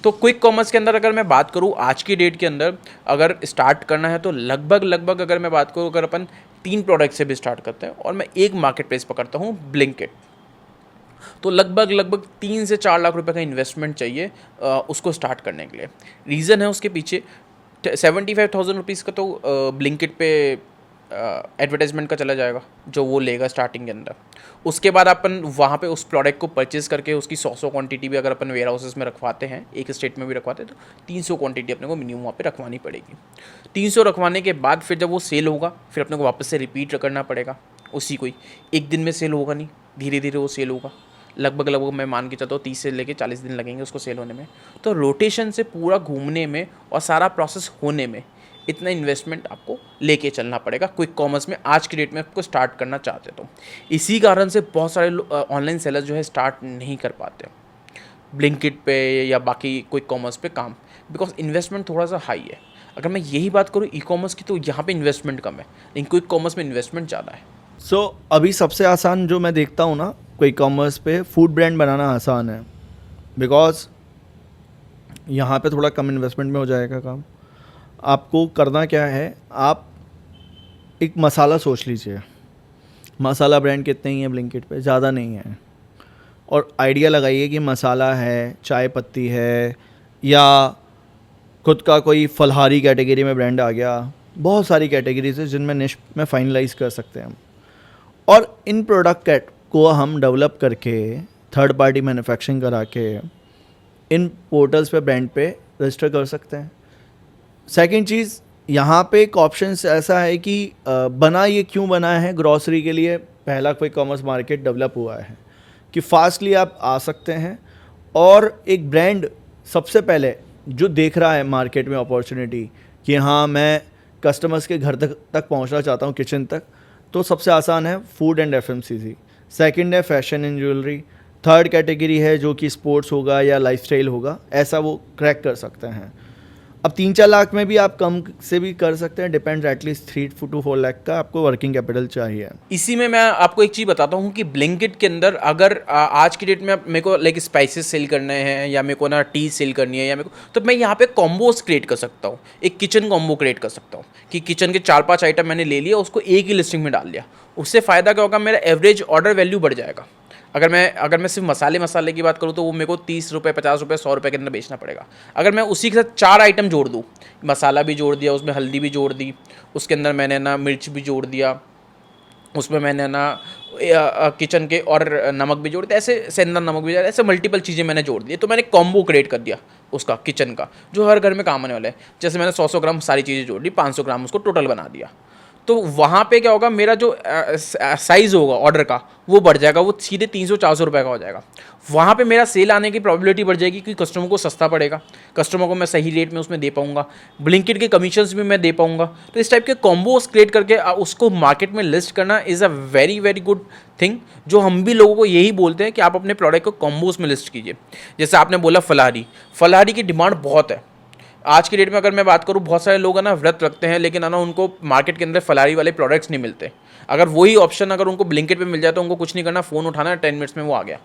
तो क्विक कॉमर्स के अंदर अगर मैं बात करूँ आज की डेट के अंदर अगर स्टार्ट करना है तो लगभग अगर मैं बात करूँ, अगर अपन 3 प्रोडक्ट से भी स्टार्ट करते हैं और मैं एक मार्केट प्लेस पकड़ता हूँ ब्लिंकिट, तो लगभग 3 से 4 लाख रुपए का इन्वेस्टमेंट चाहिए उसको स्टार्ट करने के लिए। रीज़न है उसके पीछे 75,000 रुपीज़ का तो ब्लिंकिट पे एडवर्टाइजमेंट का चला जाएगा जो वो लेगा स्टार्टिंग के अंदर। उसके बाद अपन वहाँ पे उस प्रोडक्ट को परचेज़ करके उसकी 100 क्वांटिटी भी अगर अपन वेयर हाउसेस में रखवाते हैं, एक स्टेट में भी रखवाते हैं, तो 300 क्वांटिटी अपने को मिनिमम वहाँ पे रखवानी पड़ेगी। 300 रखवाने के बाद फिर जब वो सेल होगा फिर अपने को वापस से रिपीट करना पड़ेगा उसी को ही। एक दिन में सेल होगा नहीं, धीरे धीरे वो सेल होगा। लगभग मैं मान के चलता हूँ 30 से लेके 40 दिन लगेंगे उसको सेल होने में। तो रोटेशन से पूरा घूमने में और सारा प्रोसेस होने में इतना इन्वेस्टमेंट आपको लेके चलना पड़ेगा क्विक कॉमर्स में आज की डेट में आपको स्टार्ट करना चाहते तो। इसी कारण से बहुत सारे ऑनलाइन सेलर्स जो है स्टार्ट नहीं कर पाते ब्लिंकिट पे या बाकी क्विक कॉमर्स पे काम, बिकॉज इन्वेस्टमेंट थोड़ा सा हाई है। अगर मैं यही बात करूँ ई कॉमर्स की तो यहाँ पे इन्वेस्टमेंट कम है, लेकिन क्विक कॉमर्स में इन्वेस्टमेंट ज़्यादा है। सो अभी सबसे आसान जो मैं देखता हूँ ना क्विक कॉमर्स पे, फूड ब्रांड बनाना आसान है, बिकॉज यहाँ पे थोड़ा कम इन्वेस्टमेंट में हो जाएगा काम। आपको करना क्या है, आप एक मसाला सोच लीजिए, मसाला ब्रांड कितने ही है ब्लिंकिट पे, ज़्यादा नहीं है, और आइडिया लगाइए कि मसाला है, चाय पत्ती है, या खुद का कोई फलहारी कैटेगरी में ब्रांड आ गया, बहुत सारी कैटेगरीज है जिनमें निश में फाइनलाइज कर सकते हैं हम, और इन प्रोडक्ट को हम डेवलप करके थर्ड पार्टी मैन्युफैक्चरिंग करा के इन पोर्टल्स पे ब्रांड पे रजिस्टर कर सकते हैं। सेकंड चीज़, यहाँ पे एक ऑप्शन ऐसा है कि बना ये क्यों बना है ग्रॉसरी के लिए, पहला कोई कॉमर्स मार्केट डेवलप हुआ है कि फास्टली आप आ सकते हैं, और एक ब्रांड सबसे पहले जो देख रहा है मार्केट में अपॉर्चुनिटी कि हाँ मैं कस्टमर्स के घर तक पहुँचना चाहता हूँ, किचन तक, तो सबसे आसान है फूड एंड एफएमसीजी। सेकंड है fashion and jewellery. Third category है जो कि स्पोर्ट्स होगा या लाइफस्टाइल होगा, ऐसा वो क्रैक कर सकते हैं। अब 3-4 लाख में भी आप कम से भी कर सकते हैं, डिपेंड्स एटलीस्ट 3 to 4 लाख का आपको वर्किंग कैपिटल चाहिए। इसी में मैं आपको एक चीज़ बताता हूँ कि ब्लिंकिट के अंदर अगर आज की डेट में मेरे को लाइक स्पाइसेस सेल करने हैं या मेरे को ना टी सेल करनी है या मेरे को, तो मैं यहाँ पे कॉम्बोज क्रिएट कर सकता हूँ, एक किचन कॉम्बो क्रिएट कर सकता हूँ कि किचन के 4-5 आइटम मैंने ले लिया, उसको एक ही लिस्टिंग में डाल दिया। उससे फ़ायदा क्या होगा, मेरा एवरेज ऑर्डर वैल्यू बढ़ जाएगा। अगर मैं सिर्फ मसाले की बात करूँ तो वो मेरे को 30 रुपये, 50 रुपये, 100 रुपये के अंदर बेचना पड़ेगा। अगर मैं उसी के साथ 4 आइटम जोड़ दूँ, मसाला भी जोड़ दिया, उसमें हल्दी भी जोड़ दी, उसके अंदर मैंने ना मिर्च भी जोड़ दिया, उसमें मैंने ना किचन के और नमक भी जोड़ दिया, ऐसे सेंधा नमक भी जोड़ दिया, ऐसे मल्टीपल चीज़ें मैंने जोड़ दी, तो मैंने कॉम्बो क्रिएट कर दिया उसका किचन का, जो हर घर में काम आने वाला है। जैसे मैंने 100 ग्राम सारी चीज़ें जोड़ दी, 500 ग्राम उसको टोटल बना दिया। तो वहाँ पे क्या होगा, मेरा जो साइज़ होगा ऑर्डर का वो बढ़ जाएगा, वो सीधे 300-400 रुपये का हो जाएगा। वहाँ पे मेरा सेल आने की प्रोबेबिलिटी बढ़ जाएगी क्योंकि कस्टमर को सस्ता पड़ेगा, कस्टमर को मैं सही रेट में उसमें दे पाऊँगा, ब्लिंकिट के कमीशंस भी मैं दे पाऊँगा। तो इस टाइप के कॉम्बोज क्रिएट करके उसको मार्केट में लिस्ट करना is a very very good thing, जो हम भी लोगों को यही बोलते हैं कि आप अपने प्रोडक्ट को कॉम्बोज में लिस्ट कीजिए। जैसे आपने बोला फलाहारी की डिमांड बहुत है आज की डेट में। अगर मैं बात करूँ, बहुत सारे लोग है ना व्रत रखते हैं, लेकिन है ना उनको मार्केट के अंदर फलाहारी वाले प्रोडक्ट्स नहीं मिलते। अगर वही ऑप्शन अगर उनको ब्लिंकिट पे मिल जाए तो उनको कुछ नहीं करना, फ़ोन उठाना, 10 मिनट्स में वो आ गया।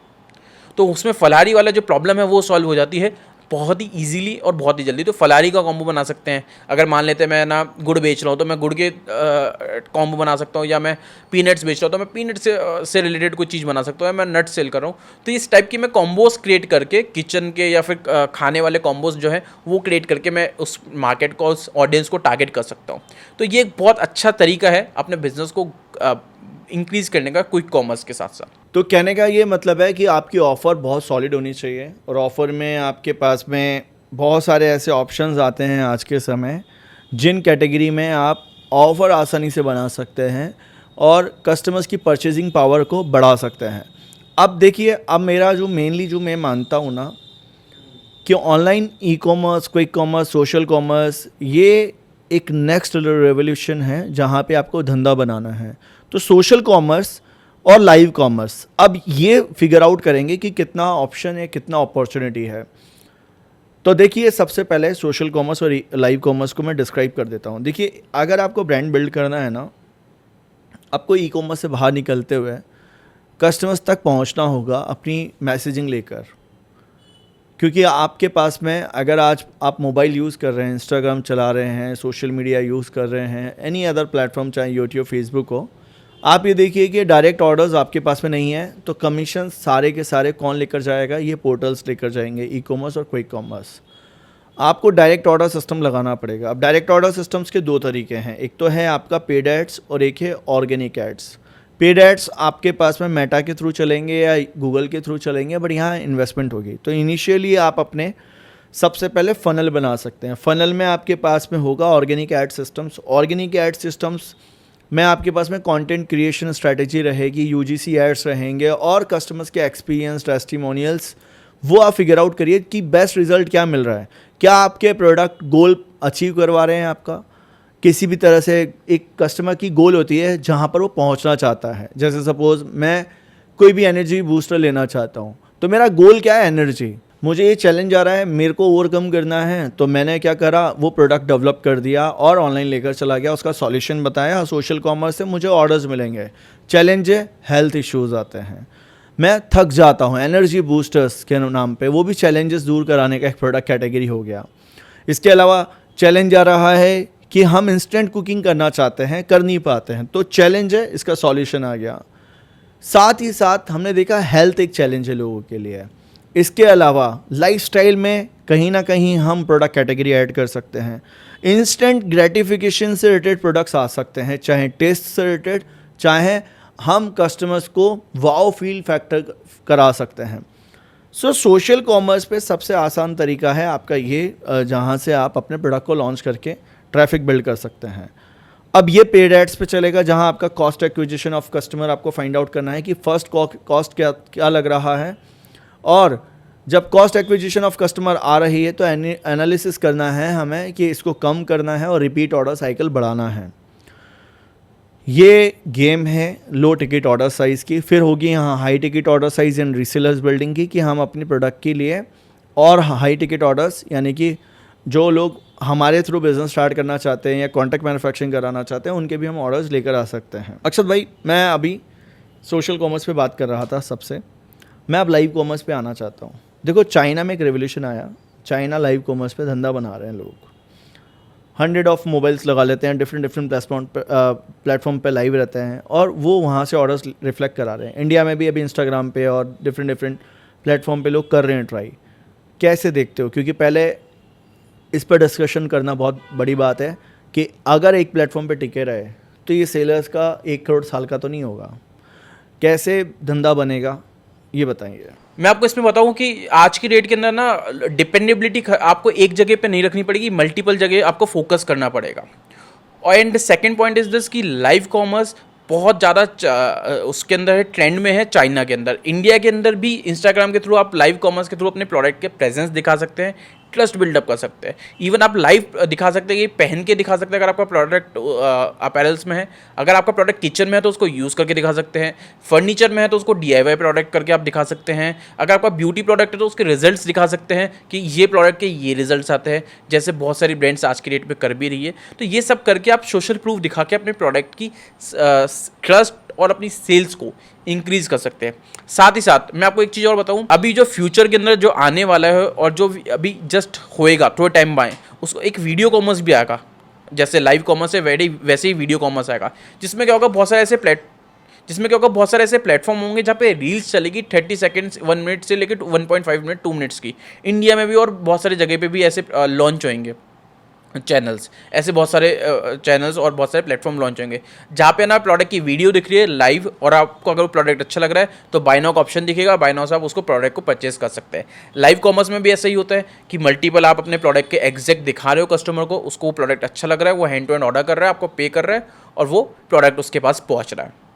तो उसमें फलाहारी वाला जो प्रॉब्लम है वो सॉल्व हो जाती है बहुत ही ईजीली और बहुत ही जल्दी। तो फलाहारी का कॉम्बो बना सकते हैं। अगर मान लेते हैं मैं ना गुड़ बेच रहा हूँ तो मैं गुड़ के कॉम्बो बना सकता हूँ, या मैं पीनट्स बेच रहा हूँ तो मैं पीनट से रिलेटेड कोई चीज़ बना सकता हूँ, या मैं नट सेल कर रहा हूँ। तो इस टाइप की मैं कॉम्बोज क्रिएट करके किचन के या फिर खाने वाले कॉम्बोज जो है वो क्रिएट करके मैं उस मार्केट को, उस ऑडियंस को टारगेट कर सकता हूँ। तो ये एक बहुत अच्छा तरीका है अपने बिजनेस को इंक्रीज करने का क्विक कॉमर्स के साथ साथ। तो कहने का ये मतलब है कि आपकी ऑफ़र बहुत सॉलिड होनी चाहिए, और ऑफ़र में आपके पास में बहुत सारे ऐसे ऑप्शंस आते हैं आज के समय जिन कैटेगरी में आप ऑफ़र आसानी से बना सकते हैं और कस्टमर्स की परचेजिंग पावर को बढ़ा सकते हैं। अब देखिए, अब मेरा जो मेनली जो मैं मानता हूँ ना कि online e commerce, quick commerce, social commerce, ये एक नेक्स्ट रेवोल्यूशन है जहाँ पे आपको धंधा बनाना है। तो सोशल कॉमर्स और लाइव कॉमर्स, अब ये फिगर आउट करेंगे कि कितना ऑप्शन है, कितना अपॉर्चुनिटी है। तो देखिए, सबसे पहले सोशल कॉमर्स और लाइव कॉमर्स को मैं डिस्क्राइब कर देता हूँ। देखिए, अगर आपको ब्रांड बिल्ड करना है ना, आपको ई कॉमर्स से बाहर निकलते हुए कस्टमर्स तक पहुँचना होगा अपनी मैसेजिंग लेकर, क्योंकि आपके पास में अगर आज आप मोबाइल यूज़ कर रहे हैं, इंस्टाग्राम चला रहे हैं, सोशल मीडिया यूज़ कर रहे हैं, एनी अदर प्लेटफॉर्म चाहे यूट्यूब, फेसबुक हो, आप ये देखिए कि डायरेक्ट ऑर्डर्स आपके पास में नहीं है, तो कमीशन सारे के सारे कौन लेकर जाएगा? ये पोर्टल्स लेकर जाएंगे, ई कॉमर्स और क्विक कॉमर्स। आपको डायरेक्ट ऑर्डर सिस्टम लगाना पड़ेगा। अब डायरेक्ट ऑर्डर सिस्टम्स के 2 तरीके हैं, एक तो है आपका पेड एड्स और एक है ऑर्गेनिक एड्स। पेड एड्स आपके पास में मेटा के थ्रू चलेंगे या गूगल के थ्रू चलेंगे, बट यहाँ इन्वेस्टमेंट होगी। तो इनिशियली आप अपने सबसे पहले फ़नल बना सकते हैं। फ़नल में आपके पास में होगा organic ad systems. Organic ad systems में आपके पास में कंटेंट क्रिएशन स्ट्रैटेजी रहेगी, यूजीसी एड्स रहेंगे और कस्टमर्स के एक्सपीरियंस, टेस्टिमोनियल्स, वो आप फिगर आउट करिए कि बेस्ट रिजल्ट क्या मिल रहा है, क्या आपके प्रोडक्ट गोल अचीव करवा रहे हैं। आपका किसी भी तरह से एक कस्टमर की गोल होती है जहाँ पर वो पहुँचना चाहता है। जैसे सपोज़ मैं कोई भी एनर्जी बूस्टर लेना चाहता हूँ, तो मेरा गोल क्या है? एनर्जी। मुझे ये चैलेंज आ रहा है, मेरे को ओवरकम करना है, तो मैंने क्या करा, वो प्रोडक्ट डेवलप कर दिया और ऑनलाइन लेकर चला गया, उसका सॉल्यूशन बताया। सोशल कॉमर्स से मुझे ऑर्डर्स मिलेंगे। चैलेंज है, हेल्थ इश्यूज़ आते हैं, मैं थक जाता हूँ, एनर्जी बूस्टर्स के नाम पे, वो भी चैलेंजेस दूर कराने का एक प्रोडक्ट कैटेगरी हो गया। इसके अलावा चैलेंज आ रहा है कि हम इंस्टेंट कुकिंग करना चाहते हैं, कर नहीं पाते हैं, तो चैलेंज है, इसका सॉल्यूशन आ गया। साथ ही साथ हमने देखा हेल्थ एक चैलेंज है लोगों के लिए। इसके अलावा लाइफस्टाइल में कहीं ना कहीं हम प्रोडक्ट कैटेगरी ऐड कर सकते हैं। इंस्टेंट ग्रेटिफिकेशन से रिलेटेड प्रोडक्ट्स आ सकते हैं, चाहे टेस्ट से रिलेटेड, चाहे हम कस्टमर्स को वाओ फील फैक्टर करा सकते हैं। सो सोशल कॉमर्स पे सबसे आसान तरीका है आपका ये, जहाँ से आप अपने प्रोडक्ट को लॉन्च करके ट्रैफिक बिल्ड कर सकते हैं। अब ये पेड एड्स पे चलेगा, जहाँ आपका कॉस्ट एक्विजिशन ऑफ कस्टमर आपको फाइंड आउट करना है कि फर्स्ट कॉस्ट क्या लग रहा है, और जब कॉस्ट एक्विजिशन ऑफ कस्टमर आ रही है तो एनालिसिस करना है हमें कि इसको कम करना है और रिपीट ऑर्डर साइकिल बढ़ाना है। ये गेम है लो टिकट ऑर्डर साइज़ की। फिर होगी यहाँ high ticket order size and resellers building की, कि हम अपने प्रोडक्ट के लिए और हाई टिकट ऑर्डर्स, यानी कि जो लोग हमारे थ्रू बिजनेस स्टार्ट करना चाहते हैं या कॉन्ट्रैक्ट मैन्युफैक्चरिंग कराना चाहते हैं, उनके भी हम ऑर्डर्स लेकर आ सकते हैं। अक्षत भाई, मैं अभी सोशल कॉमर्स पे बात कर रहा था सबसे, मैं अब लाइव कॉमर्स पे आना चाहता हूँ। देखो, चाइना में एक रेवोल्यूशन आया, चाइना लाइव कॉमर्स पे धंधा बना रहे हैं लोग, 100 ऑफ मोबाइल्स लगा लेते हैं, डिफरेंट प्लेटफॉर्म पे लाइव रहते हैं और वो वहाँ से ऑर्डर्स रिफ्लेक्ट करा रहे हैं। इंडिया में भी अभी इंस्टाग्राम पे और डिफरेंट प्लेटफॉर्म पे लोग कर रहे हैं ट्राई। कैसे देखते हो? क्योंकि पहले इस पर डिस्कशन करना बहुत बड़ी बात है कि अगर एक प्लेटफॉर्म पे टिके रहे तो ये सेलर्स का 1 करोड़ साल का तो नहीं होगा, कैसे धंधा बनेगा ये बताइए। मैं आपको इसमें बताऊं कि आज की डेट के अंदर ना डिपेंडेबिलिटी आपको एक जगह पे नहीं रखनी पड़ेगी, मल्टीपल जगह आपको फोकस करना पड़ेगा। And second point is this कि लाइव कॉमर्स बहुत ज़्यादा उसके अंदर है, ट्रेंड में है चाइना के अंदर। इंडिया के अंदर भी इंस्टाग्राम के थ्रू आप लाइव कॉमर्स के थ्रू अपने प्रोडक्ट के प्रेजेंस दिखा सकते हैं, ट्रस्ट बिल्डअप कर सकते हैं। इवन आप लाइव दिखा सकते हैं, ये पहन के दिखा सकते हैं अगर आपका प्रोडक्ट अपैरल्स में है। अगर आपका प्रोडक्ट किचन में है तो उसको यूज़ करके दिखा सकते हैं, फर्नीचर में है तो उसको DIY प्रोडक्ट करके आप दिखा सकते हैं, अगर आपका ब्यूटी प्रोडक्ट है तो उसके रिजल्ट्स दिखा सकते हैं कि ये प्रोडक्ट के ये रिजल्ट्स आते हैं, जैसे बहुत सारी ब्रांड्स आज की डेट में कर भी रही है। तो ये सब करके आप सोशल प्रूफ दिखा के अपने प्रोडक्ट की ट्रस्ट और अपनी सेल्स को इंक्रीज कर सकते हैं। साथ ही साथ मैं आपको एक चीज़ और बताऊं, अभी जो फ्यूचर के अंदर जो आने वाला है और जो अभी जस्ट होएगा थोड़े टाइम बाएं, उसको एक वीडियो कॉमर्स भी आएगा। जैसे लाइव कॉमर्स है वैसे ही वीडियो कॉमर्स आएगा, जिसमें क्या होगा, बहुत सारे ऐसे प्लेटफॉर्म होंगे जहाँ पे रील्स चलेगी 30 सेकंड्स 1 मिनट से लेकर 1.5 मिनट 2 मिनट्स की। इंडिया में भी और बहुत सारी जगह पे भी ऐसे लॉन्च होंगे चैनल्स, ऐसे बहुत सारे चैनल्स और बहुत सारे प्लेटफॉर्म लॉन्च होंगे जहाँ पे ना प्रोडक्ट की वीडियो दिख रही है लाइव, और आपको अगर वो प्रोडक्ट अच्छा लग रहा है तो बाय नाउ का ऑप्शन दिखेगा, बाय नाउ से आप उसको प्रोडक्ट को परचेस कर सकते हैं। लाइव कॉमर्स में भी ऐसा ही होता है कि मल्टीपल आप अपने प्रोडक्ट के एग्जैक्ट दिखा रहे हो कस्टमर को, उसको वो प्रोडक्ट अच्छा लग रहा है, वो हैंड टू हैंड ऑर्डर कर रहा है, आपको पे कर रहा है और वो प्रोडक्ट उसके पास पहुँच रहा है।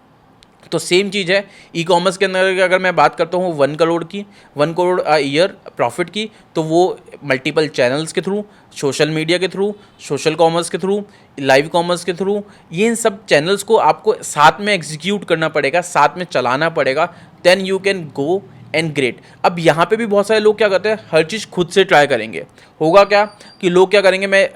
तो सेम चीज़ है ई कॉमर्स के अंदर। अगर मैं बात करता हूँ 1 करोड़ की, 1 करोड़ ईयर प्रॉफिट की, तो वो मल्टीपल चैनल्स के थ्रू, सोशल मीडिया के थ्रू, सोशल कॉमर्स के थ्रू, लाइव कॉमर्स के थ्रू, ये इन सब चैनल्स को आपको साथ में एग्जीक्यूट करना पड़ेगा, साथ में चलाना पड़ेगा, then you can go and great. अब यहाँ पे भी बहुत सारे लोग क्या करते हैं, हर चीज़ खुद से ट्राई करेंगे। होगा क्या कि लोग क्या करेंगे, मैं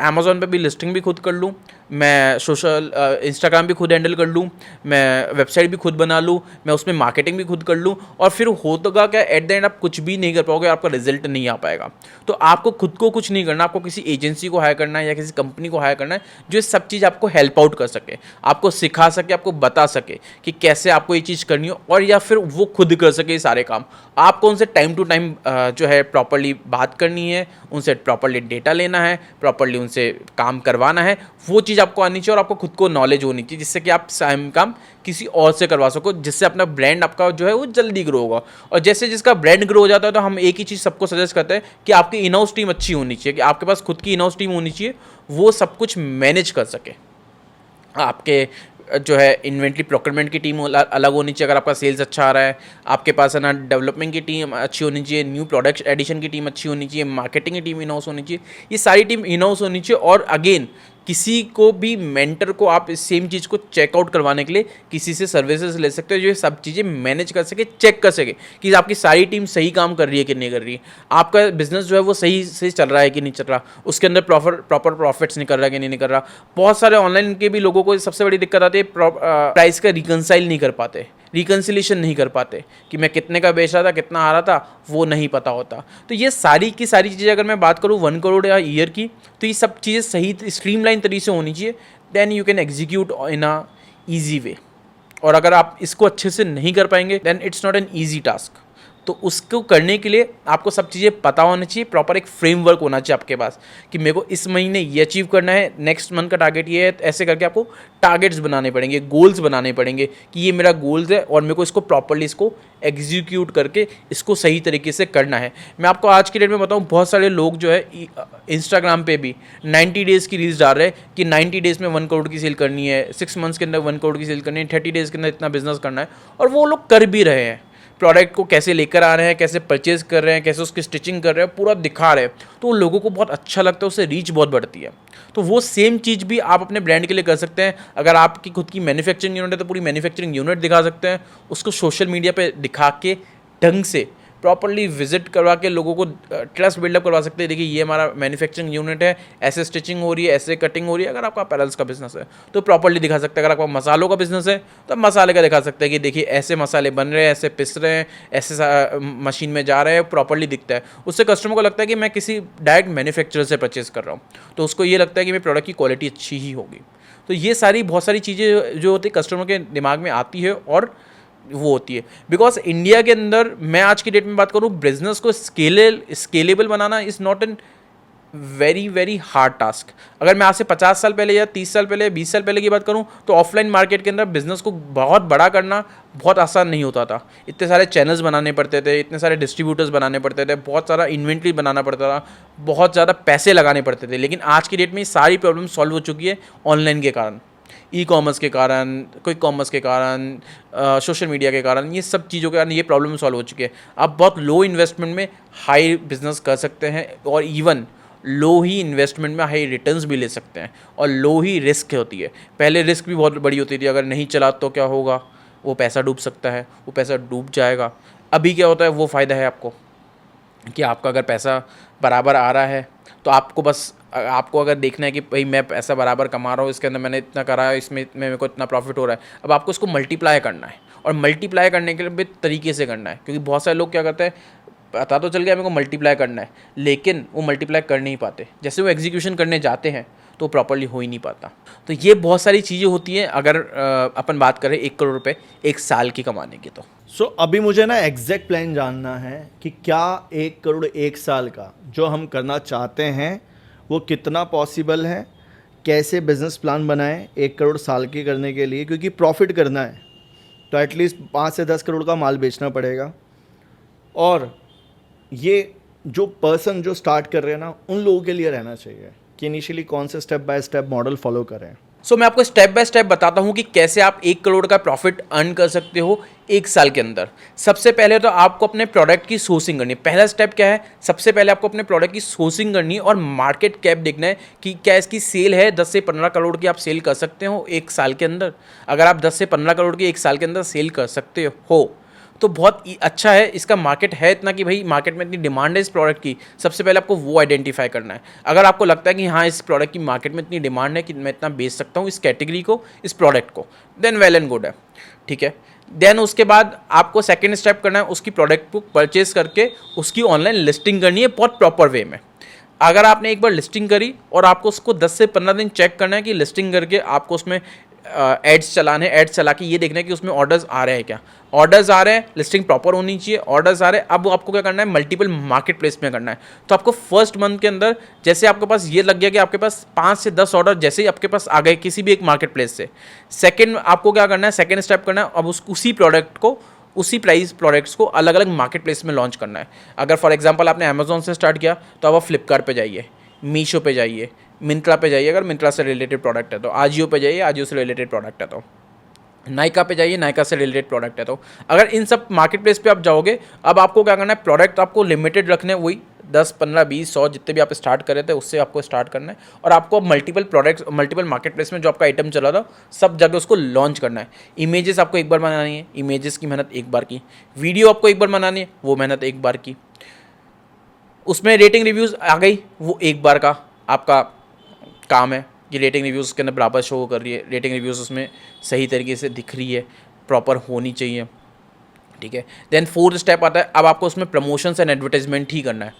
अमेज़ॉन पे भी लिस्टिंग भी खुद कर लूँ, मैं सोशल इंस्टाग्राम भी खुद हैंडल कर लूँ, मैं वेबसाइट भी खुद बना लूँ, मैं उसमें मार्केटिंग भी खुद कर लूँ, और फिर होगा क्या, एट द एंड आप कुछ भी नहीं कर पाओगे, आपका रिजल्ट नहीं आ पाएगा। तो आपको खुद को कुछ नहीं करना, आपको किसी एजेंसी को हायर करना है या किसी कंपनी को हायर करना है जो ये सब चीज़ आपको हेल्प आउट कर सके, आपको सिखा सके, आपको बता सके कि कैसे आपको ये चीज़ करनी हो, और या फिर वो खुद कर सके ये सारे काम। आपको उनसे टाइम टू टाइम जो है प्रॉपरली बात करनी है, उनसे प्रॉपरली डेटा लेना है, प्रॉपरली उनसे काम करवाना है, वो चीज़ आपको आनी चाहिए और आपको खुद को नॉलेज होनी चाहिए, जिससे कि आप सेम काम किसी और से करवा सको, जिससे अपना ब्रांड आपका जो है वो जल्दी ग्रो होगा। और जैसे जिसका ब्रांड ग्रो हो जाता है तो हम एक ही चीज़ सबको सजेस्ट करते हैं कि आपकी इन हाउस टीम अच्छी होनी चाहिए, कि आपके पास खुद की इन हाउस टीम होनी चाहिए, वो सब कुछ मैनेज कर सके। आपके जो है इन्वेंट्री प्रोक्योरमेंट की टीम अलग होनी चाहिए अगर आपका सेल्स अच्छा आ रहा है, आपके पास है ना डेवलपमेंट की टीम अच्छी होनी चाहिए, न्यू प्रोडक्ट एडिशन की टीम अच्छी होनी चाहिए, मार्केटिंग की टीम इन हाउस होनी चाहिए, ये सारी टीम इन हाउस होनी चाहिए। और अगेन किसी को भी मेंटर को आप इस सेम चीज़ को चेकआउट करवाने के लिए किसी से सर्विसेज ले सकते हो जो ये सब चीज़ें मैनेज कर सके, चेक कर सके कि आपकी सारी टीम सही काम कर रही है कि नहीं कर रही है, आपका बिजनेस जो है वो सही से चल रहा है कि नहीं चल रहा, उसके अंदर प्रॉपर प्रॉफिट्स निकल रहा है कि नहीं निकल रहा। बहुत सारे ऑनलाइन के भी लोगों को सबसे बड़ी दिक्कत आती है, प्राइस का रिकनसाइल नहीं कर पाते, रिकन्सिलेशन नहीं कर पाते कि मैं कितने का बेच रहा था, कितना आ रहा था, वो नहीं पता होता। तो ये सारी की सारी चीज़ें अगर मैं बात करूँ 1 करोड़ या ईयर की, तो ये सब चीज़ें सही स्ट्रीमलाइन तरीके से होनी चाहिए, then you can execute in a easy way. और अगर आप इसको अच्छे से नहीं कर पाएंगे then it's not an easy task. तो उसको करने के लिए आपको सब चीज़ें पता होनी चाहिए, प्रॉपर एक फ्रेमवर्क होना चाहिए आपके पास कि मेरे को इस महीने ये अचीव करना है, नेक्स्ट मंथ का टारगेट ये है। ऐसे करके आपको टारगेट्स बनाने पड़ेंगे, गोल्स बनाने पड़ेंगे कि ये मेरा गोल्स है और मेरे को इसको प्रॉपरली इसको एग्जीक्यूट करके इसको सही तरीके से करना है। मैं आपको आज की डेट में बताऊँ, बहुत सारे लोग जो है इंस्टाग्राम पे भी 90 डेज़ की रील्स डाल रहे हैं कि 90 डेज़ में 1 करोड़ की सेल करनी है, 6 मंथ्स के अंदर 1 करोड़ की सेल करनी है, 30 डेज़ के अंदर इतना बिजनेस करना है, और वो लोग कर भी रहे हैं। प्रोडक्ट को कैसे लेकर आ रहे हैं, कैसे परचेज कर रहे हैं, कैसे उसकी स्टिचिंग कर रहे हैं, पूरा दिखा रहे हैं, तो लोगों को बहुत अच्छा लगता है, उससे रीच बहुत बढ़ती है। तो वो सेम चीज़ भी आप अपने ब्रांड के लिए कर सकते हैं। अगर आपकी खुद की मैन्युफैक्चरिंग यूनिट है तो पूरी मैन्युफैक्चरिंग यूनिट दिखा सकते हैं, उसको सोशल मीडिया पे दिखा के ढंग से प्रॉपरली विजिट करवा के लोगों को ट्रस्ट बिल्डअप करवा सकते हैं। देखिए ये हमारा मैन्युफैक्चरिंग यूनिट है, ऐसे स्टिचिंग हो रही है, ऐसे कटिंग हो रही है। अगर आपका अपैरल्स का बिजनेस है तो प्रॉपरली दिखा सकते हैं। अगर आपका मसालों का बिजनेस है तो मसाले का दिखा सकते हैं कि देखिए ऐसे मसाले बन रहे हैं, ऐसे पिस रहे हैं, ऐसे मशीन में जा रहे हैं, प्रॉपरली दिखता है। उससे कस्टमर को लगता है कि मैं किसी डायरेक्ट मैन्युफैक्चरर से परचेज कर रहा हूँ, तो उसको ये लगता है कि मेरे प्रोडक्ट की क्वालिटी अच्छी ही होगी। तो ये सारी बहुत सारी चीज़ें जो होती है कस्टमर के दिमाग में आती है और वो होती है। बिकॉज इंडिया के अंदर मैं आज की डेट में बात करूँ, बिजनेस को scalable banana is not an very very hard task. अगर मैं आज से 50 साल पहले या 30 साल पहले 20 साल पहले की बात करूँ तो ऑफलाइन मार्केट के अंदर बिजनेस को बहुत बड़ा करना बहुत आसान नहीं होता था। इतने सारे चैनल्स बनाने पड़ते थे, इतने सारे डिस्ट्रीब्यूटर्स बनाने पड़ते थे, बहुत सारा इन्वेंट्री बनाना पड़ता था, बहुत ज़्यादा पैसे लगाने पड़ते थे। लेकिन आज की डेट में सारी प्रॉब्लम सॉल्व हो चुकी है ऑनलाइन के कारण, ई कॉमर्स के कारण, क्विक कॉमर्स के कारण, सोशल मीडिया के कारण, ये सब चीज़ों के कारण ये प्रॉब्लम सॉल्व हो चुकी है। आप बहुत लो इन्वेस्टमेंट में हाई बिजनेस कर सकते हैं और इवन लो ही इन्वेस्टमेंट में हाई रिटर्न्स भी ले सकते हैं, और लो ही रिस्क होती है। पहले रिस्क भी बहुत बड़ी होती थी, अगर नहीं चला तो क्या होगा, वो पैसा डूब सकता है, वो पैसा डूब जाएगा। अभी क्या होता है, वो फ़ायदा है आपको कि आपका अगर पैसा बराबर आ रहा है तो आपको अगर देखना है कि भाई मैं पैसा बराबर कमा रहा हूँ, इसके अंदर मैंने इतना करा है, इसमें मेरे को इतना प्रॉफिट हो रहा है। अब आपको इसको मल्टीप्लाई करना है, और मल्टीप्लाई करने के लिए भी तरीके से करना है, क्योंकि बहुत सारे लोग क्या करते हैं, पता तो चल गया मेरे को मल्टीप्लाई करना है, लेकिन वो मल्टीप्लाई कर नहीं पाते। जैसे वो एग्जीक्यूशन करने जाते हैं तो प्रॉपरली हो ही नहीं पाता। तो ये बहुत सारी चीज़ें होती हैं अगर अपन बात करें 1 करोड़ रुपये 1 साल की कमाने की। तो सो अभी मुझे ना एग्जैक्ट प्लान जानना है कि क्या 1 करोड़ 1 साल का जो हम करना चाहते हैं वो कितना पॉसिबल है, कैसे बिजनेस प्लान बनाएं 1 करोड़ साल की करने के लिए, क्योंकि प्रॉफिट करना है तो एटलीस्ट 5 से 10 करोड़ का माल बेचना पड़ेगा। और ये जो पर्सन जो स्टार्ट कर रहे हैं ना, उन लोगों के लिए रहना चाहिए कि इनिशियली कौन से step by step model follow करें। सो मैं आपको स्टेप बाय स्टेप बताता हूँ कि कैसे आप 1 करोड़ का प्रॉफिट अर्न कर सकते हो 1 साल के अंदर। सबसे पहले तो आपको अपने प्रोडक्ट की सोर्सिंग करनी है। पहला स्टेप क्या है, सबसे पहले आपको अपने प्रोडक्ट की सोर्सिंग करनी है और मार्केट कैप देखना है कि क्या इसकी सेल है। 10 से 15 करोड़ की आप सेल कर सकते हो 1 साल के अंदर। अगर आप 10 से 15 करोड़ की 1 साल के अंदर सेल कर सकते हो तो बहुत अच्छा है। इसका मार्केट है इतना कि भाई मार्केट में इतनी डिमांड है इस प्रोडक्ट की, सबसे पहले आपको वो आइडेंटिफाई करना है। अगर आपको लगता है कि हाँ इस प्रोडक्ट की मार्केट में इतनी डिमांड है कि मैं इतना बेच सकता हूँ इस कैटेगरी को, इस प्रोडक्ट को, देन वेल एंड गुड है, ठीक है। देन उसके बाद आपको सेकेंड स्टेप करना है, उसकी प्रोडक्ट को परचेज करके उसकी ऑनलाइन लिस्टिंग करनी है बहुत प्रॉपर वे में। अगर आपने एक बार लिस्टिंग करी और आपको उसको 10 से 15 दिन चेक करना है कि लिस्टिंग करके आपको उसमें एड्स चलाने, एड्स चला के ये देखना है कि उसमें ऑर्डर्स आ रहे हैं क्या, ऑर्डर्स आ रहे हैं, लिस्टिंग प्रॉपर होनी चाहिए, ऑर्डर्स आ रहे हैं। अब आपको क्या करना है, मल्टीपल मार्केट प्लेस में करना है। तो आपको फर्स्ट मंथ के अंदर जैसे आपके पास ये लग गया कि आपके पास 5 से 10 ऑर्डर जैसे ही आपके पास आ गए किसी भी एक मार्केट प्लेस से, सेकेंड आपको क्या करना है, सेकेंड स्टेप करना है, अब उसी प्रोडक्ट को, उसी प्राइस प्रोडक्ट्स को अलग अलग मार्केट प्लेस में लॉन्च करना है। अगर फॉर एग्जांपल आपने अमेजोन से स्टार्ट किया तो अब आप फ्लिपकार्ट पे जाइए, मीशो पे जाइए, मिंत्रा पे जाइए, अगर मिंत्रा से रिलेटेड प्रोडक्ट है तो आजियो पे जाइए, आजियो से रिलेटेड प्रोडक्ट है तो नायका पे जाइए, नायका से रिलेटेड प्रोडक्ट है तो अगर इन सब मार्केट प्लेस पे आप जाओगे, अब आपको क्या करना है, प्रोडक्ट आपको लिमिटेड रखने हैं, वही 10, 15, 20, 100 जितने भी आप स्टार्ट कर रहे थे उससे आपको स्टार्ट करना है। और आपको multiple products, multiple market place में जो आपका आइटम चला था सब जगह उसको लॉन्च करना है। इमेजेस आपको एक बार बनानी है, इमेजेस की मेहनत एक बार की, वीडियो आपको एक बार बनानी है, वो मेहनत एक बार की, उसमें रेटिंग रिव्यूज़ आ गई, वो एक बार का आपका काम है कि रेटिंग रिव्यूज़ के अंदर बराबर शो कर रही है, रेटिंग रिव्यूज़ उसमें सही तरीके से दिख रही है, प्रॉपर होनी चाहिए, ठीक है। देन फोर्थ स्टेप आता है, अब आपको उसमें प्रमोशंस एंड एडवर्टाइजमेंट ही करना है।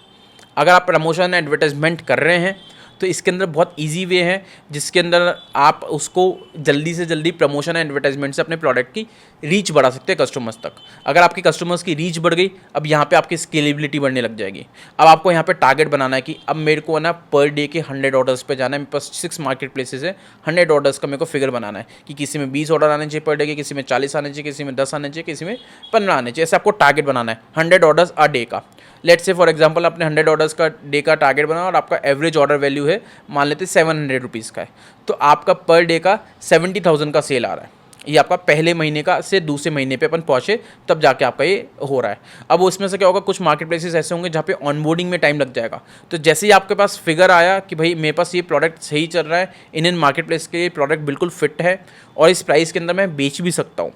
अगर आप प्रमोशन एंड एडवर्टाइजमेंट कर रहे हैं तो इसके अंदर बहुत ईजी वे है जिसके अंदर आप उसको जल्दी से जल्दी प्रमोशन एंड एडवर्टाइजमेंट से अपने प्रोडक्ट की रीच बढ़ा सकते हैं कस्टमर्स तक। अगर आपकी कस्टमर्स की रीच बढ़ गई, अब यहाँ पे आपकी स्केलेबिलिटी बढ़ने लग जाएगी। अब आपको यहाँ पे टारगेट बनाना है कि अब मेरे को ना पर डे के 100 ऑर्डर्स पे जाना है। मेरे पास 6 मार्केट प्लेसेस है, 100 ऑर्डर्स का मेरे को फिगर बनाना है कि किसी में 20 ऑर्डर आने चाहिए पर डे के, किसी में 40 आने चाहिए, किसी में 10 आने चाहिए, किसी में 15 आने चाहिए। ऐसे आपको टारगेट बनाना है 100 ऑर्डर्स अ डे का। लेट्स से फॉर एग्जांपल आपने 100 ऑर्डर्स का डे का टारगेट बनाया और आपका एवरेज ऑर्डर वैल्यू है मान लेते 700 रुपीज़ का है, तो आपका पर डे का 70,000 का सेल आ रहा है। ये आपका पहले महीने का से दूसरे महीने पे अपन पहुँचे तब जाके आपका ये हो रहा है। अब उसमें से क्या होगा, कुछ मार्केट प्लेसेस ऐसे होंगे जहाँ पे ऑनबोर्डिंग में टाइम लग जाएगा। तो जैसे ही आपके पास फिगर आया कि भाई मेरे पास ये प्रोडक्ट सही चल रहा है, इन मार्केट प्लेस के ये प्रोडक्ट बिल्कुल फिट है और इस प्राइस के अंदर मैं बेच भी सकता हूँ,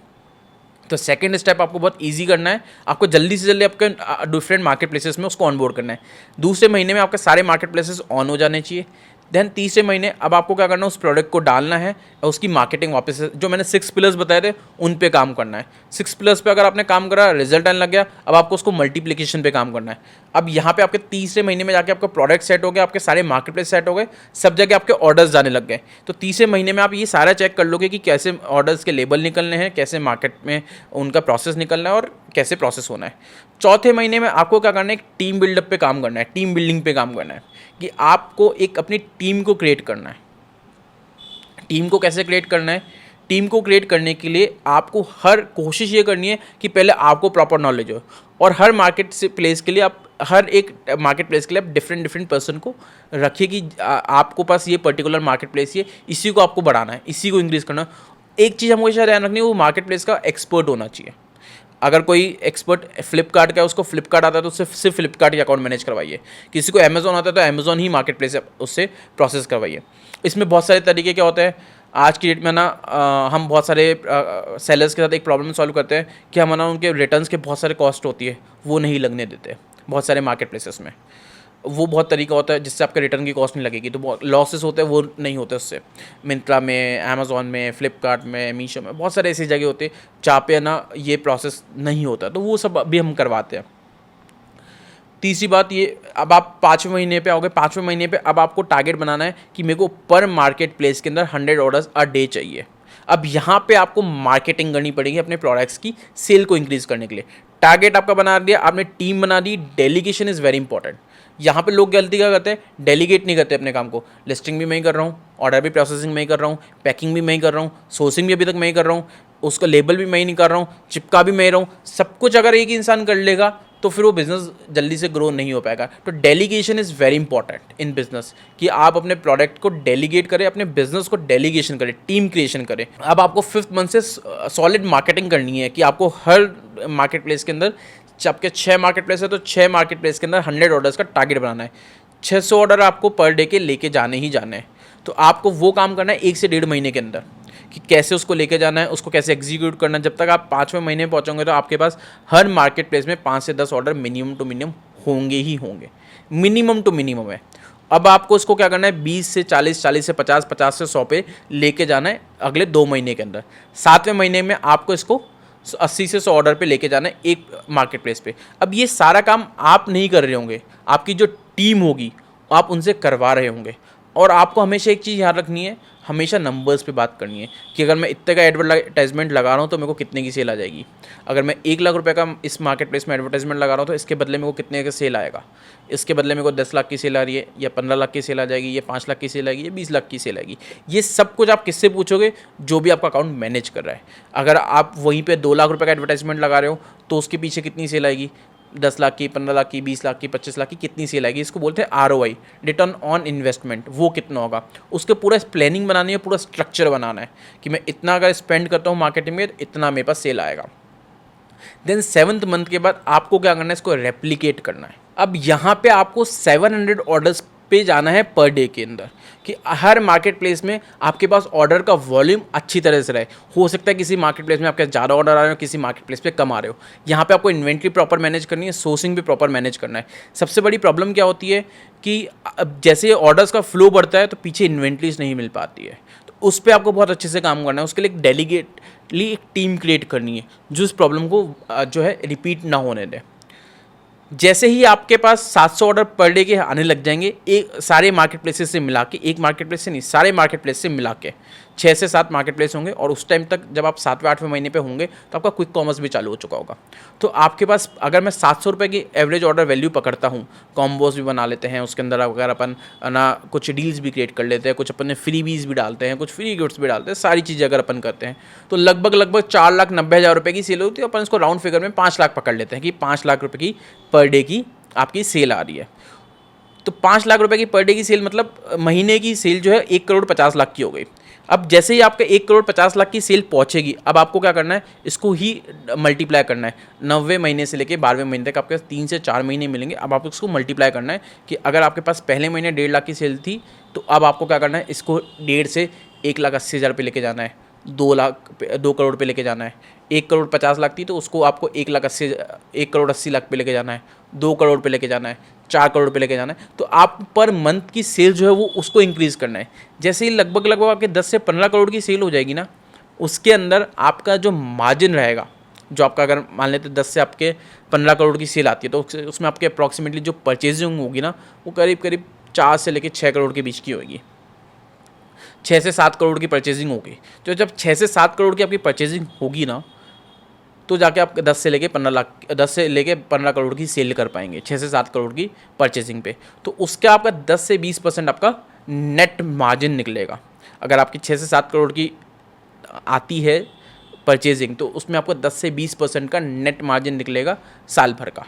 तो सेकंड स्टेप आपको बहुत इजी करना है। आपको जल्दी से जल्दी आपके डिफरेंट मार्केट प्लेसेस में उसको ऑनबोर्ड करना है। दूसरे महीने में आपके सारे मार्केट प्लेसेस ऑन हो जाने चाहिए। देन तीसरे महीने अब आपको क्या करना है, उस प्रोडक्ट को डालना है और उसकी मार्केटिंग वापस से जो मैंने 6 पिलर्स बताए थे उन पे काम करना है। 6 पिलर्स पे अगर आपने काम करा, रिजल्ट आने लग गया, अब आपको उसको मल्टीप्लिकेशन पे काम करना है। अब यहाँ पे आपके तीसरे महीने में जाके आपका प्रोडक्ट सेट हो गया, आपके सारे मार्केट प्लेस सेट हो गए, सब जगह आपके ऑर्डर्स जाने लग गए। तो तीसरे महीने में आप ये सारा चेक कर लोगे कि कैसे ऑर्डर्स के लेबल निकलने हैं, कैसे मार्केट में उनका प्रोसेस निकलना है और कैसे प्रोसेस होना है। चौथे महीने में आपको क्या करना है, एक टीम बिल्डअप पे काम करना है, टीम बिल्डिंग पे काम करना है कि आपको एक अपनी टीम को क्रिएट करना है। टीम को कैसे क्रिएट करना है, टीम को क्रिएट करने के लिए आपको हर कोशिश ये करनी है कि पहले आपको प्रॉपर नॉलेज हो और हर मार्केट से प्लेस के लिए आप हर एक मार्केट प्लेस के लिए आप डिफरेंट पर्सन को रखिए कि आपको पास ये पर्टिकुलर मार्केट प्लेस है, इसी को आपको बढ़ाना है, इसी को इंक्रीज़ करना है। एक चीज़ हमको हमेशा ध्यान रखनी है, वो मार्केट प्लेस का एक्सपर्ट होना चाहिए। अगर कोई एक्सपर्ट फ्लिपकार्ट का है, उसको फ्लिपकार्ट आता है तो सिर्फ फ्लिपकार्ट ही अकाउंट मैनेज करवाइए। किसी को अमेजोन आता है तो अमेजोन ही मार्केट प्लेस उससे प्रोसेस करवाइए। इसमें बहुत सारे तरीके क्या होते हैं आज की डेट में ना, हम बहुत सारे सेलर्स के साथ एक प्रॉब्लम सॉल्व करते हैं कि हम ना उनके रिटर्न्स के बहुत सारे कॉस्ट होती है, वो नहीं लगने देते बहुत सारे मार्केट प्लेसेस में। वो बहुत तरीका होता है जिससे आपके रिटर्न की कॉस्ट नहीं लगेगी, तो बहुत लॉसेस होते हैं वो नहीं होते उससे। मिंत्रा में, अमेज़ॉन में, फ्लिपकार्ट में, मीशो में बहुत सारे ऐसी जगह होते हैं जहाँ पे ना ये प्रोसेस नहीं होता, तो वो सब अभी हम करवाते हैं। तीसरी बात ये, अब आप 5वें महीने पे आओगे, 5वें महीने पे अब आपको टारगेट बनाना है कि मेरे को पर मार्केट प्लेस के अंदर 100 ऑर्डर्स अ डे चाहिए। अब यहाँ पे आपको मार्केटिंग करनी पड़ेगी अपने प्रोडक्ट्स की सेल को इंक्रीज़ करने के लिए। टारगेट आपका बना दिया, आपने टीम बना दी, डेलीगेशन इज़ वेरी इंपॉर्टेंट। यहाँ पे लोग गलती क्या करते हैं, डेलीगेट नहीं करते अपने काम को। लिस्टिंग भी मैं ही कर रहा हूँ, ऑर्डर भी प्रोसेसिंग मैं ही कर रहा हूँ, पैकिंग भी मैं ही कर रहा हूँ, सोर्सिंग भी अभी तक मैं ही कर रहा हूँ, उसका लेबल भी मैं ही नहीं कर रहा हूँ, चिपका भी मैं ही रहा हूँ। सब कुछ अगर एक इंसान कर लेगा तो फिर वो बिज़नेस जल्दी से ग्रो नहीं हो पाएगा। तो delegation is very important in business, कि आप अपने प्रोडक्ट को डेलीगेट करें, अपने बिजनेस को डेलीगेशन करें, टीम क्रिएशन करें। अब आपको 5th मंथ से सॉलिड मार्केटिंग करनी है कि आपको हर मार्केट प्लेस के अंदर, आपके 6 मार्केट प्लेस है तो 6 मार्केट प्लेस के अंदर 100 ऑर्डर्स का टारगेट बनाना है। 600 ऑर्डर आपको पर डे के लेके जाने ही जाने हैं। तो आपको वो काम करना है 1 से 1.5 महीने के अंदर कि कैसे उसको लेके जाना है, उसको कैसे एग्जीक्यूट करना है। जब तक आप 5वें महीने में पहुँचोगे तो आपके पास हर मार्केट प्लेस में 5 से 10 ऑर्डर मिनिमम टू मिनिमम होंगे ही होंगे, मिनिमम टू मिनिमम है। अब आपको इसको क्या करना है, 20 से 40, 40 से 50, 50 से 100 पे लेके जाना है अगले 2 महीने के अंदर। 7वें महीने में आपको इसको 80 से 100 ऑर्डर पे लेके जाना है एक मार्केट प्लेस पे। अब ये सारा काम आप नहीं कर रहे होंगे, आपकी जो टीम होगी आप उनसे करवा रहे होंगे। और आपको हमेशा एक चीज़ याद रखनी है, हमेशा नंबर्स पे बात करनी है कि अगर मैं इतने का एडवर्टाइजमेंट लगा रहा हूँ तो मेरे को कितने की सेल आ जाएगी। अगर मैं 1 लाख रुपए का इस मार्केट प्लेस में एडवर्टाइजमेंट लगा रहा हूँ तो इसके बदले मेरे को कितने का सेल आएगा। इसके बदले मेरे को 10 लाख की सेल आ रही है, या 15 लाख की सेल आ जाएगी, या 5 लाख की सेल आएगी, या 20 लाख की सेल आएगी। ये सब कुछ आप किससे पूछोगे, जो भी आपका अकाउंट मैनेज कर रहा है। अगर आप वहीं पर 2 लाख रुपये का एडवर्टाइजमेंट लगा रहे हो तो उसके पीछे कितनी सेल आएगी, 10 लाख की, 15 लाख की, 20 लाख की, 25 लाख की, कितनी सेल आएगी। इसको बोलते हैं ROI, रिटर्न ऑन इन्वेस्टमेंट। वो कितना होगा, उसके पूरा प्लानिंग बनानी है, पूरा स्ट्रक्चर बनाना है कि मैं इतना अगर स्पेंड करता हूँ मार्केटिंग में इतना मेरे पास सेल आएगा। देन 7th मंथ के बाद आपको क्या करना है, इसको रेप्लिकेट करना है। अब यहाँ पे आपको 700 ऑर्डर्स पे जाना है पर डे के अंदर, कि हर मार्केट प्लेस में आपके पास ऑर्डर का वॉल्यूम अच्छी तरह से रहे। हो सकता है किसी मार्केट प्लेस में आपके ज़्यादा ऑर्डर आ रहे हो, किसी मार्केट प्लेस पे कम आ रहे हो। यहाँ पे आपको इन्वेंट्री प्रॉपर मैनेज करनी है, सोर्सिंग भी प्रॉपर मैनेज करना है। सबसे बड़ी प्रॉब्लम क्या होती है कि अब जैसे ऑर्डर्स का फ्लो बढ़ता है तो पीछे इन्वेंट्रीज नहीं मिल पाती है, तो उस पर आपको बहुत अच्छे से काम करना है। उसके लिए एक डेलीगेटली एक टीम क्रिएट करनी है जो इस प्रॉब्लम को जो है रिपीट ना होने दे। जैसे ही आपके पास 700 ऑर्डर पर डे के आने लग जाएंगे, एक सारे मार्केट प्लेसेस से मिला के, एक मार्केट प्लेस से नहीं, सारे मार्केट प्लेस से मिला के 6 से 7 मार्केट प्लेस होंगे, और उस टाइम तक जब आप 7वें 8वें महीने पे होंगे तो आपका क्विक कॉमर्स भी चालू हो चुका होगा। तो आपके पास अगर मैं 700 रुपये की एवरेज ऑर्डर वैल्यू पकड़ता हूँ, कॉम्बोज भी बना लेते हैं, उसके अंदर अगर अपन ना कुछ डील्स भी क्रिएट कर लेते हैं, कुछ अपन फ्री बीज भी डालते हैं, कुछ फ्री गिफ्ट्स भी डालते हैं, सारी चीज़ें अगर अपन करते हैं तो लगभग 4,90,000 रुपये की सेल होती है। अपन इसको राउंड फिगर में 5 लाख पकड़ लेते हैं कि 5 लाख रुपये की पर डे की आपकी सेल आ रही है। तो 5 लाख रुपए की पर डे की सेल मतलब महीने की सेल जो है 1,50,00,000 की हो गई। अब जैसे ही आपका 1,50,00,000 की सेल पहुंचेगी, अब आपको क्या करना है, इसको ही मल्टीप्लाई करना है। 90वें महीने से लेके 12वें महीने तक आपके 3 से 4 महीने मिलेंगे। अब आपको इसको मल्टीप्लाई करना है कि अगर आपके पास पहले महीने 1.5 लाख की सेल थी, तो अब आपको क्या करना है, इसको 1.5 से 1,80,000 पे लेके जाना है, 2 करोड़ पे लेके जाना है। 1,50,00,000 थी तो उसको आपको 1,80,00,000 पे लेके जाना है, 2 करोड़ पे लेके जाना है, 4 करोड़ पे लेके जाना है। तो आप पर मंथ की सेल जो है वो उसको इंक्रीज़ करना है। जैसे ही लगभग आपके 10 से 15 करोड़ की सेल हो जाएगी ना, उसके अंदर आपका जो मार्जिन रहेगा, जो आपका अगर मान लेते 10 से आपके 15 करोड़ की सेल आती है, तो उसमें आपके अप्रॉक्सीमेटली जो परचेजिंग होगी ना, वो करीब 4 से लेकर 6 करोड़ के बीच की होगी। 6 से 7 करोड़ की परचेजिंग होगी। तो जब 6 से 7 करोड़ की आपकी परचेजिंग होगी ना, तो जाके आप 10 से लेके 15 करोड़ की सेल कर पाएंगे 6 से 7 करोड़ की परचेजिंग पे। तो उसका आपका 10 से 20% आपका नेट मार्जिन निकलेगा। अगर आपकी 6 से 7 करोड़ की आती है परचेजिंग, तो उसमें आपको 10 से 20% का नेट मार्जिन निकलेगा साल भर का।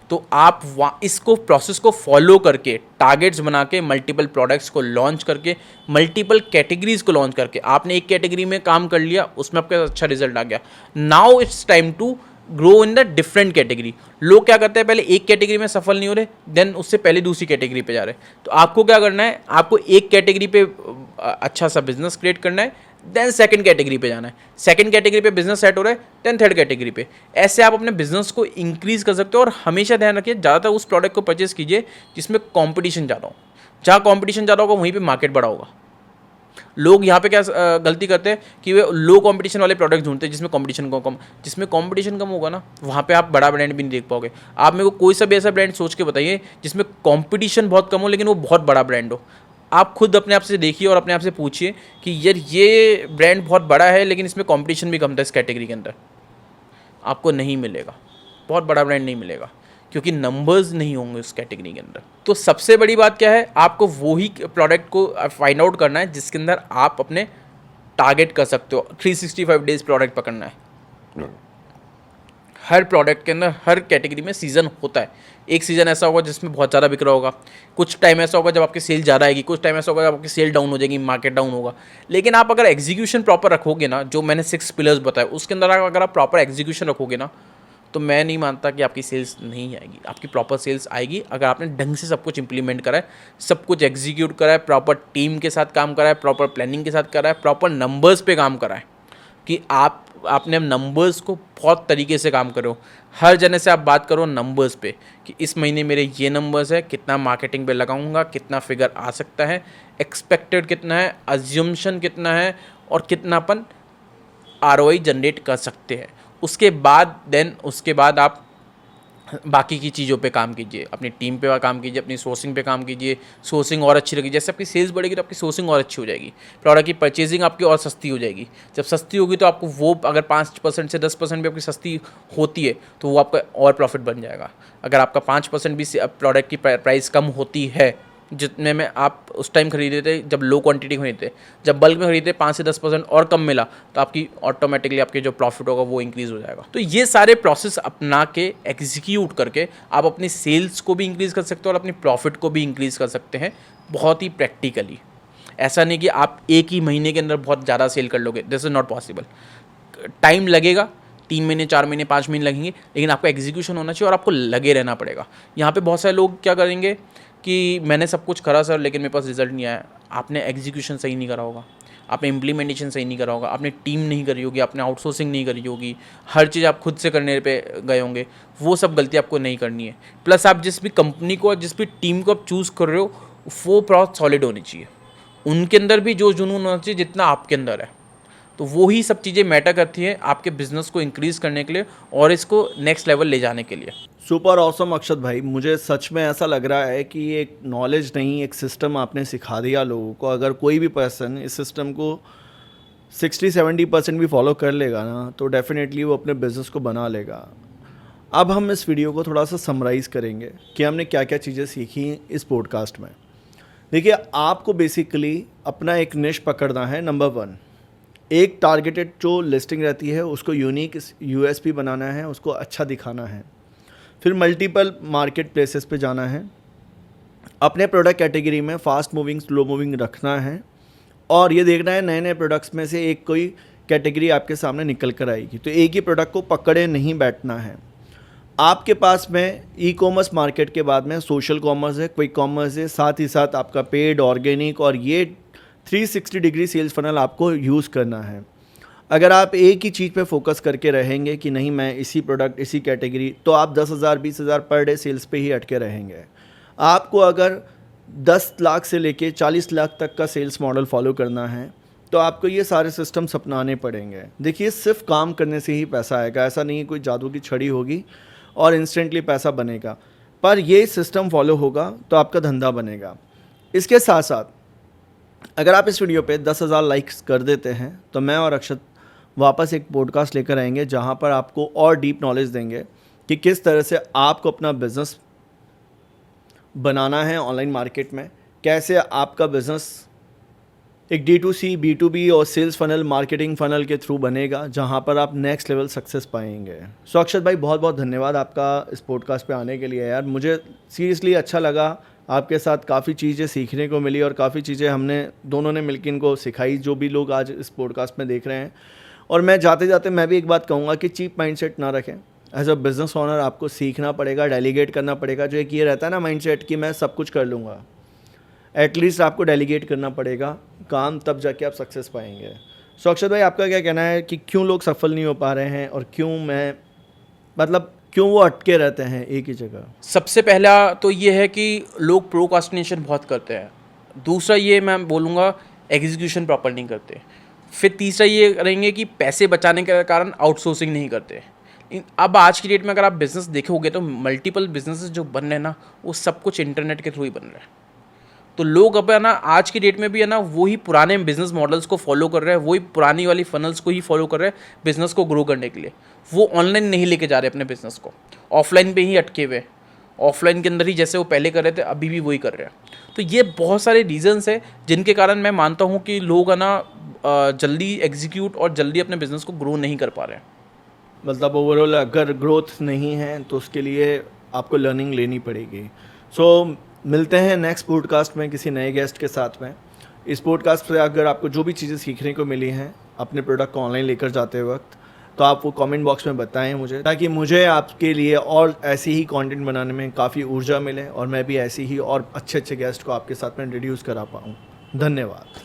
तो आप इसको प्रोसेस को फॉलो करके, टारगेट्स बना के, मल्टीपल प्रोडक्ट्स को लॉन्च करके, मल्टीपल कैटेगरीज को लॉन्च करके, आपने एक कैटेगरी में काम कर लिया, उसमें आपका अच्छा रिजल्ट आ गया, now it's time to grow in the different category. लोग क्या करते हैं, पहले एक कैटेगरी में सफल नहीं हो रहे, देन उससे पहले दूसरी कैटेगरी पे जा रहे। तो आपको क्या करना है, आपको एक कैटेगरी पे अच्छा सा बिजनेस क्रिएट करना है, देन सेकंड कैटेगरी पे जाना है। सेकंड कैटेगरी पे बिजनेस सेट हो रहा है, देन थर्ड कैटेगरी पे। ऐसे आप अपने बिजनेस को इंक्रीज कर सकते हो। और हमेशा ध्यान रखिए, ज़्यादातर उस प्रोडक्ट को परचेज कीजिए जिसमें कंपटीशन ज़्यादा हो। जहाँ कंपटीशन ज़्यादा होगा वहीं पे मार्केट बड़ा होगा। लोग यहाँ पे क्या गलती करते हैं कि वे लो कंपटीशन वाले प्रोडक्ट ढूंढते हैं जिसमें कंपटीशन कम होगा ना, वहाँ पे आप बड़ा ब्रांड भी नहीं देख पाओगे। आप मेरे को कोई सा भी ऐसा ब्रांड सोच के बताइए जिसमें कंपटीशन बहुत कम हो लेकिन वो बहुत बड़ा ब्रांड हो। आप खुद अपने आप से देखिए और अपने आप से पूछिए कि यार ये ब्रांड बहुत बड़ा है लेकिन इसमें कंपटीशन भी कम था इस कैटेगरी के अंदर, आपको नहीं मिलेगा, बहुत बड़ा ब्रांड नहीं मिलेगा, क्योंकि नंबर्स नहीं होंगे उस कैटेगरी के अंदर। तो सबसे बड़ी बात क्या है, आपको वही प्रोडक्ट को फाइंड आउट करना है जिसके अंदर आप अपने टारगेट कर सकते हो। 365 डेज प्रोडक्ट पकड़ना है। हर प्रोडक्ट के अंदर, हर कैटेगरी में सीज़न होता है। एक सीज़न ऐसा होगा जिसमें बहुत ज़्यादा बिक रहा होगा, कुछ टाइम ऐसा होगा जब आपकी सेल ज़्यादा आएगी, कुछ टाइम ऐसा होगा जब आपकी सेल डाउन हो जाएगी, मार्केट डाउन होगा। लेकिन आप अगर एग्जीक्यूशन प्रॉपर रखोगे ना, जो मैंने 6 पिलर्स बताए उसके अंदर अगर आप प्रॉपर एग्जीक्यूशन रखोगे ना, तो मैं नहीं मानता कि आपकी सेल्स नहीं आएगी। आपकी प्रॉपर सेल्स आएगी अगर आपने ढंग से सब कुछ इंप्लीमेंट करा है, सब कुछ एग्जीक्यूट करा है, प्रॉपर टीम के साथ काम करा है, प्रॉपर प्लानिंग के साथ करा है, प्रॉपर नंबर्स पे काम करा है कि आपने नंबर्स को बहुत तरीके से काम करो। हर जने से आप बात करो नंबर्स पे कि इस महीने मेरे ये नंबर्स है, कितना मार्केटिंग पे लगाऊंगा, कितना फिगर आ सकता है, एक्सपेक्टेड कितना है, अज्यूम्शन कितना है, और कितना अपन ROI जनरेट कर सकते हैं। उसके बाद आप बाकी की चीज़ों पे काम कीजिए, अपनी टीम पे काम कीजिए, अपनी सोर्सिंग पे काम कीजिए। सोर्सिंग और अच्छी लगेगी, जैसे आपकी सेल्स बढ़ेगी तो आपकी सोर्सिंग और अच्छी हो जाएगी, प्रोडक्ट की परचेजिंग आपकी और सस्ती हो जाएगी। जब सस्ती होगी तो आपको वो अगर 5% से 10% भी आपकी सस्ती होती है तो वो आपका और प्रॉफिट बन जाएगा। अगर आपका 5% भी प्रोडक्ट की प्राइस कम होती है, जितने में आप उस टाइम खरीदे थे जब लो क्वांटिटी खरीदते, जब बल्क में खरीदते 5 से 10% और कम मिला, तो आपकी ऑटोमेटिकली आपके जो प्रॉफिट होगा वो इंक्रीज़ हो जाएगा। तो ये सारे प्रोसेस अपना के एग्जीक्यूट करके आप अपनी सेल्स को भी इंक्रीज़ कर सकते हो और अपनी प्रॉफिट को भी इंक्रीज़ कर सकते हैं, बहुत ही प्रैक्टिकली। ऐसा नहीं कि आप एक ही महीने के अंदर बहुत ज़्यादा सेल कर लोगे, this is not possible. Time लगेगा, 3 महीने, 4 महीने, 5 महीने लगेंगे, लेकिन आपका एग्जीक्यूशन होना चाहिए और आपको लगे रहना पड़ेगा। यहाँ पे बहुत सारे लोग क्या करेंगे कि मैंने सब कुछ करा सर लेकिन मेरे पास रिजल्ट नहीं आया। आपने एग्जीक्यूशन सही नहीं करा होगा, आपने इम्प्लीमेंटेशन सही नहीं करा होगा, आपने टीम नहीं करी होगी, आपने आउटसोर्सिंग नहीं करी होगी, हर चीज़ आप खुद से करने पे गए होंगे। वो सब गलती आपको नहीं करनी है। प्लस आप जिस भी कंपनी को, जिस भी टीम को आप चूज़ कर रहे हो, वो बहुत सॉलिड होनी चाहिए। उनके अंदर भी जो जुनून होना चाहिए जितना आपके अंदर है। तो वो ही सब चीज़ें मैटर करती हैं आपके बिजनेस को इंक्रीज़ करने के लिए और इसको नेक्स्ट लेवल ले जाने के लिए। सुपर ऑसम अक्षत भाई, मुझे सच में ऐसा लग रहा है कि ये एक नॉलेज नहीं, एक सिस्टम आपने सिखा दिया लोगों को। अगर कोई भी पर्सन इस सिस्टम को 60-70% भी फॉलो कर लेगा ना, तो डेफिनेटली वो अपने बिजनेस को बना लेगा। अब हम इस वीडियो को थोड़ा सा समराइज़ करेंगे कि हमने क्या क्या चीज़ें सीखी इस पॉडकास्ट में। देखिए, आपको बेसिकली अपना एक निश पकड़ना है। नंबर 1, एक टारगेटेड जो लिस्टिंग रहती है उसको यूनिक यूएसपी बनाना है, उसको अच्छा दिखाना है। फिर मल्टीपल मार्केट प्लेसेस पे जाना है, अपने प्रोडक्ट कैटेगरी में फास्ट मूविंग स्लो मूविंग रखना है, और ये देखना है नए नए प्रोडक्ट्स में से एक कोई कैटेगरी आपके सामने निकल कर आएगी। तो एक ही प्रोडक्ट को पकड़े नहीं बैठना है। आपके पास में ई कॉमर्स मार्केट के बाद में सोशल कॉमर्स है, क्विक कॉमर्स है, साथ ही साथ आपका पेड, ऑर्गेनिक, और ये 360 डिग्री सेल्स फनल आपको यूज़ करना है। अगर आप एक ही चीज़ पे फोकस करके रहेंगे कि नहीं मैं इसी प्रोडक्ट इसी कैटेगरी, तो आप 10,000 20,000 पर डे सेल्स पे ही अटके रहेंगे। आपको अगर 10 लाख से लेके 40 लाख तक का सेल्स मॉडल फॉलो करना है, तो आपको ये सारे सिस्टम्स अपनाने पड़ेंगे। देखिए, सिर्फ काम करने से ही पैसा आएगा, ऐसा नहीं कोई जादू की छड़ी होगी और इंस्टेंटली पैसा बनेगा, पर ये सिस्टम फॉलो होगा तो आपका धंधा बनेगा। इसके साथ साथ अगर आप इस वीडियो पे 10,000 लाइक्स कर देते हैं, तो मैं और अक्षत वापस एक पॉडकास्ट लेकर आएंगे जहां पर आपको और डीप नॉलेज देंगे कि किस तरह से आपको अपना बिज़नेस बनाना है ऑनलाइन मार्केट में, कैसे आपका बिज़नेस एक D2C, B2B और सेल्स फनल, मार्केटिंग फनल के थ्रू बनेगा, जहां पर आप नेक्स्ट लेवल सक्सेस पाएंगे। सो अक्षत भाई, बहुत बहुत धन्यवाद आपका इस पॉडकास्ट पे आने के लिए। यार, मुझे सीरियसली अच्छा लगा, आपके साथ काफ़ी चीज़ें सीखने को मिली और काफ़ी चीज़ें हमने दोनों ने मिलकर इनको सिखाई, जो भी लोग आज इस पॉडकास्ट में देख रहे हैं। और मैं जाते जाते मैं भी एक बात कहूँगा कि चीप माइंडसेट ना रखें। एज अ बिज़नेस ओनर आपको सीखना पड़ेगा, डेलीगेट करना पड़ेगा। जो एक ये रहता है ना माइंडसेट कि मैं सब कुछ कर लूँगा, एटलीस्ट आपको डेलीगेट करना पड़ेगा काम, तब जाके आप सक्सेस पाएंगे। सो अक्षत भाई, आपका क्या कहना है कि क्यों लोग सफल नहीं हो पा रहे हैं, और क्यों वो अटके रहते हैं एक ही जगह? सबसे पहला तो ये है कि लोग प्रोक्रास्टिनेशन बहुत करते हैं। दूसरा ये मैं बोलूँगा, एग्जीक्यूशन प्रॉपर नहीं करते। फिर तीसरा ये करेंगे कि पैसे बचाने के कारण आउटसोर्सिंग नहीं करते। अब आज की डेट में अगर आप बिज़नेस देखोगे तो मल्टीपल बिजनेसेस जो बन रहे हैं ना, वो सब कुछ इंटरनेट के थ्रू ही बन रहे हैं। तो लोग अब है ना आज की डेट में भी है ना वही पुराने बिजनेस मॉडल्स को फॉलो कर रहे हैं, वही पुरानी वाली फनल्स को ही फॉलो कर रहे हैं बिज़नेस को ग्रो करने के लिए। वो ऑनलाइन नहीं लेके जा रहे अपने बिज़नेस को, ऑफलाइन पे ही अटके हुए। ऑफलाइन के अंदर ही जैसे वो पहले कर रहे थे, अभी भी वही कर रहे हैं। तो ये बहुत सारे रीजंस है जिनके कारण मैं मानता हूँ कि लोग है ना जल्दी एग्जीक्यूट और जल्दी अपने बिज़नेस को ग्रो नहीं कर पा रहे हैं। मतलब ओवरऑल अगर ग्रोथ नहीं है तो उसके लिए आपको लर्निंग लेनी पड़ेगी। सो मिलते हैं नेक्स्ट पॉडकास्ट में किसी नए गेस्ट के साथ में। इस पॉडकास्ट से अगर आपको जो भी चीज़ें सीखने को मिली हैं अपने प्रोडक्ट को ऑनलाइन लेकर जाते वक्त, तो आप वो कमेंट बॉक्स में बताएं मुझे, ताकि मुझे आपके लिए और ऐसी ही कंटेंट बनाने में काफ़ी ऊर्जा मिले और मैं भी ऐसी ही और अच्छे अच्छे गेस्ट को आपके साथ में इंट्रोड्यूस करा पाऊँ। धन्यवाद।